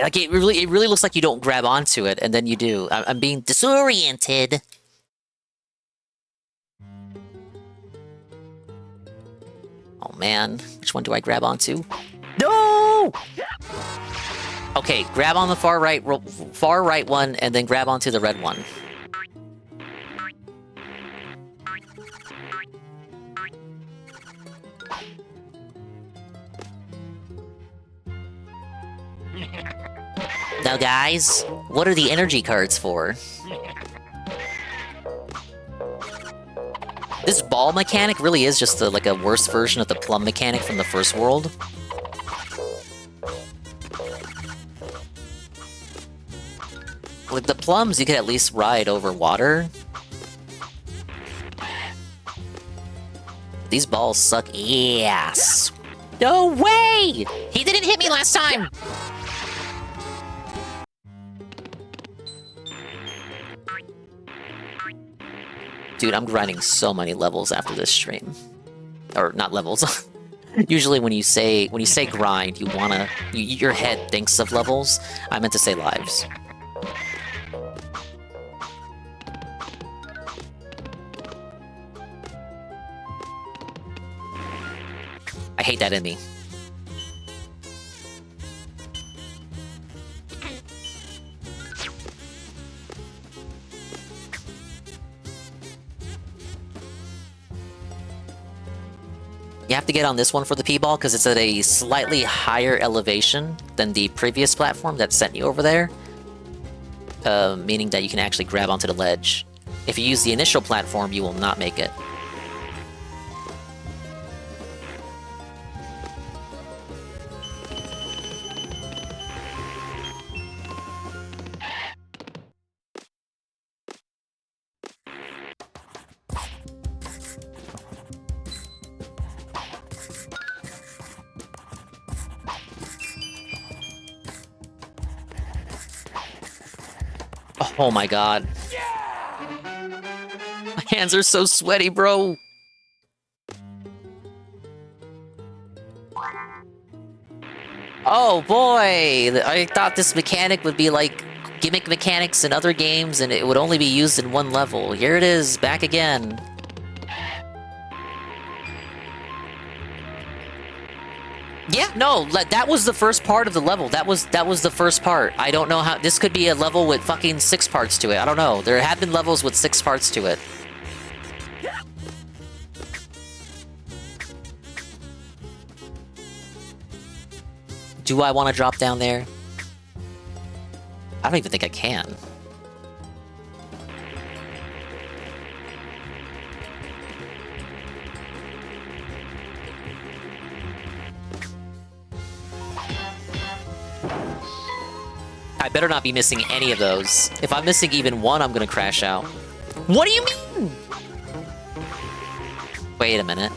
Like it really looks like you don't grab onto it, and then you do. I'm being disoriented. Oh man, which one do I grab onto? No! Okay, grab on the far right one, and then grab onto the red one. Now, guys, what are the energy cards for? This ball mechanic really is just like a worse version of the plum mechanic from the first world. Like, the plums, you could at least ride over water. These balls suck ass. No way! He didn't hit me last time! Dude, I'm grinding so many levels after this stream. Or, not levels. Usually when you say grind, your head thinks of levels. I meant to say lives. I hate that in me. You have to get on this one for the P-ball because it's at a slightly higher elevation than the previous platform that sent you over there. Meaning that you can actually grab onto the ledge. If you use the initial platform, you will not make it. Oh my god. My hands are so sweaty, bro. Oh boy! I thought this mechanic would be like gimmick mechanics in other games and it would only be used in one level. Here it is, back again. Yeah, no, that was the first part of the level. That was the first part. I don't know how... This could be a level with fucking 6 parts to it. I don't know. There have been levels with 6 parts to it. Do I want to drop down there? I don't even think I can. I better not be missing any of those. If I'm missing even one, I'm gonna crash out. What do you mean? Wait a minute.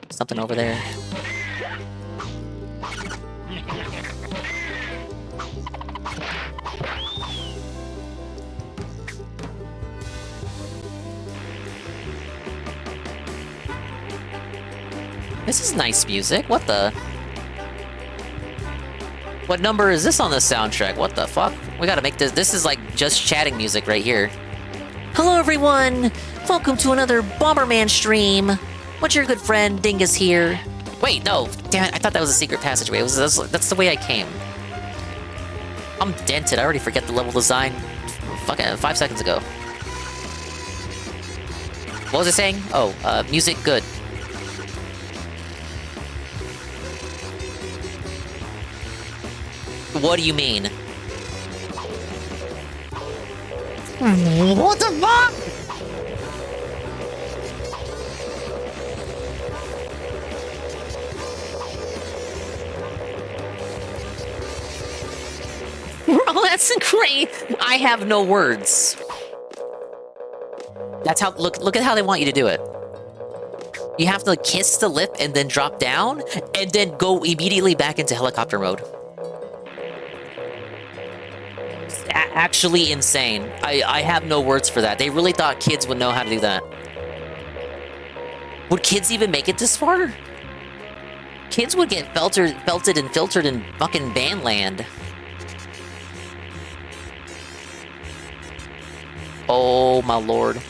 Something over there. This is nice music. What the? What number is this on the soundtrack? What the fuck? We gotta make this... This is like just chatting music right here. Hello everyone! Welcome to another Bomberman stream! What's your good friend, Dingus here? Wait, no! Damn it, I thought that was a secret passageway. That's the way I came. I'm dented, I already forget the level design fucking 5 seconds ago. What was it saying? Oh, music good. What do you mean? What the fuck? Bro, that's great. I have no words. That's how... Look at how they want you to do it. You have to kiss the lip and then drop down, and then go immediately back into helicopter mode. Actually insane. I have no words for that. They really thought kids would know how to do that. Would kids even make it this far? Kids would get belted and filtered in fucking Bandland. Oh my lord.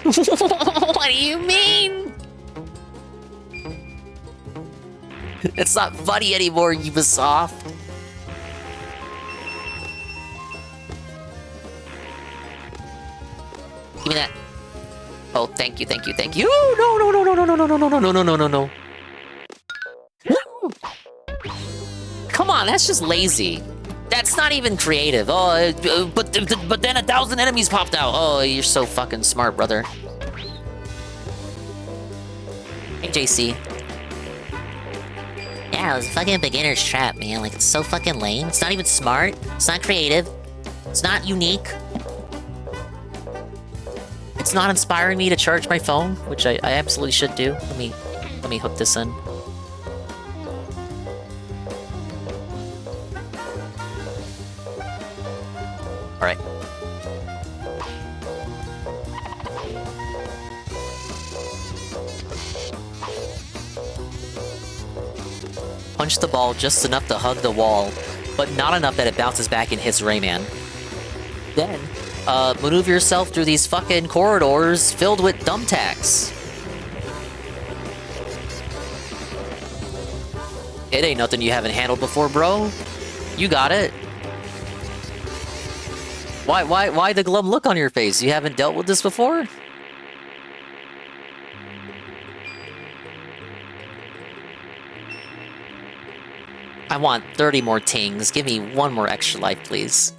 What do you mean? It's not funny anymore, Ubisoft. Give me that. Oh, thank you, thank you, thank you. No, no, no, no, no, no, no, no, no, no, no, no, no, no. Come on, that's just lazy. That's not even creative. Oh, but then 1,000 enemies popped out. Oh, you're so fucking smart, brother. Hey, JC. Yeah, it was a fucking beginner's trap, man. Like, it's so fucking lame. It's not even smart. It's not creative. It's not unique. It's not inspiring me to charge my phone, which I absolutely should do. Let me hook this in. Alright. Punch the ball just enough to hug the wall, but not enough that it bounces back and hits Rayman. Then, maneuver yourself through these fucking corridors filled with thumbtacks. It ain't nothing you haven't handled before, bro. You got it. Why the glum look on your face? You haven't dealt with this before? I want 30 more tings. Give me one more extra life, please.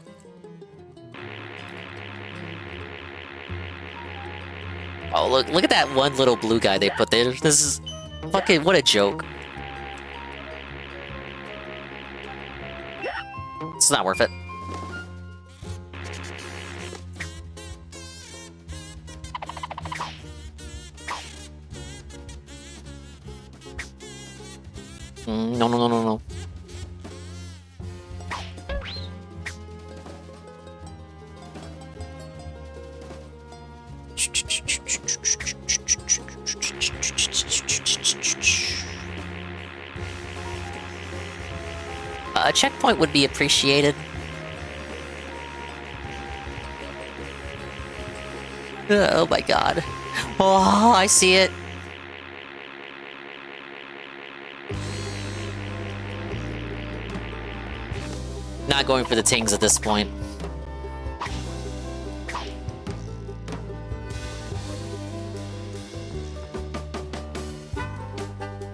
Oh, look at that one little blue guy they put there. This is fucking, what a joke. It's not worth it. No, no, no, no, no. A checkpoint would be appreciated. Oh my god. Oh, I see it. Not going for the tings at this point.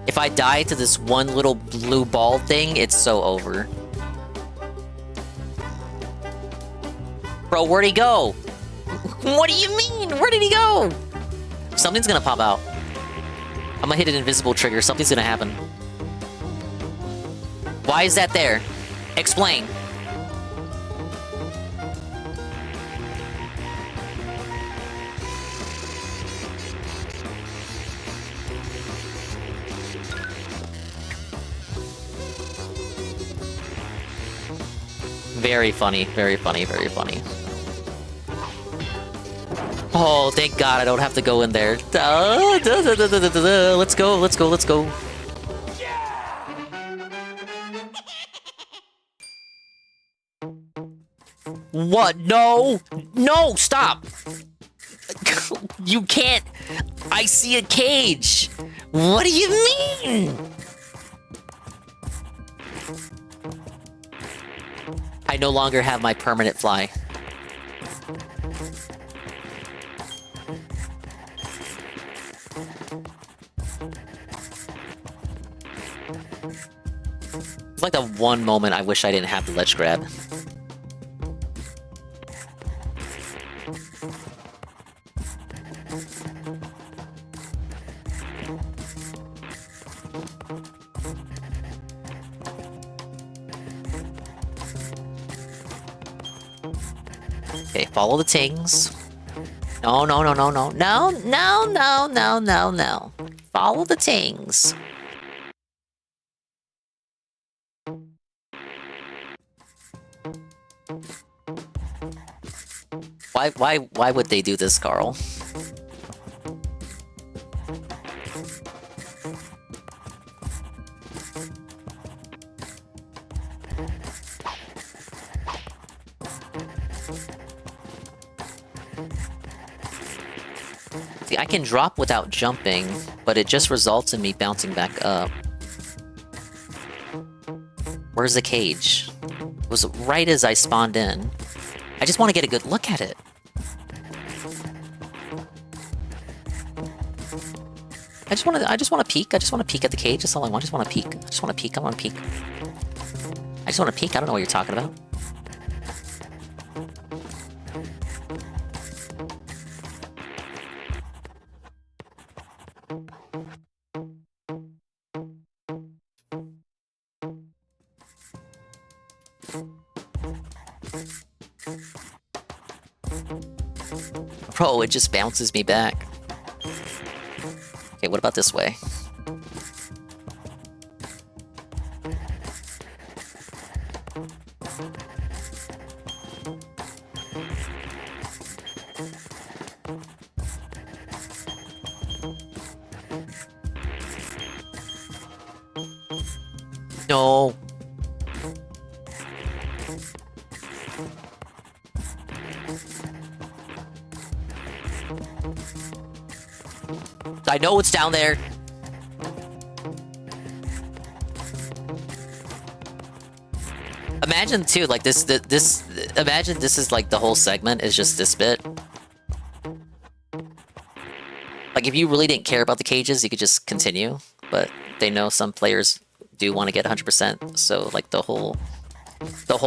If I die to this one little blue ball thing, it's so over. Bro, where'd he go? What do you mean? Where did he go? Something's gonna pop out. I'm gonna hit an invisible trigger. Something's gonna happen. Why is that there? Explain. Very funny, very funny, very funny. Oh, thank God I don't have to go in there. Let's go, let's go, let's go. What? No! No, stop! You can't... I see a cage! What do you mean? I no longer have my permanent fly. It's like the one moment I wish I didn't have the ledge grab. Okay, follow the tings. No, no, no, no, no. No, no, no, no, no, no. Follow the tings. Why would they do this, Carl? See, I can drop without jumping, but it just results in me bouncing back up. Where's the cage? It was right as I spawned in. I just want to get a good look at it. I just wanna peek. I just wanna peek at the cage. That's all I want. I just wanna peek. I just wanna peek. I wanna peek. I just wanna peek. I don't know what you're talking about. Bro, it just bounces me back. Okay, what about this way? No. I know it's down there. Imagine too, like this. Imagine this is like the whole segment is just this bit. Like if you really didn't care about the cages, you could just continue. But they know some players do want to get 100%. So like the whole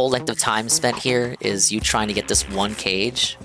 length of time spent here is you trying to get this one cage.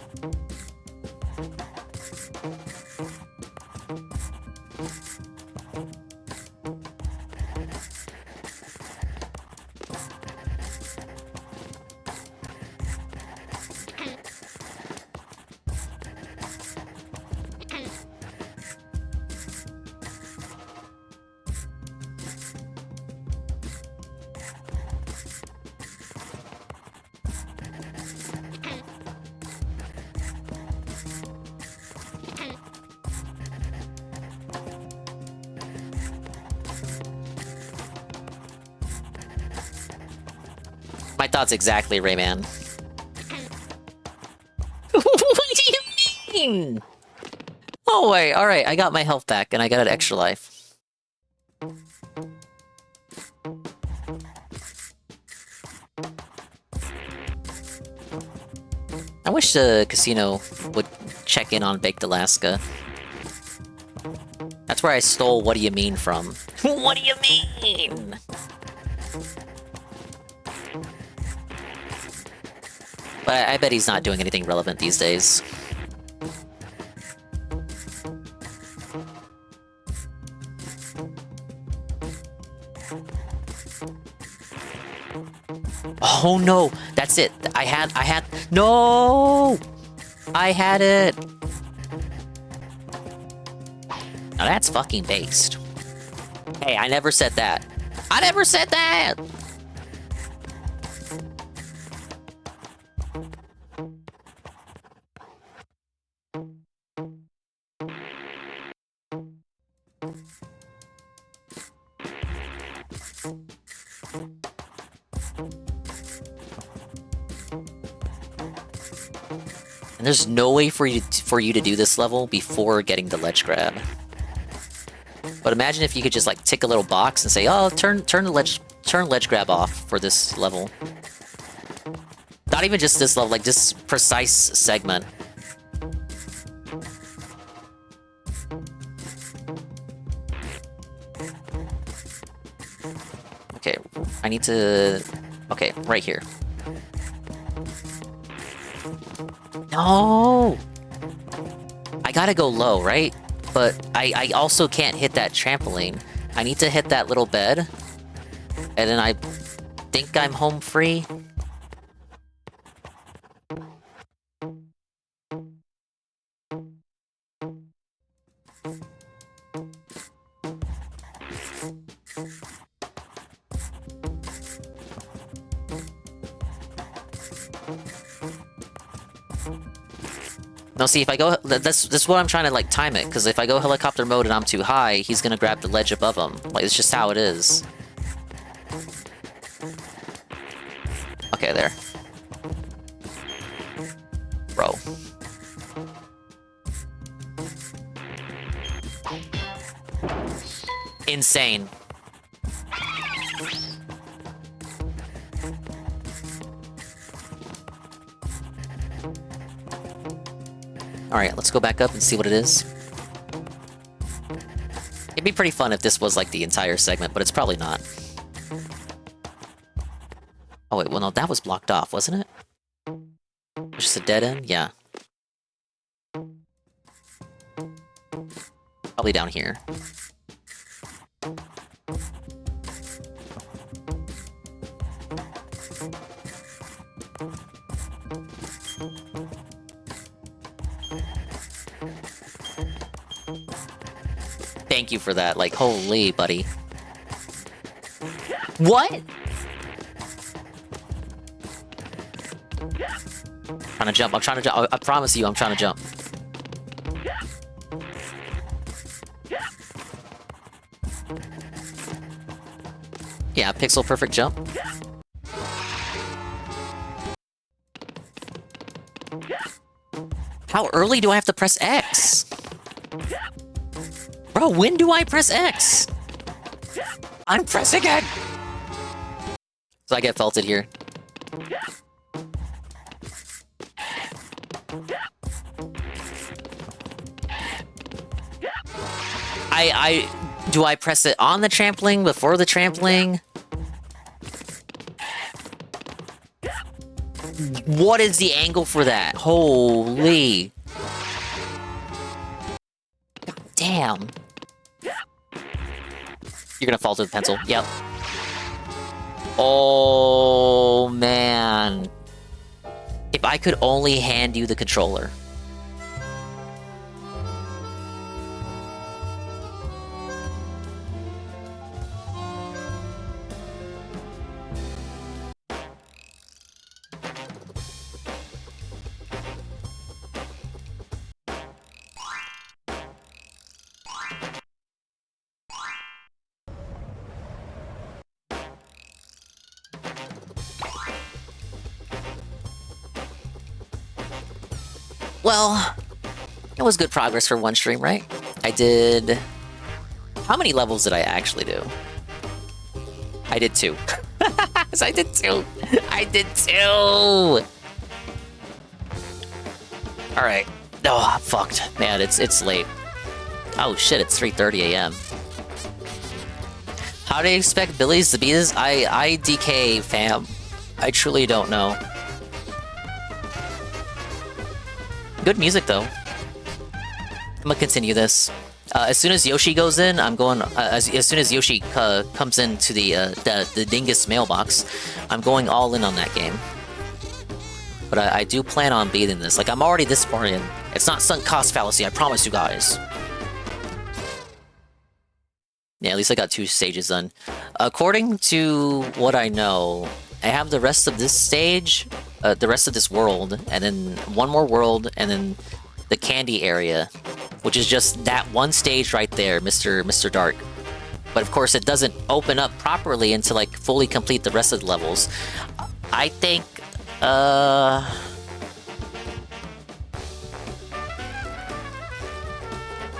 My thoughts exactly, Rayman. What do you mean? Oh wait, alright, I got my health back and I got an extra life. I wish the casino would check in on Baked Alaska. That's where I stole What Do You Mean from. What do you mean? But I bet he's not doing anything relevant these days. Oh no, that's it. I had, no! I had it! Now that's fucking based. Hey, I never said that. I never said that! And there's no way for you to do this level before getting the ledge grab. But imagine if you could just like tick a little box and say, "Oh, turn ledge grab off for this level." Not even just this level, like this precise segment. Okay, I need to... Okay, right here. No! I gotta go low, right? But I also can't hit that trampoline. I need to hit that little bed. And then I think I'm home free. No, see, if I go... That's what I'm trying to, like, time it. Because if I go helicopter mode and I'm too high, he's gonna grab the ledge above him. Like, it's just how it is. Okay, there. Bro. Insane. Alright, let's go back up and see what it is. It'd be pretty fun if this was like the entire segment, but it's probably not. Oh wait, well no, that was blocked off, wasn't it? Just a dead end? Yeah. Probably down here. Thank you for that. Like, holy, buddy. What? Trying to jump. I'm trying to jump. I promise you, I'm trying to jump. Yeah, pixel perfect jump. How early do I have to press X? Bro, when do I press X? I'm pressing it! So I get felted here. Do I press it on the trampoline, before the trampoline? What is the angle for that? Holy. God damn. You're gonna fall to the pencil. Yep. Oh, man. If I could only hand you the controller. Well, it was good progress for one stream, right? I did... How many levels did I actually do? I did 2. I did 2! I did 2! Alright. Oh, I'm fucked. Man, it's late. Oh shit, it's 3:30 a.m. How do you expect Billy's to be this? I DK, fam. I truly don't know. Good music, though. I'm gonna continue this. As soon as Yoshi goes in, I'm going... as soon as Yoshi comes into the Dingus mailbox, I'm going all in on that game. But I do plan on beating this. Like, I'm already this far in. It's not sunk cost fallacy, I promise you guys. Yeah, at least I got 2 stages done. According to what I know, I have the rest of this stage... the rest of this world, and then one more world, and then the candy area, which is just that one stage right there, Mr. Dark. But of course, it doesn't open up properly until like fully complete the rest of the levels. I think,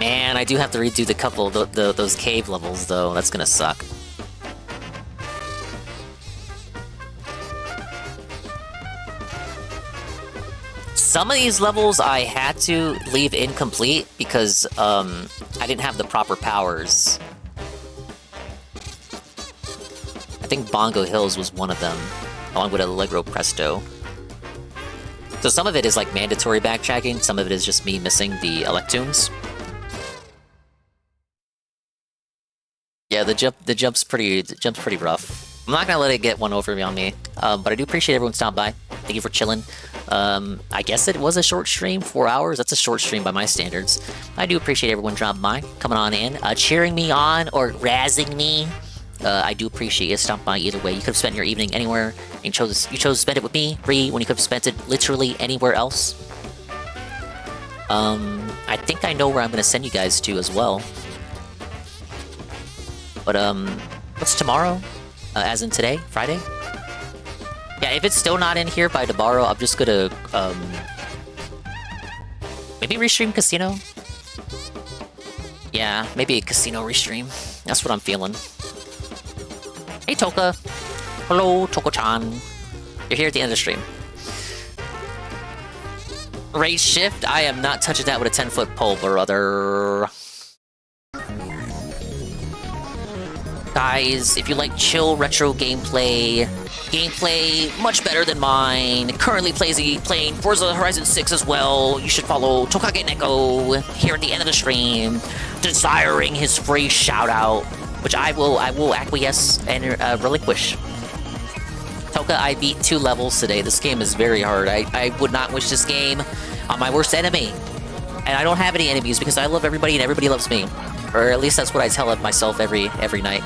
man, I do have to redo the couple of those cave levels though. That's gonna suck. Some of these levels I had to leave incomplete because I didn't have the proper powers. I think Bongo Hills was one of them, along with Allegro Presto. So some of it is like mandatory backtracking, some of it is just me missing the Electoons. Yeah, the jump's pretty rough. I'm not gonna let it get one over on me, but I do appreciate everyone stopping by. Thank you for chilling. I guess it was a short stream, 4 hours. That's a short stream by my standards. I do appreciate everyone dropping by, coming on in, cheering me on or razzing me. I do appreciate you stopping by either way. You could have spent your evening anywhere, and you chose to spend it with me, Bree, when you could have spent it literally anywhere else. I think I know where I'm gonna send you guys to as well. But what's tomorrow? As in today, Friday? Yeah, if it's still not in here by tomorrow, I'm just gonna, maybe restream Casino? Yeah, maybe a Casino restream. That's what I'm feeling. Hey, Toka. Hello, Toko-chan. You're here at the end of the stream. Rage shift? I am not touching that with a 10-foot pole, brother. guys, if you like chill retro gameplay much better than mine, currently playing Forza Horizon 6 as well, you should follow Tokage Neko here at the end of the stream, desiring his free shout-out, which I will acquiesce and relinquish. Toka, I beat 2 levels today. This game is very hard. I would not wish this game on my worst enemy. And I don't have any enemies because I love everybody and everybody loves me. Or at least that's what I tell myself every night.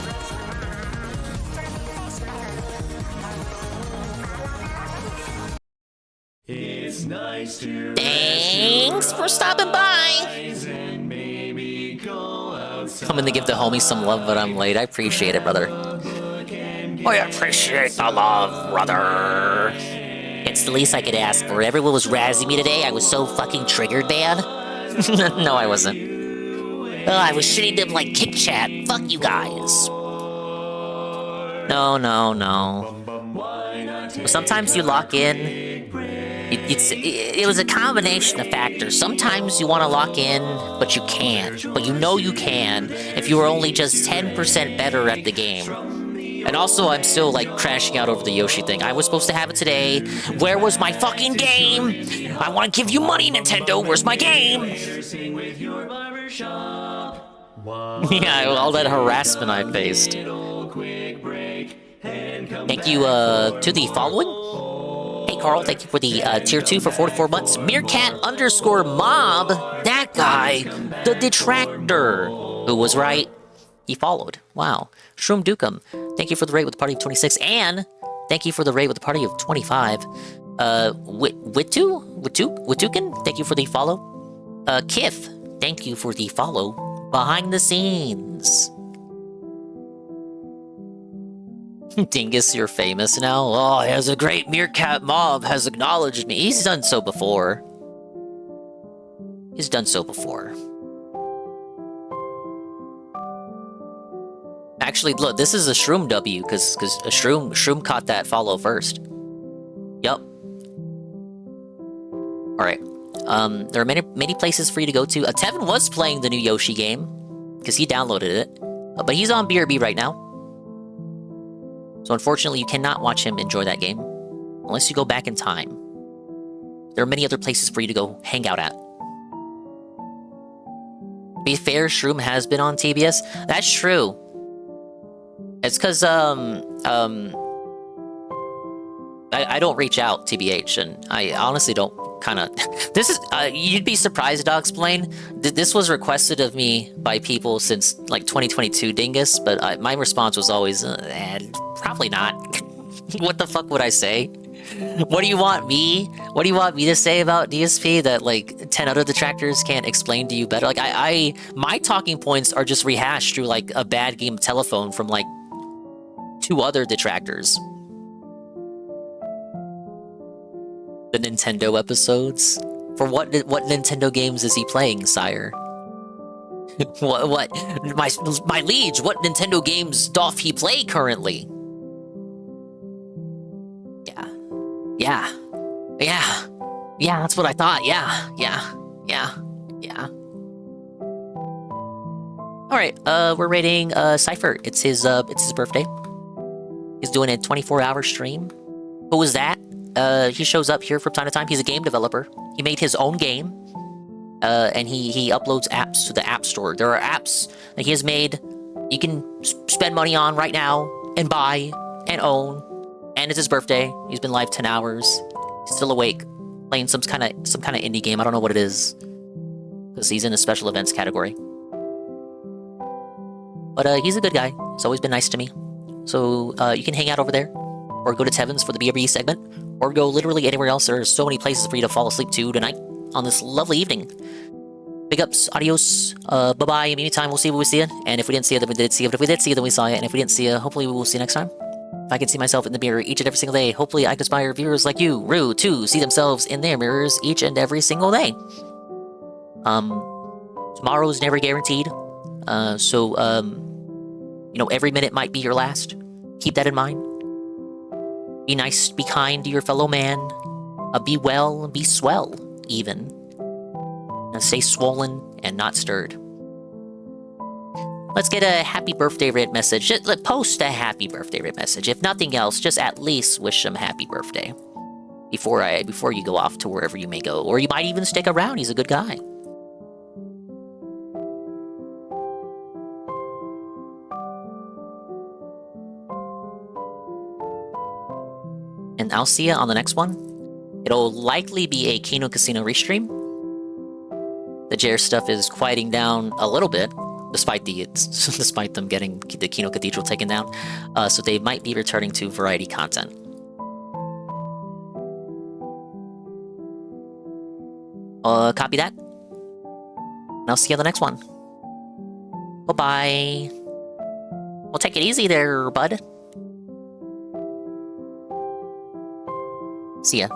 It's nice to Thanks for stopping by. Coming to give the homies some love, but I'm late. I appreciate it, brother. I appreciate the love, brother. It's the least I could ask for. Everyone was razzing me today. I was so fucking triggered, man. No, I wasn't. I was shitting them like kick chat. Fuck you guys. No. Sometimes you lock in. It was a combination of factors. Sometimes you want to lock in, but you can't. But you know you can if you were only just 10% better at the game. And also, I'm still, like, crashing out over the Yoshi thing. I was supposed to have it today. Where was my fucking game? I want to give you money, Nintendo. Where's my game? Yeah, all that harassment I faced. Thank you, to the following. Hey, Carl, thank you for the tier 2 for 44 months. Meerkat_mob, that guy, the detractor, who was right. He followed. Wow. Shroom Dukem, thank you for the raid with the party of 26, and thank you for the raid with the party of 25. Wituken, thank you for the follow. Kith, thank you for the follow. Behind the scenes. Dingus, you're famous now. Oh, as a great meerkat mob has acknowledged me. He's done so before. Actually, look, this is a Shroom W, because a Shroom caught that follow first. Yup. Alright. There are many places for you to go to. Tevin was playing the new Yoshi game, because he downloaded it. But he's on BRB right now. So unfortunately, you cannot watch him enjoy that game, unless you go back in time. There are many other places for you to go hang out at. To be fair, Shroom has been on TBS. That's true. It's because, I don't reach out, TBH, and I honestly don't this is, you'd be surprised, I'll explain. This was requested of me by people since, like, 2022, Dingus, but my response was always, probably not. What the fuck would I say? What do you want me to say about DSP that, like, 10 other detractors can't explain to you better? Like, my talking points are just rehashed through, like, a bad game of telephone from, like, 2 other detractors. The Nintendo episodes? For what Nintendo games is he playing, sire? what my liege, what Nintendo games doth he play currently? Yeah, that's what I thought. Yeah. Alright, we're rating Cypher. It's his birthday. He's doing a 24-hour stream. Who is that? He shows up here from time to time. He's a game developer. He made his own game, and he uploads apps to the App Store. There are apps that he has made you can spend money on right now and buy and own. And it's his birthday. He's been live 10 hours. He's still awake, playing some kind of indie game. I don't know what it is, because he's in the special events category. But he's a good guy. He's always been nice to me. So you can hang out over there, or go to Tevin's for the BRB segment, or go literally anywhere else. There are so many places for you to fall asleep to tonight on this lovely evening. Big ups, adios, bye-bye, anytime, we'll see you, and if we didn't see you, then we did see you, but if we did see you, then we saw you, and if we didn't see you, hopefully we will see you next time. If I can see myself in the mirror each and every single day, hopefully I can inspire viewers like you, Rue, to see themselves in their mirrors each and every single day. Tomorrow's never guaranteed, so every minute might be your last. Keep that in mind. Be nice, be kind to your fellow man. Be well, be swell, even. And stay swollen and not stirred. Let's get a happy birthday writ message. Just post a happy birthday writ message. If nothing else, just at least wish him happy birthday before you go off to wherever you may go, or you might even stick around. He's a good guy. And I'll see you on the next one. It'll likely be a Kino Casino restream. The Jer stuff is quieting down a little bit, despite them getting the Kino Cathedral taken down. So they might be returning to variety content. Copy that. And I'll see you on the next one. Bye-bye. Well, take it easy there, bud. See ya.